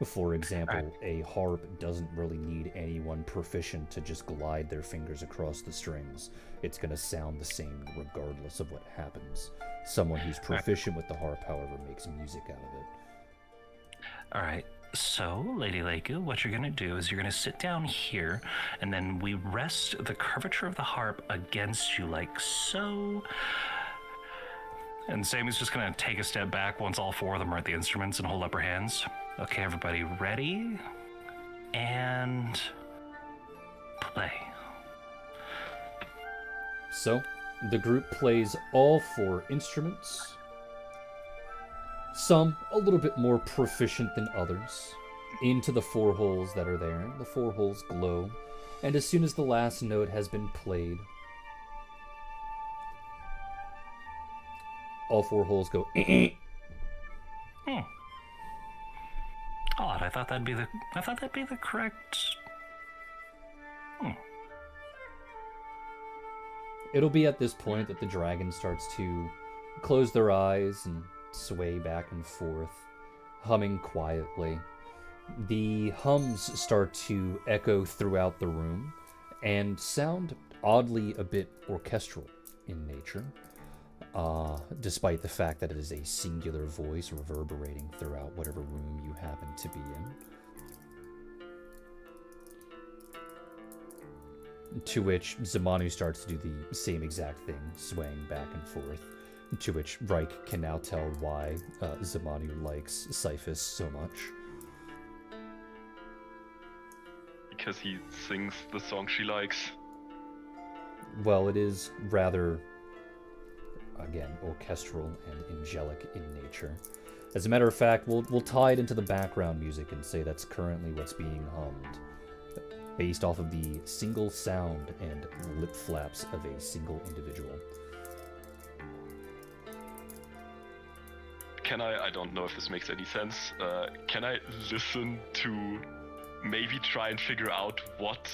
For example, a harp doesn't really need anyone proficient to just glide their fingers across the strings. It's going to sound the same regardless of what happens. Someone who's proficient with the harp, however, makes music out of it. All right. So, Lady Leiku, what you're going to do is you're going to sit down here, and then we rest the curvature of the harp against you like so. And Sammy's just going to take a step back once all 4 of them are at the instruments and hold up her hands. Okay, everybody ready? And play. So, the group plays all 4 instruments. Some a little bit more proficient than others. Into the 4 holes that are there. The 4 holes glow. And as soon as the last note has been played, all 4 holes go Odd. I thought that'd be the correct. It'll be at this point that the dragon starts to close their eyes and sway back and forth, humming quietly. The hums start to echo throughout the room and sound oddly a bit orchestral in nature, despite the fact that it is a singular voice reverberating throughout whatever room you happen to be in. To which Zamanu starts to do the same exact thing, swaying back and forth. To which Reich can now tell why Zamanu likes Cyphus so much. Because he sings the song she likes. Well, it is rather, again, orchestral and angelic in nature. As a matter of fact, we'll tie it into the background music and say that's currently what's being hummed, based off of the single sound and lip flaps of a single individual. Can I don't know if this makes any sense, can I listen to maybe try and figure out what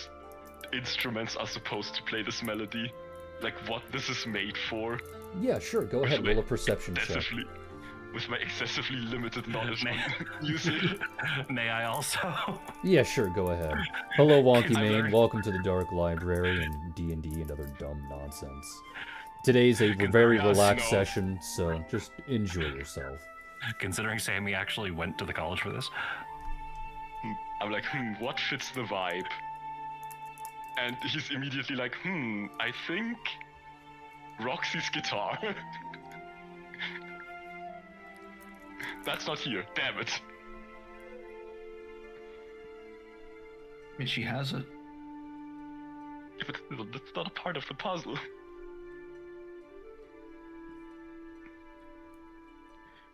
instruments are supposed to play this melody? Like what this is made for? Yeah, sure, go ahead, roll a perception check. With my excessively limited knowledge on music. May I also? Yeah, sure, go ahead. Hello, Wonky Mane. Welcome to the Dark Library and D&D and other dumb nonsense. Today's a very relaxed session, so just enjoy yourself. Considering Sammy actually went to the college for this. I'm like, what fits the vibe? And he's immediately like, I think Roxy's guitar. That's not here, damn it. I mean, she has it. Yeah, but that's not a part of the puzzle.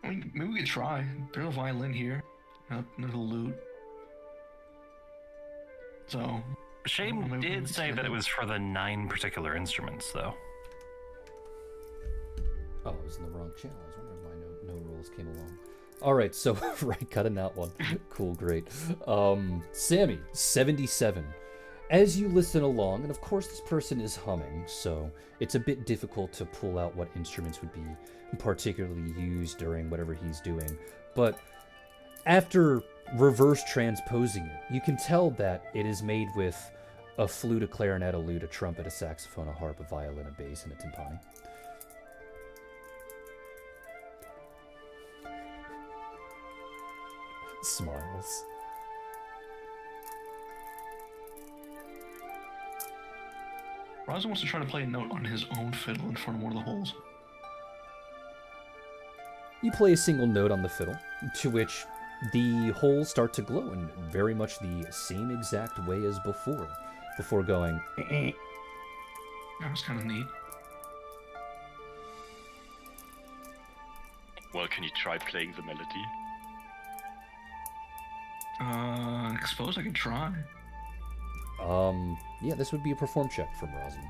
I mean, maybe we could try. There's a violin here. There's a lute. So... Shame did say that it was for the 9 particular instruments, though. Oh, I was in the wrong channel. I was wondering why no rules came along. Alright, so, right, cutting that one. Cool, great. Sammy, 77. As you listen along, and of course this person is humming, so it's a bit difficult to pull out what instruments would be particularly used during whatever he's doing, but after reverse transposing it, you can tell that it is made with a flute, a clarinet, a lute, a trumpet, a saxophone, a harp, a violin, a bass, and a timpani. Smiles. Raza wants to try to play a note on his own fiddle in front of one of the holes. You play a single note on the fiddle, to which the holes start to glow in very much the same exact way as before going That was kind of neat. Well, can you try playing the melody? I suppose I could try. Yeah, this would be a perform check from Rosin.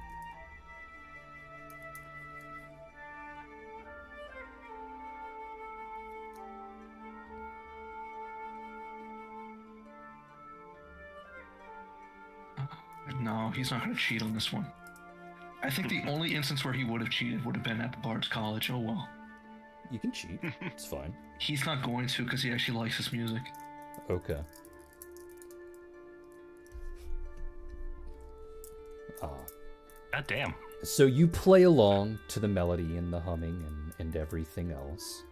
No, he's not going to cheat on this one. I think the only instance where he would have cheated would have been at the Bard's College. Oh well. You can cheat. It's fine. He's not going to because he actually likes his music. Okay. God damn. So you play along to the melody and the humming and everything else.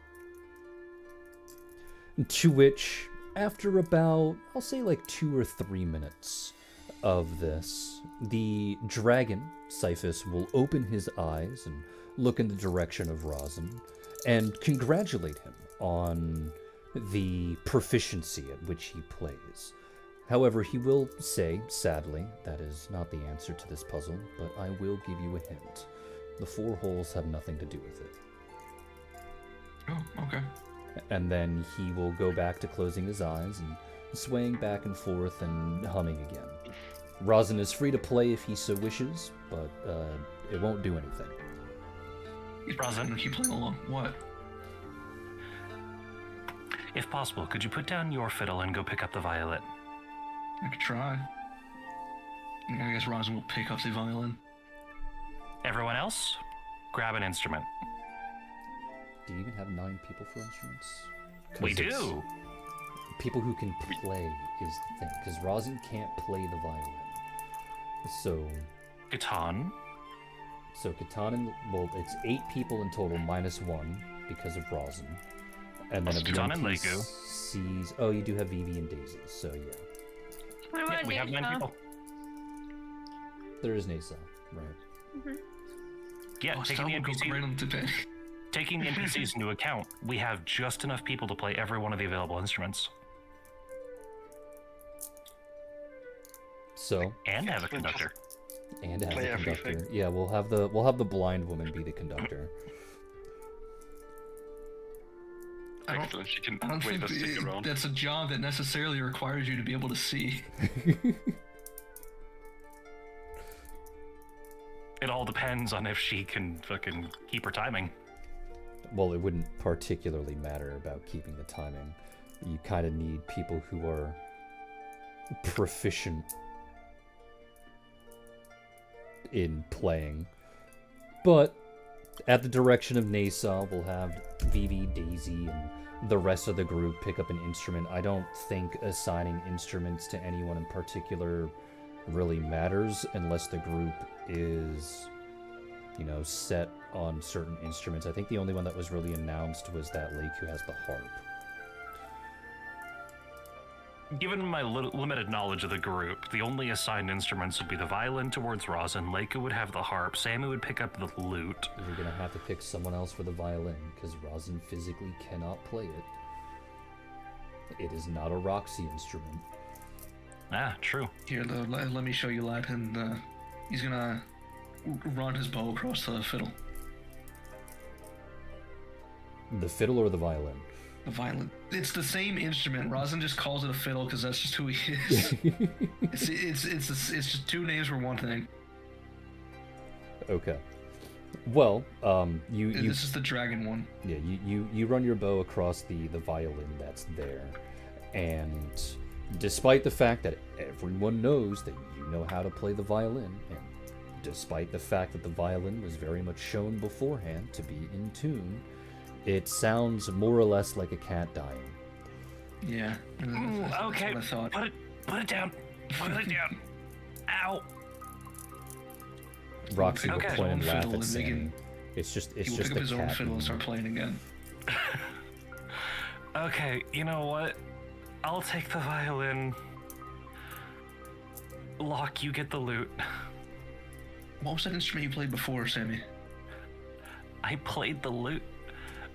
To which, after about, I'll say like 2 or 3 minutes of this, the dragon, Cyphus, will open his eyes and look in the direction of Rosin and congratulate him on the proficiency at which he plays. However, he will say, sadly, that is not the answer to this puzzle, but I will give you a hint. The 4 holes have nothing to do with it. Oh, okay. And then he will go back to closing his eyes and swaying back and forth and humming again. Rosin is free to play if he so wishes, but it won't do anything. He's probably gonna keep playing along. What? If possible, could you put down your fiddle and go pick up the violet? I could try. I guess Rosin will pick up the violin. Everyone else, grab an instrument. Do you even have 9 people for instruments? 'Cause We it's do. People who can play is the thing, because Rosin can't play the violin. So Catan. Catan and well, it's 8 people in total minus 1 because of Rosin, and then Plus of the Catan and Lego. NPCs. Oh, you do have Vivi and Daisy, so yeah. What Yeah, about we have 9 Nisa? people. There is Nasa, right? Yeah, Oh, taking Stella the will go NPC, great on today. taking the NPCs into account, we have just enough people to play every one of the available instruments. So And have a conductor. and have Play the conductor. everything. Yeah, we'll have the blind woman be the conductor. I don't, Excellent. She can I don't wave think us stick around. that's a job that necessarily requires you to be able to see. It all depends on if she can fucking keep her timing. Well, it wouldn't particularly matter about keeping the timing. You kind of need people who are proficient in playing. But at the direction of Nasa, we'll have Vivi, Daisy, and the rest of the group pick up an instrument. I don't think assigning instruments to anyone in particular really matters unless the group is, you know, set on certain instruments. I think the only one that was really announced was that Lake who has the harp. Given my limited knowledge of the group, the only assigned instruments would be the violin towards Rosin, Leica would have the harp, Sammy would pick up the lute. You're gonna have to pick someone else for the violin, because Rosin physically cannot play it. It is not a Roxy instrument. Ah, true. Here, let me show you, lad. And he's gonna run his bow across the fiddle. The fiddle or the violin? The violin. It's the same instrument. Rosin just calls it a fiddle because that's just who he is. it's just two names for one thing. Okay. Well, you This is the dragon one. yeah, you run your bow across the violin that's there, and despite the fact that everyone knows that you know how to play the violin, and despite the fact that the violin was very much shown beforehand to be in tune, it sounds more or less like a cat dying. Yeah. Ooh, That's okay, what I thought. put it down. Put it down. Ow. Roxy will Okay. point and His own laugh fiddle at and make Sammy. It's He just will pick a up his own cat fiddle and start meme. playing again. Okay, you know what? I'll take the violin. Locke, you get the lute. What was that instrument you played before, Sammy? I played the lute.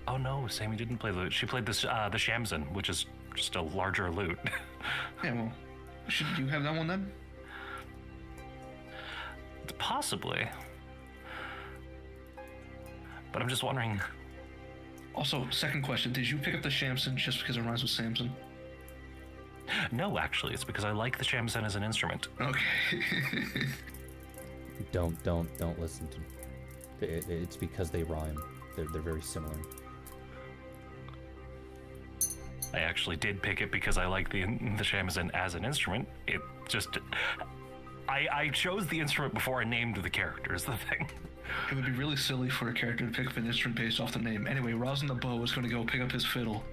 Oh no, Sammy didn't play the lute. She played this the shamisen, which is just a larger lute. Yeah, well, should you have that one then? Possibly. But I'm just wondering. Also, second question, did you pick up the shamisen just because it rhymes with Samson? No, actually, it's because I like the shamisen as an instrument. Okay. Don't listen to it. It's because they rhyme. They're very similar. I actually did pick it because I like the shamisen as an instrument. It just... I chose the instrument before I named the character, is the thing. It would be really silly for a character to pick up an instrument based off the name. Anyway, Rosin the bow is going to go pick up his fiddle.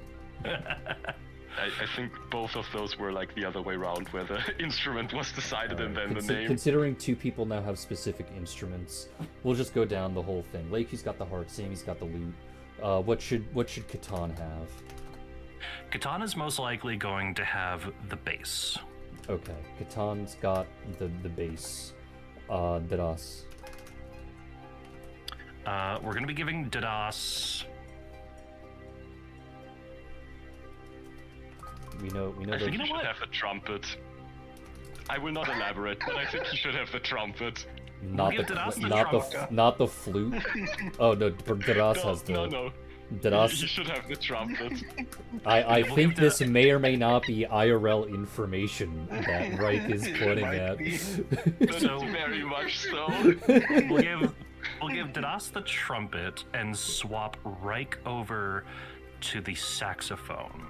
I think both of those were like the other way around, where the instrument was decided and then the name. Considering 2 people now have specific instruments, we'll just go down the whole thing. Lakey's got the harp, Sammy's got the lute. What should Catan have? Catan is most likely going to have the bass. Okay, Catan's got the bass. Dadas. We're going to be giving Dadas... We know I think those. he should have the trumpet. I will not elaborate, but I think he should have the trumpet. Not give the Dadas the not trumpet. not the flute. Oh no, Dadas has the. No. Dadas. He should have the trumpet. I We'll think give this may or may not be IRL information that Reich is pointing Might at. be. So- Very much so. We'll give Dadas the trumpet and swap Reich over to the saxophone.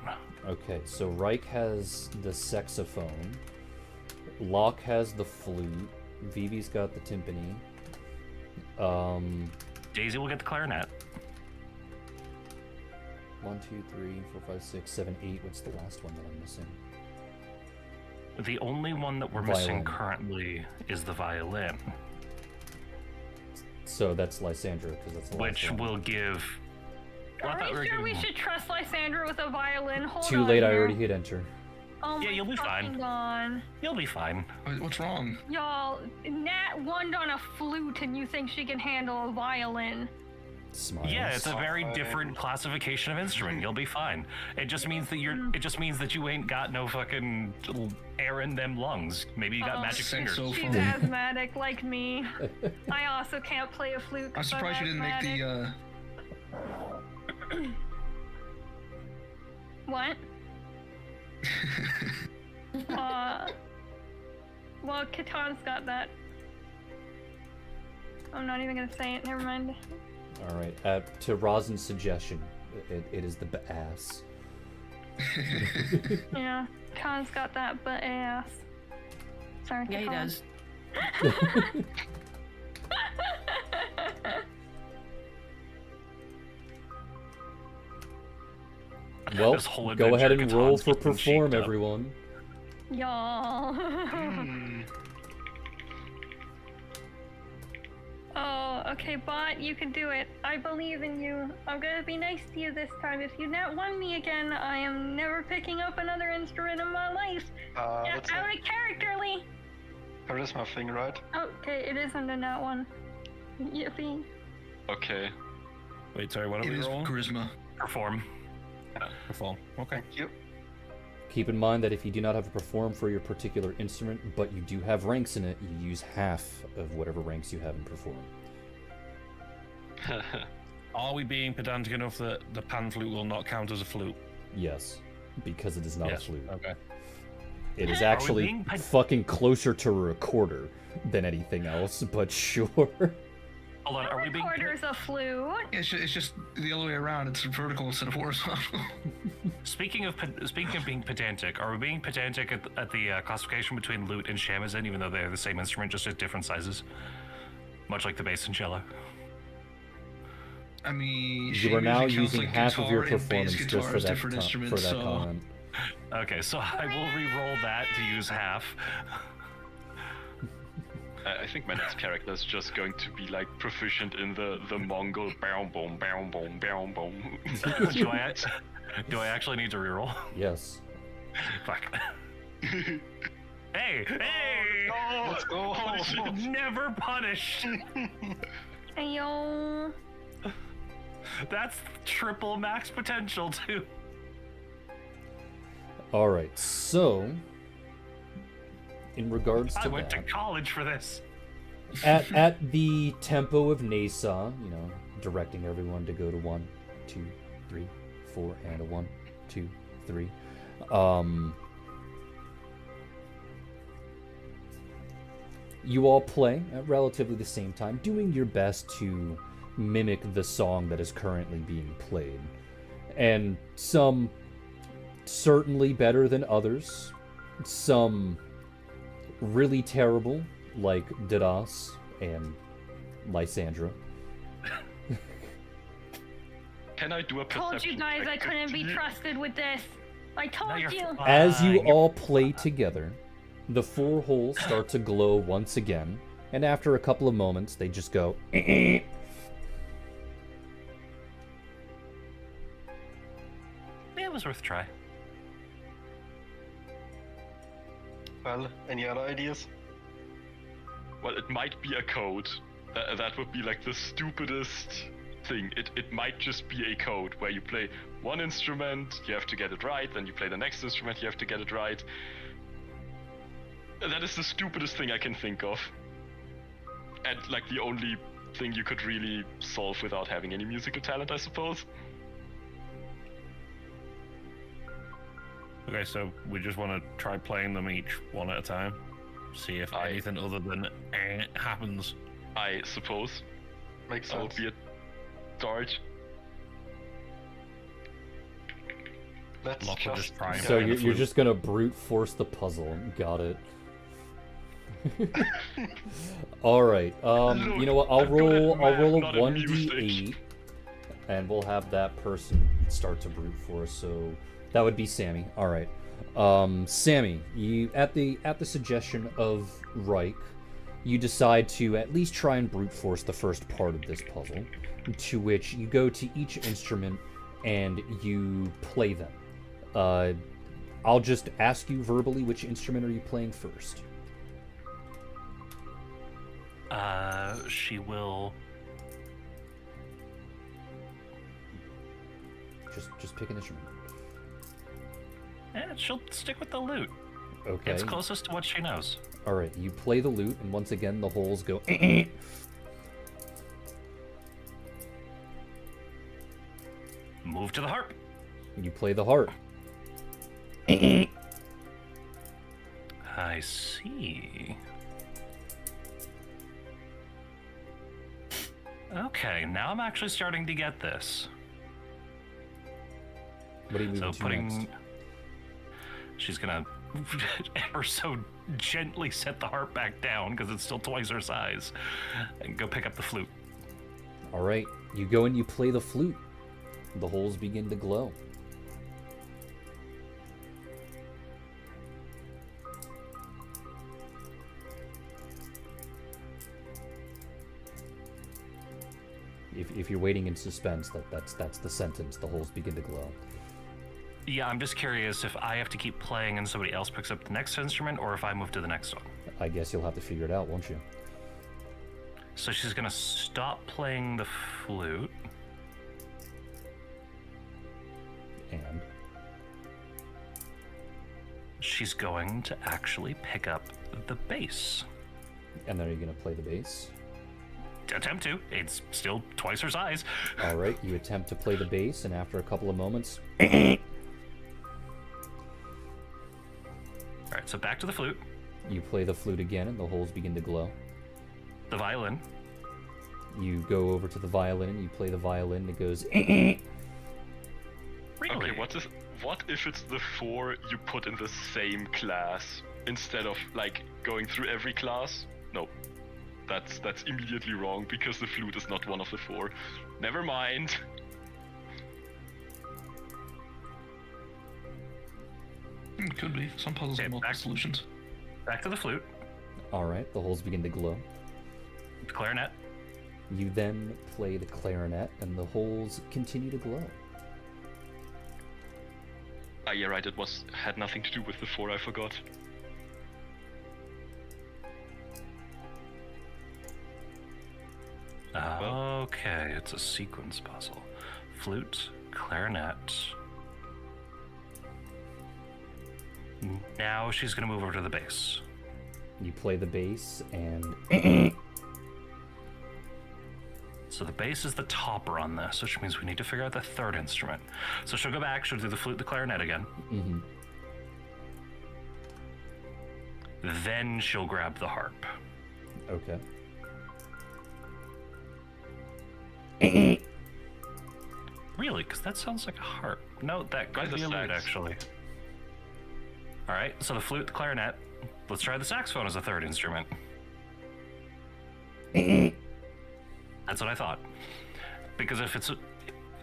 Okay, so Reich has the saxophone. Locke has the flute. Vivi's got the timpani. Daisy will get the clarinet. 1, 2, 3, 4, 5, 6, 7, 8. What's the last one that I'm missing? The only one that we're Violin. missing currently is the violin, So that's Lysandra, because that's the last which one. will give. Well, I thought Are we were sure we giving- should trust Lysandra with a violin? Hold Too on late, I here. already hit enter. Oh Yeah, my you'll be fine. fucking God. You'll be fine. What's wrong? Y'all, Nat won on a flute and you think she can handle a violin? Smiles. Yeah, it's a very different classification of instrument. You'll be fine. It just means that It just means that you ain't got no fucking air in them lungs. Maybe you got Oh, magic fingers. So She's funny. asthmatic like me. I also can't play a flute. I'm 'cause surprised you didn't make asthmatic. the. What? Well, Katan's got that. I'm not even gonna say it. Never mind. All right. To Rosin's suggestion, it is the ass. Yeah, Katan's got that butt ass. Sorry, Yeah, he Katan. does. Well, This whole go ahead and adventure, roll Katan's for getting perform, cheeked up. everyone. Y'all. Oh, okay, bot, you can do it. I believe in you. I'm gonna be nice to you this time. If you not won me again, I am never picking up another instrument in my life. Yeah, That's out a of characterly. charisma thing, right? Okay, it isn't in that one. Yippee. Okay. Wait, sorry, what are It we is rolling? charisma. Perform. Perform. Okay. Thank you. Keep in mind that if you do not have a perform for your particular instrument, but you do have ranks in it, you use half of whatever ranks you have in perform. Are we being pedantic enough that the pan flute will not count as a flute? Yes, because it is not Yes. a flute. Okay. It is Are we actually being fucking closer to a recorder than anything else, but sure. Hold on, are we being? Recorder's a flute. Yeah, it's just the other way around. It's vertical instead of horizontal. Speaking of being pedantic, are we being pedantic at the classification between lute and shamisen, even though they're the same instrument, just at different sizes, much like the bass and cello? I mean, You are now music counts using like half of your guitar and bass performance just guitar for as that, different for instruments, that so comment. Okay, so I will re-roll that to use half. I think my next character is just going to be like proficient in the Mongol boom boom boom boom boom boom. do I actually need to re-roll? Yes. Fuck. Hey! Let's go. Never punished. Ayo. That's triple max potential too. Alright, so in regards I to went that, to college for this. at the tempo of Nasa, directing everyone to go to 1, 2, 3, 4, and a 1, 2, 3. You all play at relatively the same time, doing your best to mimic the song that is currently being played. And some certainly better than others. Some really terrible, like Didas and Lysandra. Can I do a perception Told you guys check I couldn't be quickly? trusted with this. I No, told you're you. fine. As you You're all play together, the 4 holes start to glow once again, and after a couple of moments, they just go. It was worth a try. Well, any other ideas? Well, it might be a code. That would be like the stupidest thing. It might just be a code where you play one instrument, you have to get it right, then you play the next instrument, you have to get it right. That is the stupidest thing I can think of. And like the only thing you could really solve without having any musical talent, I suppose. Okay, so we just want to try playing them each one at a time. See if anything other than happens. I suppose. Makes That would sense. be a start. Let's Locke will just try and So find the you're flute. just gonna brute force the puzzle. Got it. All right. You know what? I'll I'm good at roll. I'll math, roll not a at 1d8, and we'll have that person start to brute force. So that would be Sammy. All right. Sammy, you at the suggestion of Reich, you decide to at least try and brute force the first part of this puzzle, to which you go to each instrument and you play them. I'll just ask you verbally, which instrument are you playing first? She will. Just pick an instrument. She'll stick with the lute. Okay. It's closest to what she knows. All right. You play the lute, and once again the holes go. Move to the harp. You play the harp. I see. Okay, now I'm actually starting to get this. What are you moving So to putting. next? She's gonna ever so gently set the harp back down because it's still twice her size, and go pick up the flute. All right. You go and you play the flute. The holes begin to glow. If you're waiting in suspense, that's the sentence. The holes begin to glow. Yeah, I'm just curious if I have to keep playing and somebody else picks up the next instrument, or if I move to the next one. I guess you'll have to figure it out, won't you? So she's gonna stop playing the flute. And She's going to actually pick up the bass. then are you gonna play the bass? Attempt to. It's still twice her size. All right. You attempt to play the bass, and after a couple of moments, All right, so back to the flute. you play the flute again, and the holes begin to glow. The violin. You go over to the violin, and you play the violin, and it goes. Really? Okay, what if it's the 4 you put in the same class instead of like going through every class? No. That's immediately wrong because the flute is not one of the 4. Never mind. It could be. Some puzzles Okay, have multiple back- solutions. Back to the flute. All right. The holes begin to glow. The clarinet. You then play the clarinet, and the holes continue to glow. Ah, yeah, right. It had nothing to do with the 4. I forgot. Okay, it's a sequence puzzle. Flute, clarinet. Now she's gonna move over to the bass. You play the bass, and So the bass is the topper on this, which means we need to figure out the third instrument. So she'll go back, she'll do the flute, the clarinet again. Then she'll grab the harp. okay. Really? Because that sounds like a harp. No, that could Try the be a lute, sax. actually. All right, so the flute, the clarinet. Let's try the saxophone as a third instrument. That's what I thought. Because if it's...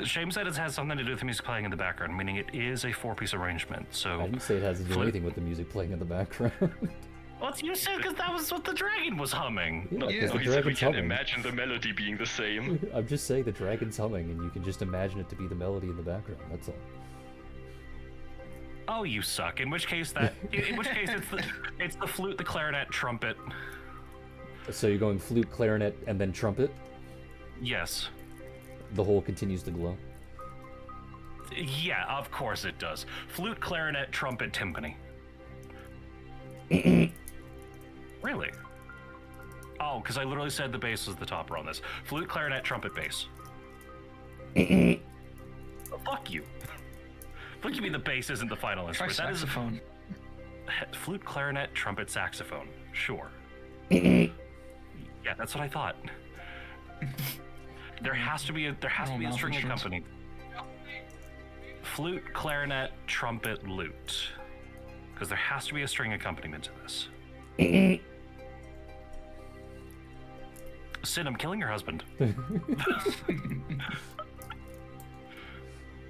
Shame said it has something to do with the music playing in the background, meaning it is a 4-piece arrangement, so... I didn't say it has to do Flute. anything with the music playing in the background. Well, you said because that was what the dragon was humming. Yeah, No, 'cause no, the he said we dragon's can humming. imagine the melody being the same. I'm just saying the dragon's humming, and you can just imagine it to be the melody in the background. That's all. Oh, you suck. In which case it's the flute, the clarinet, trumpet. So you're going flute, clarinet, and then trumpet. Yes. The hole continues to glow. Yeah, of course it does. Flute, clarinet, trumpet, timpani. Really? Oh, because I literally said the bass was the topper on this. Flute, clarinet, trumpet, bass. Oh, fuck you. Fuck you mean the bass isn't the final Try instrument. saxophone. That is flute, clarinet, trumpet, saxophone. Sure. Yeah, that's what I thought. There has to be a string instruments. accompanied. Flute, clarinet, trumpet, lute. Because there has to be a string accompaniment to this. Sin, I'm killing your husband.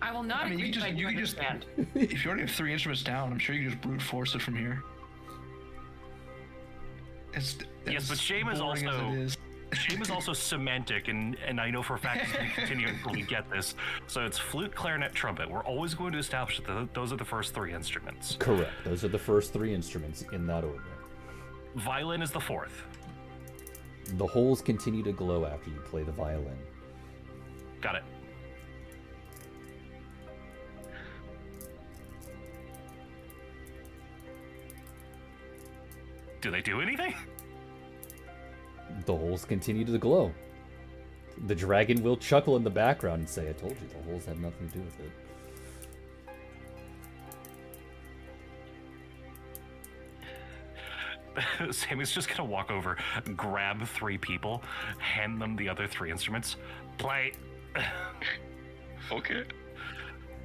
I will not I mean, agree you to can just understand. if you already have 3 instruments down, I'm sure you can just brute force it from here. It's Yes, as but shame is boring as also- it is. Shame is also semantic, and I know for a fact it's going to continue until we get this. So it's flute, clarinet, trumpet. We're always going to establish that those are the first 3 instruments. Correct. Those are the first 3 instruments in that order. Violin is the 4th. The holes continue to glow after you play the violin. Got it. Do they do anything? The holes continue to glow. The dragon will chuckle in the background and say, I told you, the holes had nothing to do with it. Sammy's just gonna walk over, grab 3 people, hand them the other 3 instruments, play. Okay.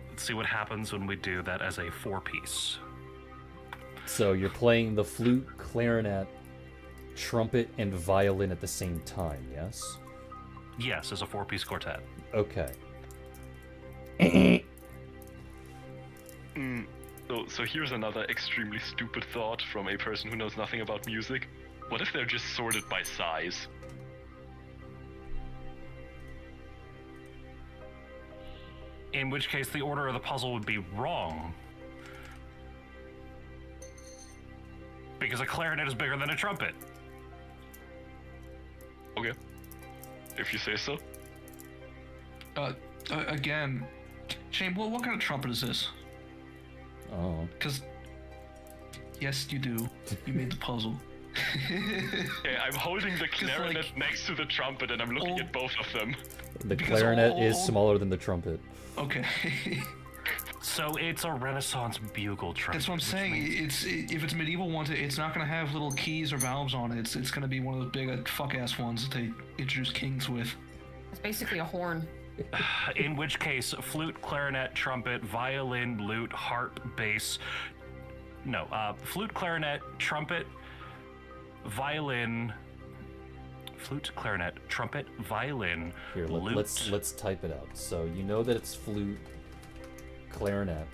Let's see what happens when we do that as a 4-piece. So you're playing the flute, clarinet, trumpet, and violin at the same time, yes? Yes, as a 4-piece quartet. Okay. So here's another extremely stupid thought from a person who knows nothing about music. What if they're just sorted by size? In which case, the order of the puzzle would be wrong. Because a clarinet is bigger than a trumpet. Okay. If you say so. Again, Shane, what kind of trumpet is this? Oh. Because, yes, you do. You made the puzzle. Okay, I'm holding the clarinet next to the trumpet and I'm looking at both of them. The Because clarinet is smaller than the trumpet. Okay. So it's a Renaissance bugle trumpet. That's what I'm saying. If it's medieval ones, it's not gonna have little keys or valves on it. It's gonna be one of those big fuck-ass ones that they introduce kings with. It's basically a horn. In which case, flute, clarinet, trumpet, violin, lute, harp, bass. No, flute, clarinet, trumpet, violin, flute, clarinet, trumpet, violin, Here, lute. let's type it out. So you know that it's flute, clarinet,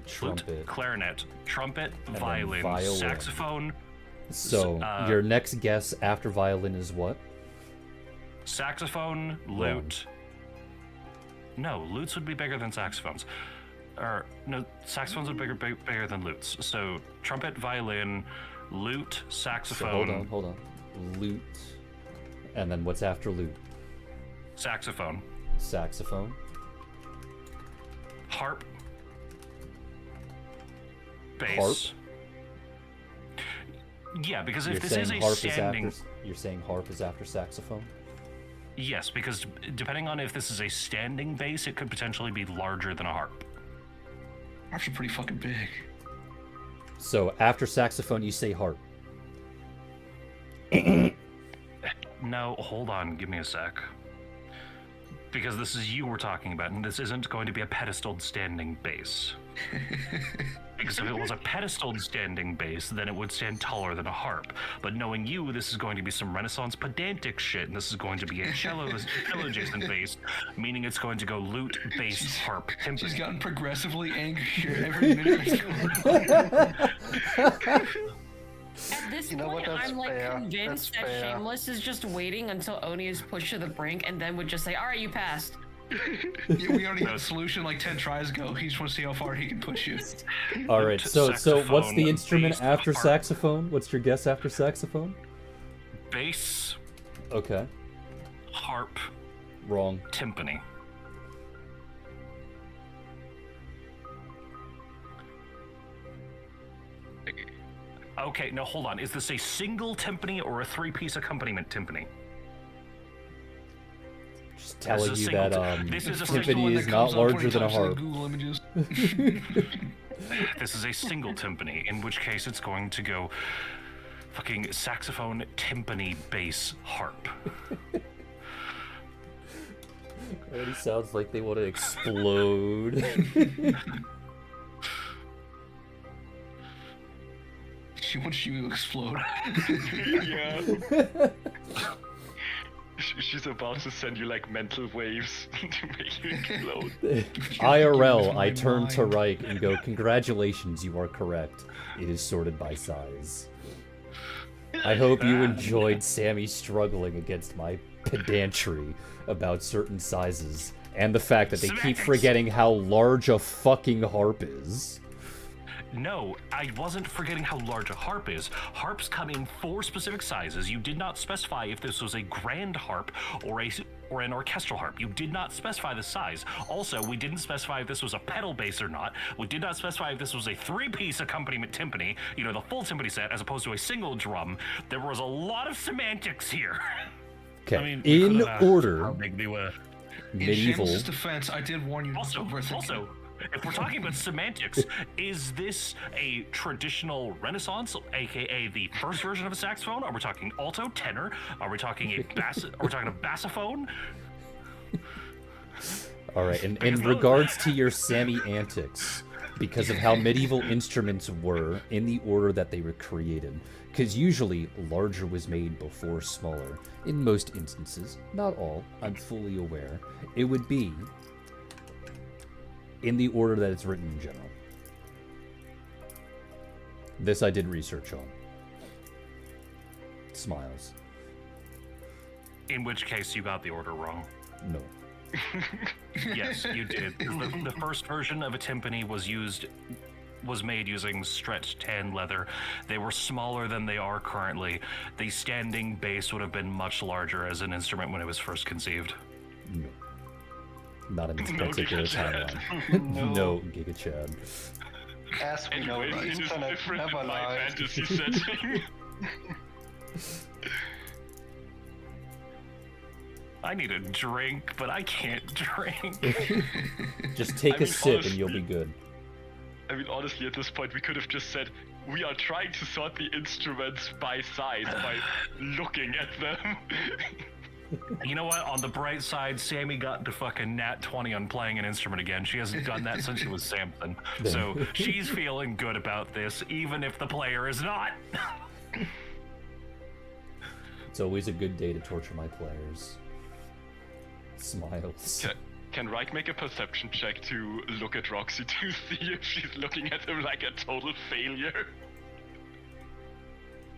trumpet, Flute, clarinet, trumpet, then violin, violin. saxophone. So your next guess after violin is what? Saxophone, lute. No, lutes would be bigger than saxophones. Or no, saxophones would be bigger than lutes. So trumpet, violin, lute, So saxophone. hold on. Lute. And then what's after lute? Saxophone, Saxophone. harp, bass. Harp? Yeah, because You're if this saying is a harp standing, is after. You're saying harp is after saxophone. yes, because depending on if this is a standing bass, it could potentially be larger than a harp. Harps are pretty fucking big. So after saxophone, you say harp. No, hold on, give me a sec. Because this is you we're talking about, and this isn't going to be a pedestaled standing bass. Because if it was a pedestaled standing bass, then it would stand taller than a harp. But knowing you, this is going to be some Renaissance pedantic shit, and this is going to be a cello adjacent bass, meaning it's going to go lute, bass, harp, She's timpani. gotten progressively angrier every minute. At this You know point, what, that's I'm like fair. convinced That's that fair. Shameless is just waiting until Oni is pushed to the brink and then would just say, alright, you passed. Yeah, we already had a solution like 10 tries ago. He just wants to see how far he can push you. All right. So what's saxophone, the instrument bass, after harp. saxophone? What's your guess after saxophone? Bass, Okay. harp, Wrong. timpani. Okay, now hold on. Is this a single timpani or a 3-piece accompaniment timpani? Just telling This is you a that single- this is a single timpani one is that not comes up when larger he than a types in the harp. Google images. This is a single timpani, in which case it's going to go fucking saxophone, timpani, bass, harp. Already sounds like they want to explode. She wants you to explode. Yeah. She's about to send you like mental waves to make you explode. IRL, I turn to Reich and go, congratulations, you are correct. It is sorted by size. I hope you enjoyed Sammy struggling against my pedantry about certain sizes, and the fact that they keep forgetting how large a fucking harp is. No, I wasn't forgetting how large a harp is. Harps come in 4 specific sizes. You did not specify if this was a grand harp or an orchestral harp. You did not specify the size. Also, we didn't specify if this was a pedal bass or not. We did not specify if this was a 3-piece accompaniment timpani, you know, the full timpani set, as opposed to a single drum. There was a lot of semantics here. Okay, I mean, in order, how big they were. medieval. In Shameless' defense, I did warn you. Also, if we're talking about semantics, is this a traditional Renaissance, aka the first version of a saxophone? Are we talking alto, tenor? Are we talking a bass? Are we talking a bassophone? All right, and in regards to your Sammy antics, because of how medieval instruments were in the order that they were created, because usually larger was made before smaller. In most instances, not all, I'm fully aware, it would be in the order that it's written in general. This I did research on. Smiles. In which case, you got the order wrong. No. Yes, you did. The first version of a timpani was made using stretched tan leather. They were smaller than they are currently. The standing bass would have been much larger as an instrument when it was first conceived. No. Not in this particular timeline. No, Giga Chad. As we know, Anyway, the it is internet different never in my lies. fantasy setting. I need a drink, but I can't drink. Just take I a mean, sip and you'll be good. I mean, honestly, at this point, we could have just said, we are trying to sort the instruments by size by looking at them. You know what? On the bright side, Sammy got to fucking nat 20 on playing an instrument again. She hasn't done that since she was Samson. So she's feeling good about this, even if the player is not. It's always a good day to torture my players. Smiles. Can Reich make a perception check to look at Roxy to see if she's looking at him like a total failure?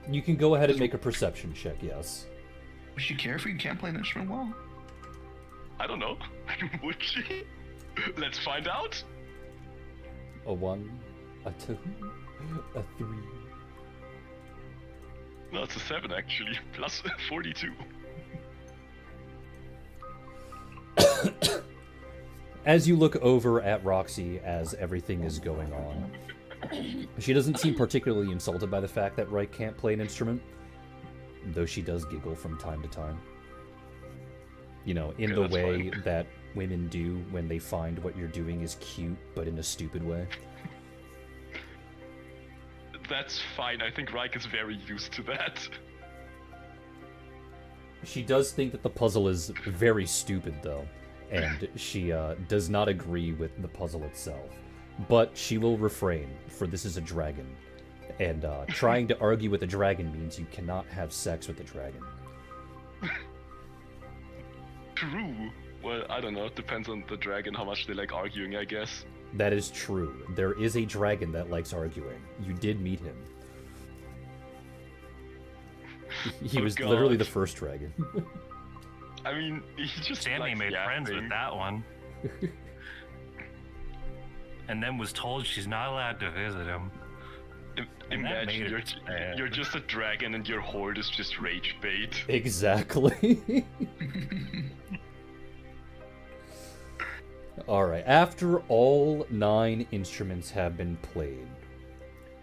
You can go ahead and make a perception check, yes. Would she care if you can't play an instrument well? I don't know. Would she? Let's find out. A 1, a 2, a 3. No, it's a 7 actually. Plus 42. As you look over at Roxy as everything is going on, she doesn't seem particularly insulted by the fact that Reich can't play an instrument, though she does giggle from time to time. You know, in the way that women do when they find what you're doing is cute, but in a stupid way. That's fine. I think Reich is very used to that. She does think that the puzzle is very stupid, though, and she does not agree with the puzzle itself. But she will refrain, for this is a dragon. And trying to argue with a dragon means you cannot have sex with a dragon. True. Well, I don't know. It depends on the dragon, how much they like arguing, I guess. That is true. There is a dragon that likes arguing. You did meet him. He Oh, was God. literally the first dragon. I mean, he just Sammy likes made friends yapping. with that one. And then was told she's not allowed to visit him. And that Imagine made it sad. you're just a dragon and your horde is just rage bait. Exactly. Alright, after all 9 instruments have been played,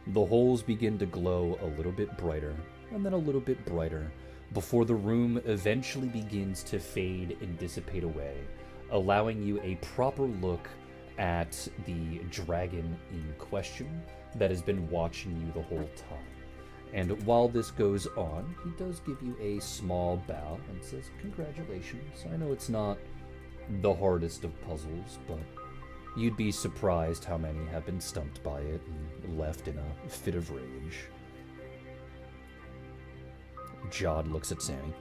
the holes begin to glow a little bit brighter, and then a little bit brighter, before the room eventually begins to fade and dissipate away, allowing you a proper look at the dragon in question that has been watching you the whole time. And while this goes on, he does give you a small bow and says, "Congratulations. I know it's not the hardest of puzzles, but you'd be surprised how many have been stumped by it and left in a fit of rage." Jod looks at Sammy.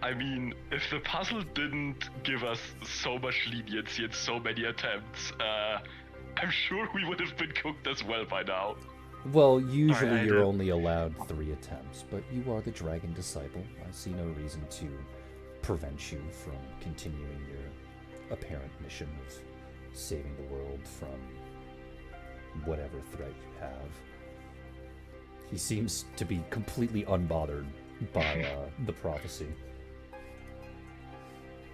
I mean, if the puzzle didn't give us so much leniency and so many attempts, I'm sure we would have been cooked as well by now. Well, usually I you're do. only allowed 3 attempts, but you are the dragon disciple. I see no reason to prevent you from continuing your apparent mission of saving the world from whatever threat you have. He seems to be completely unbothered by the prophecy.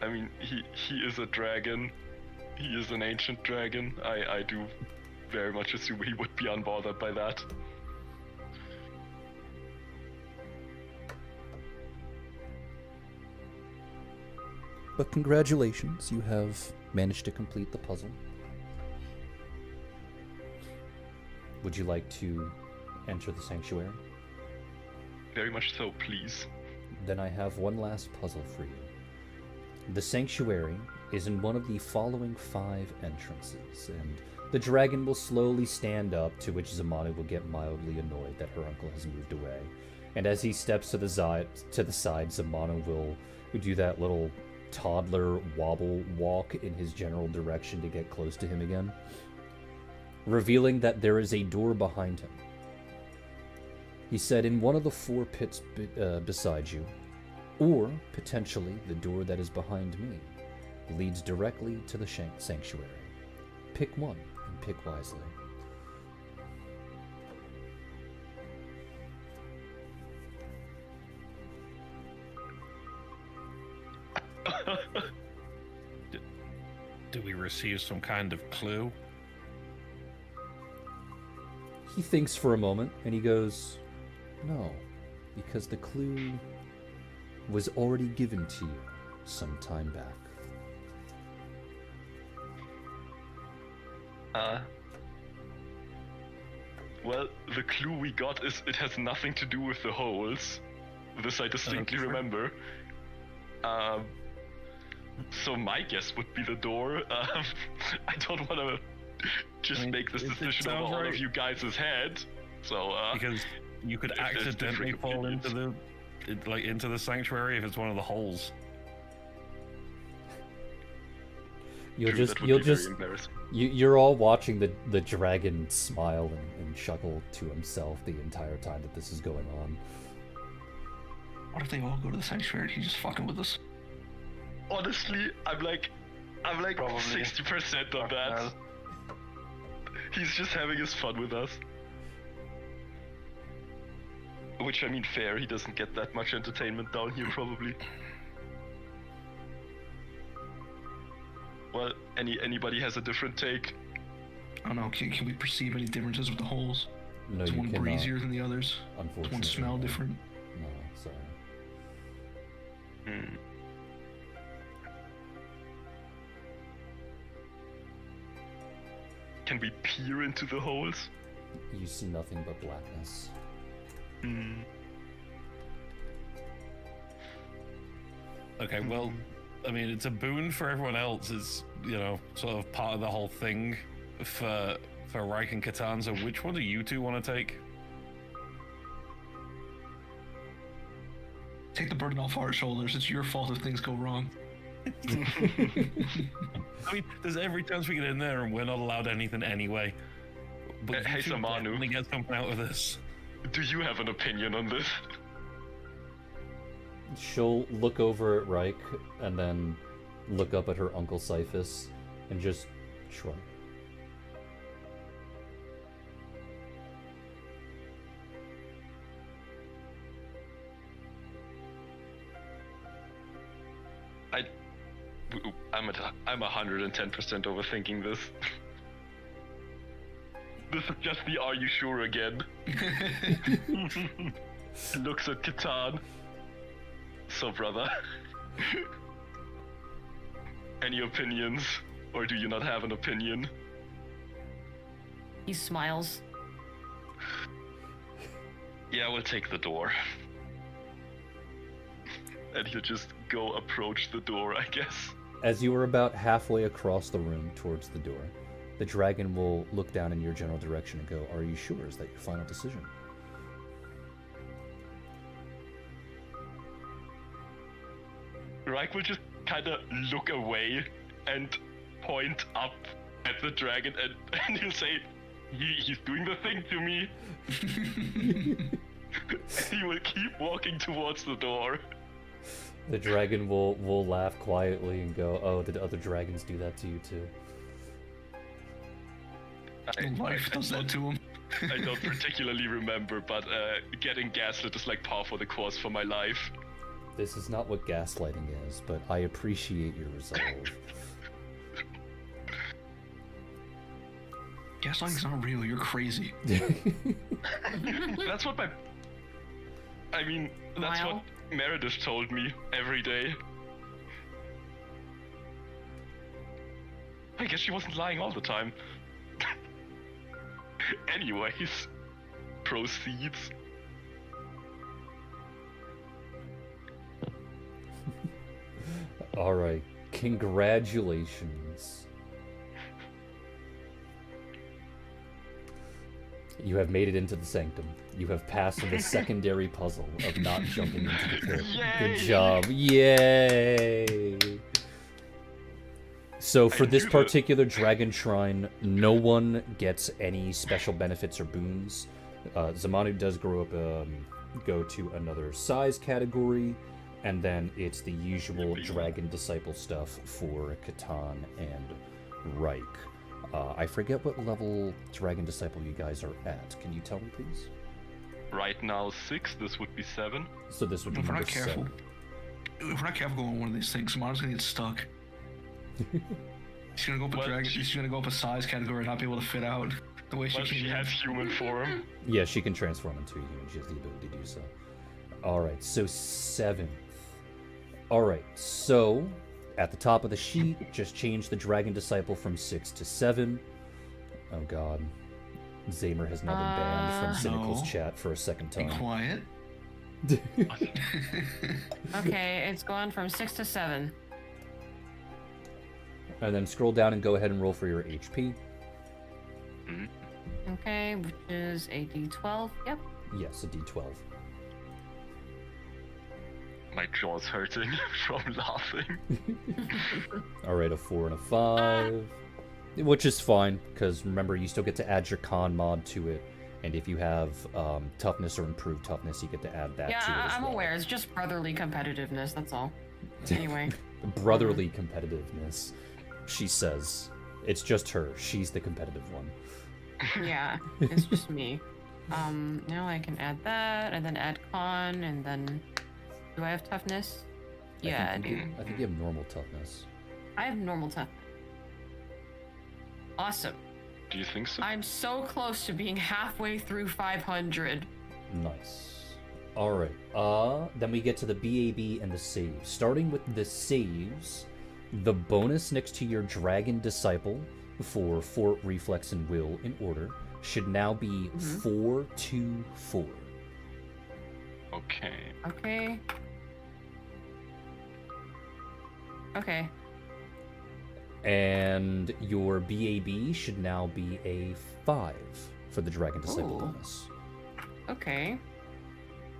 I mean, he is a dragon. He is an ancient dragon. I do very much assume he would be unbothered by that. But congratulations, you have managed to complete the puzzle. Would you like to enter the sanctuary? Very much so, please. Then I have one last puzzle for you. The sanctuary is in one of the following 5 entrances, and the dragon will slowly stand up, to which Zamanu will get mildly annoyed that her uncle has moved away. And as he steps to the side, Zamanu will do that little toddler wobble walk in his general direction to get close to him again, revealing that there is a door behind him. He said, in one of the 4 pits beside you, or potentially the door that is behind me, leads directly to the sanctuary. Pick one and pick wisely. Do we receive some kind of clue? He thinks for a moment and he goes, no, because the clue was already given to you some time back. Well, the clue we got is it has nothing to do with the holes. This I distinctly remember. So my guess would be the door. I don't want to just make this decision over all of you guys' head. So, Because you could if there's accidentally different fall opinions. into the sanctuary if it's one of the holes. You'll True, just, that would you'll be very just, embarrassing. you're all watching the dragon smile and chuckle to himself the entire time that this is going on. What if they all go to the sanctuary and he's just fucking with us? Honestly, I'm like Probably. 60% on that. Well, He's just having his fun with us. Which, I mean, fair. He doesn't get that much entertainment down here, probably. Well, anybody has a different take? I don't know. Can we perceive any differences with the holes? No, Is you one cannot. breezier than the others? Does Unfortunately, one smell no. different? No, sorry. Hmm. Can we peer into the holes? You see nothing but blackness. Hmm. Okay, well, I mean, it's a boon for everyone else. It's, you know, sort of part of the whole thing for Reich and Catan. So which one do you two want to take? Take the burden off our shoulders. It's your fault if things go wrong. I mean, there's every chance we get in there and we're not allowed anything anyway. But Hey, you two Samanu. definitely get something out of this. Do you have an opinion on this? She'll look over at Reich and then look up at her Uncle Cyphus and just shrug. I'm 110% overthinking this. This is just the "Are you sure?" again. Looks at Catan. So, brother, any opinions, or do you not have an opinion? He smiles. Yeah, we'll take the door. And he'll just go approach the door, I guess. As you are about halfway across the room towards the door, the dragon will look down in your general direction and go, "Are you sure? Is that your final decision?" Reich will just kind of look away and point up at the dragon, and he'll say, he's doing the thing to me. He will keep walking towards the door. The dragon will laugh quietly and go, "Oh, did other dragons do that to you too?" Life does that to him. I don't particularly remember, but getting gaslit is like par for the course for my life. This is not what gaslighting is, but I appreciate your resolve. Gaslighting's not real. You're crazy. That's what that's what Meredith told me every day. I guess she wasn't lying all the time. Anyways, proceeds. Alright, congratulations. You have made it into the sanctum. You have passed the secondary puzzle of not jumping into the pit. Good job. Yay! So for this particular dragon shrine, no one gets any special benefits or boons. Zamanu does go to another size category, and then it's the usual dragon disciple stuff for Catan and Reich. I forget what level dragon disciple you guys are at. Can you tell me, please? Right now 6. This would be 7. So this would be If we're number not careful, 7. if we're not careful on one of these things, Samara's gonna get stuck. She's gonna go up a dragon. She's gonna go up a size category and not be able to fit out the way she She has human form. Yeah, she can transform into a human. She has the ability to do so. Alright, so 7th. Alright, so at the top of the sheet, just change the dragon disciple from 6 to 7. Oh god. Zamer has now been banned from Cynical's chat for a second time. Be quiet. Okay, it's gone from 6 to 7. And then scroll down and go ahead and roll for your HP. Okay, which is a d12. Yep. Yes, a d12. My jaw's hurting from laughing. Alright, a 4 and a 5. Which is fine, because remember, you still get to add your con mod to it. And if you have toughness or improved toughness, you get to add that to it as I'm well. aware. It's just brotherly competitiveness, that's all. Anyway. Brotherly competitiveness, she says. It's just her. She's the competitive one. Yeah, it's just me. Now I can add that, and then add con, and then... Do I have toughness? Yeah, I do. I think you have normal toughness. I have normal toughness. Awesome. Do you think so? I'm so close to being halfway through 500. Nice. Alright, then we get to the BAB and the saves. Starting with the saves, the bonus next to your Dragon Disciple for Fort, Reflex, and Will in order should now be 4-2-4. Okay. Okay. Okay. And your BAB should now be a 5 for the Dragon Disciple Ooh. bonus. Okay.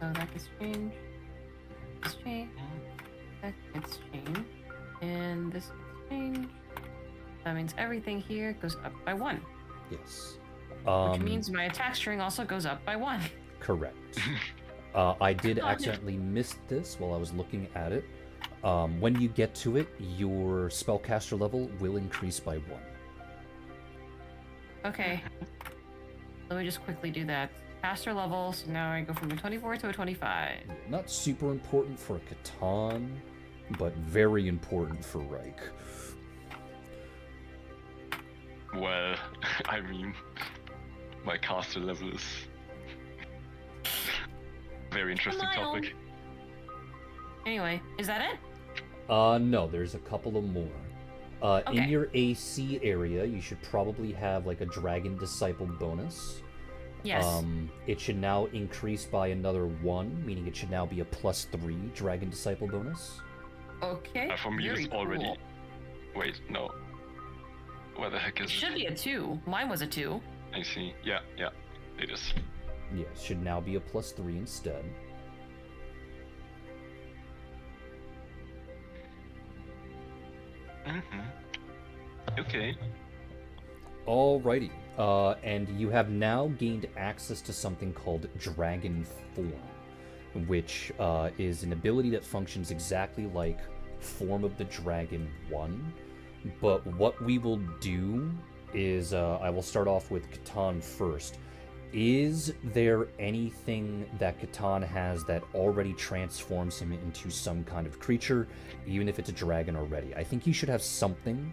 So that gets changed. This change. That gets changed. And this gets changed. That means everything here goes up by 1. Yes. Which means my attack string also goes up by 1. Correct. I did accidentally miss this while I was looking at it. When you get to it, your spellcaster level will increase by 1. Okay. Let me just quickly do that. Caster level, so now I go from a 24 to a 25. Not super important for Catan, but very important for Reich. Well, I mean, my caster level is very interesting topic. Anyway, is that it? No, there's a couple of more. Okay. In your AC area, you should probably have like a Dragon Disciple bonus. Yes. It should now increase by another 1, meaning it should now be a +3 Dragon Disciple bonus. Okay. For me, very it's already. cool. Wait, no. Where the heck is It should be a 2. Mine was a 2. I see. Yeah, it is. Yeah, it should now be a +3 instead. Okay. Alrighty. And you have now gained access to something called Dragon Form, which is an ability that functions exactly like Form of the Dragon 1. But what we will do is, I will start off with Catan first. Is there anything that Catan has that already transforms him into some kind of creature, even if it's a dragon already? I think he should have something.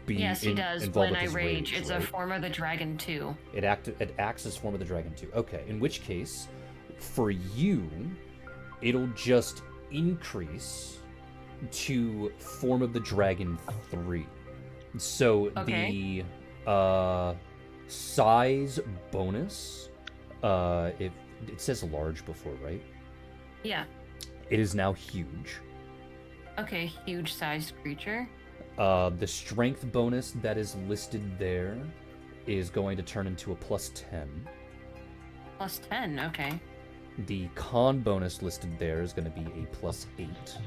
Yes, he does. Involved When with I his rage, it's right? a Form of the Dragon 2. It acts as Form of the Dragon 2. Okay, in which case, for you, it'll just increase to Form of the Dragon 3. So Okay. the size bonus, it says large before, right? Yeah. It is now huge. Okay, huge sized creature. The strength bonus that is listed there is going to turn into a +10. +10, okay. The con bonus listed there is going to be a +8.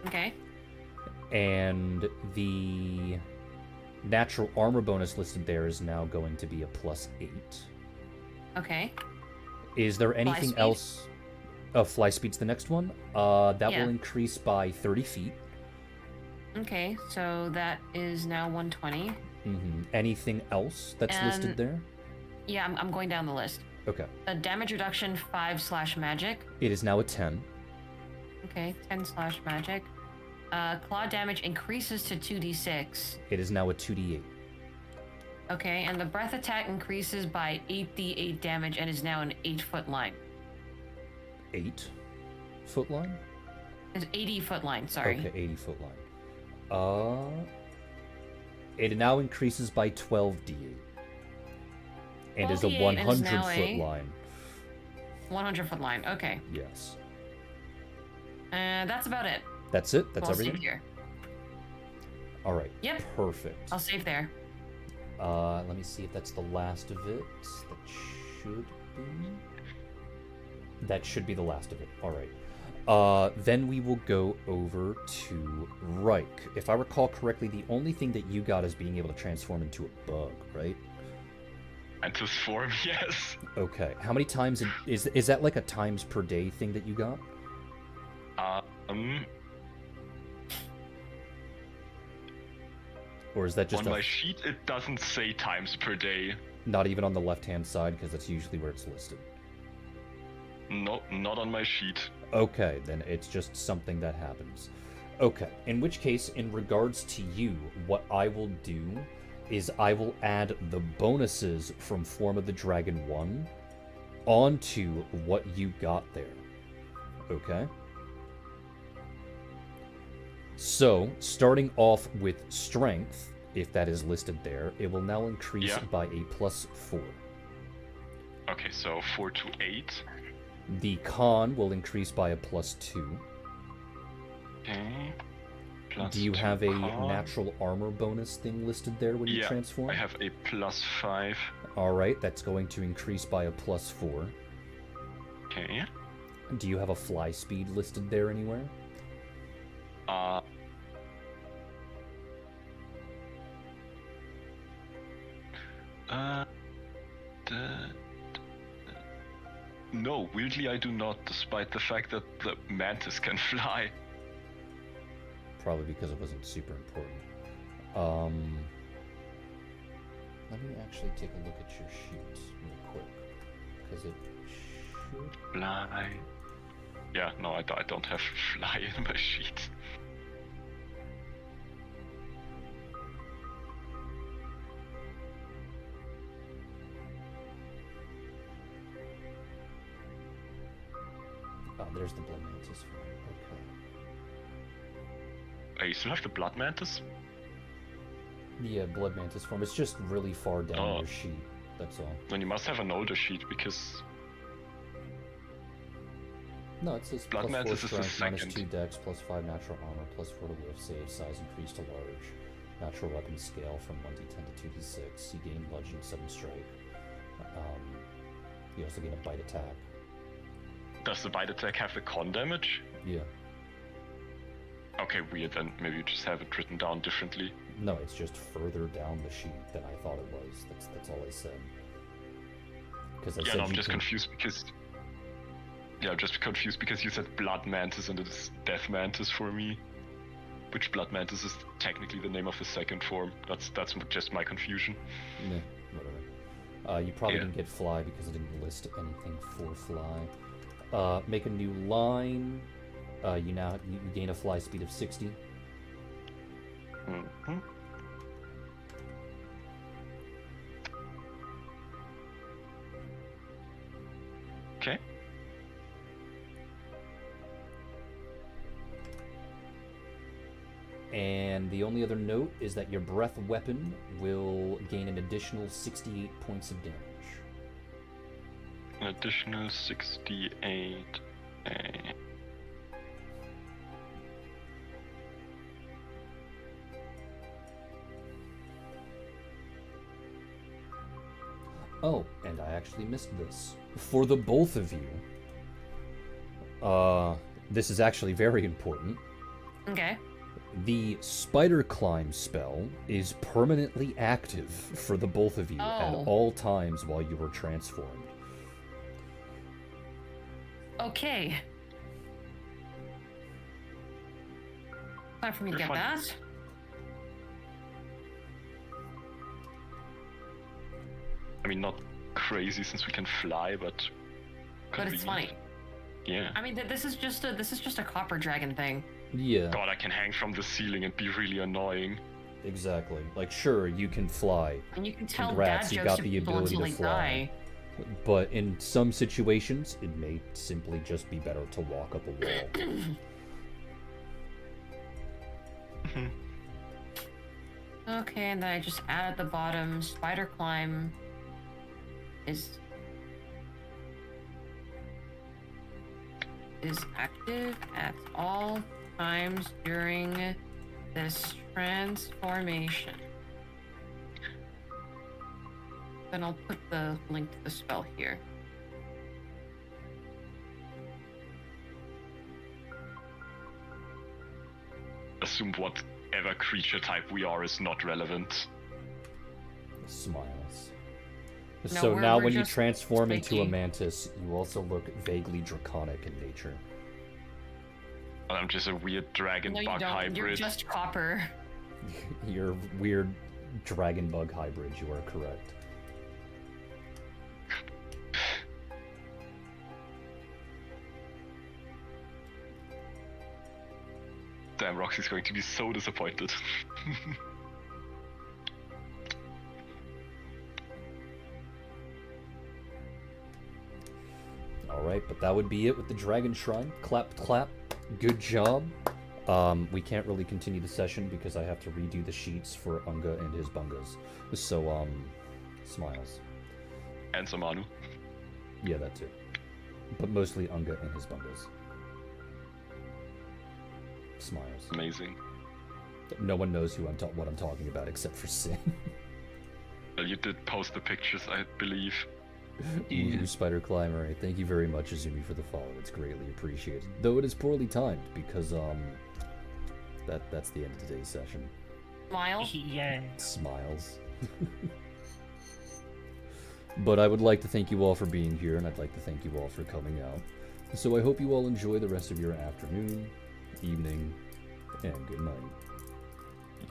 Okay. And the natural armor bonus listed there is now going to be a +8. Okay. Is there anything speed? else? Fly speed's the next one. That Yeah. will increase by 30 feet. Okay, so that is now 120. Anything else that's listed And- there? Yeah, I'm going down the list. Okay. A damage reduction 5/magic. It is now a 10. Okay, 10/magic. Claw damage increases to 2d6. It is now a 2d8. Okay, and the breath attack increases by 8d8 damage and is now an 8-foot line. 8-foot line? It's 80-foot line, sorry. Okay, 80-foot line. It now increases by 12d8. And is a 12d8 is now 100-foot line. 100-foot line, okay. Yes. And that's about it. That's it? That's I'll everything? save here. Alright. Yep. Perfect. I'll save there. Let me see if that's the last of it. That should be... That should be the last of it. Alright. Then we will go over to Reich. If I recall correctly, the only thing that you got is being able to transform into a bug, right? Mantis form, yes. Okay. How many times... Is that like a times per day thing that you got? Or is that just on my sheet it doesn't say times per day. not even on the left-hand side, because that's usually where it's listed? No, not on my sheet. Okay, then it's just something that happens. Okay, in which case, in regards to you, what I will do is I will add the bonuses from Form of the Dragon 1 onto what you got there. Okay? So, starting off with Strength, if that is listed there, it will now increase by a +4. Okay, so 4 to 8. The Con will increase by a +2. Okay. Do you have a natural armor bonus thing listed there when you transform? I have a +5. Alright, that's going to increase by a +4. Okay. Do you have a fly speed listed there anywhere? No, weirdly I do not, despite the fact that the mantis can fly. Probably because it wasn't super important. Let me actually take a look at your sheet real quick, because it should... Fly. Yeah, no, I don't have fly in my sheet. Oh, there's the blood mantis for it. Okay. You still have the blood mantis? Yeah, blood mantis form. It's just really far down your sheet. That's all. Then you must have an older sheet because No, it says blood +4 mantis is the strength, second. -2 dex, +5 natural armor, +4 to whiff save, size increased to large. Natural weapon scale from 1d10 to 2d6. You gain bludgeoning 7 strike. You also gain a bite attack. Does the bite attack have the con damage? Yeah. Okay, weird. Then maybe you just have it written down differently. No, it's just further down the sheet than I thought it was. That's all I said. Because I Yeah, said no, I'm you just can... confused because. Yeah, I'm just confused because you said blood mantis and it is death mantis for me. Which blood mantis is technically the name of the second form. That's just my confusion. Meh, whatever. You probably didn't get fly because it didn't list anything for fly. Make a new line. You gain a fly speed of 60. Mm-hmm. Okay. And the only other note is that your breath weapon will gain an additional 68 points of damage. An additional 68. Oh, and I actually missed this. For the both of you, this is actually very important. Okay. The spider climb spell is permanently active for the both of you at all times while you were transformed. Okay. Time for me to You're get fine. that. I mean, not crazy since we can fly, but. But it's funny. Yeah. I mean, this is just a copper dragon thing. Yeah. God, I can hang from the ceiling and be really annoying. Exactly. Like, sure, you can fly. And you can tell Congrats, dad you jokes got to the people ability until to they fly. die. But in some situations, it may simply just be better to walk up a wall. Okay, and then I just add at the bottom, spider climb is active at all times during this transformation. Then I'll put the link to the spell here. Assume whatever creature type we are is not relevant. Smiles. No, So now we're when you just transform into a speaking. mantis, you also look vaguely draconic in nature. I'm just a weird dragon No, you bug don't. hybrid. You're just copper. You're weird dragon bug hybrid, you are correct. Damn, Roxy's going to be so disappointed. Alright, but that would be it with the Dragon Shrine. Clap, clap. Good job. We can't really continue the session because I have to redo the sheets for Unga and his bungas. So, smiles. And Samanu. Yeah, that too. But mostly Unga and his bungas. Smiles. Amazing. No one knows what I'm talking about except for Sin. Well, you did post the pictures, I believe. Ooh, Spider Climber. Thank you very much, Azumi, for the follow. It's greatly appreciated. Though it is poorly timed because that's the end of today's session. Smile. Yeah. Smiles. But I would like to thank you all for being here, and I'd like to thank you all for coming out. So I hope you all enjoy the rest of your afternoon, evening, and good night.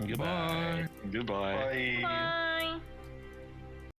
Goodbye. Goodbye. Bye. Bye.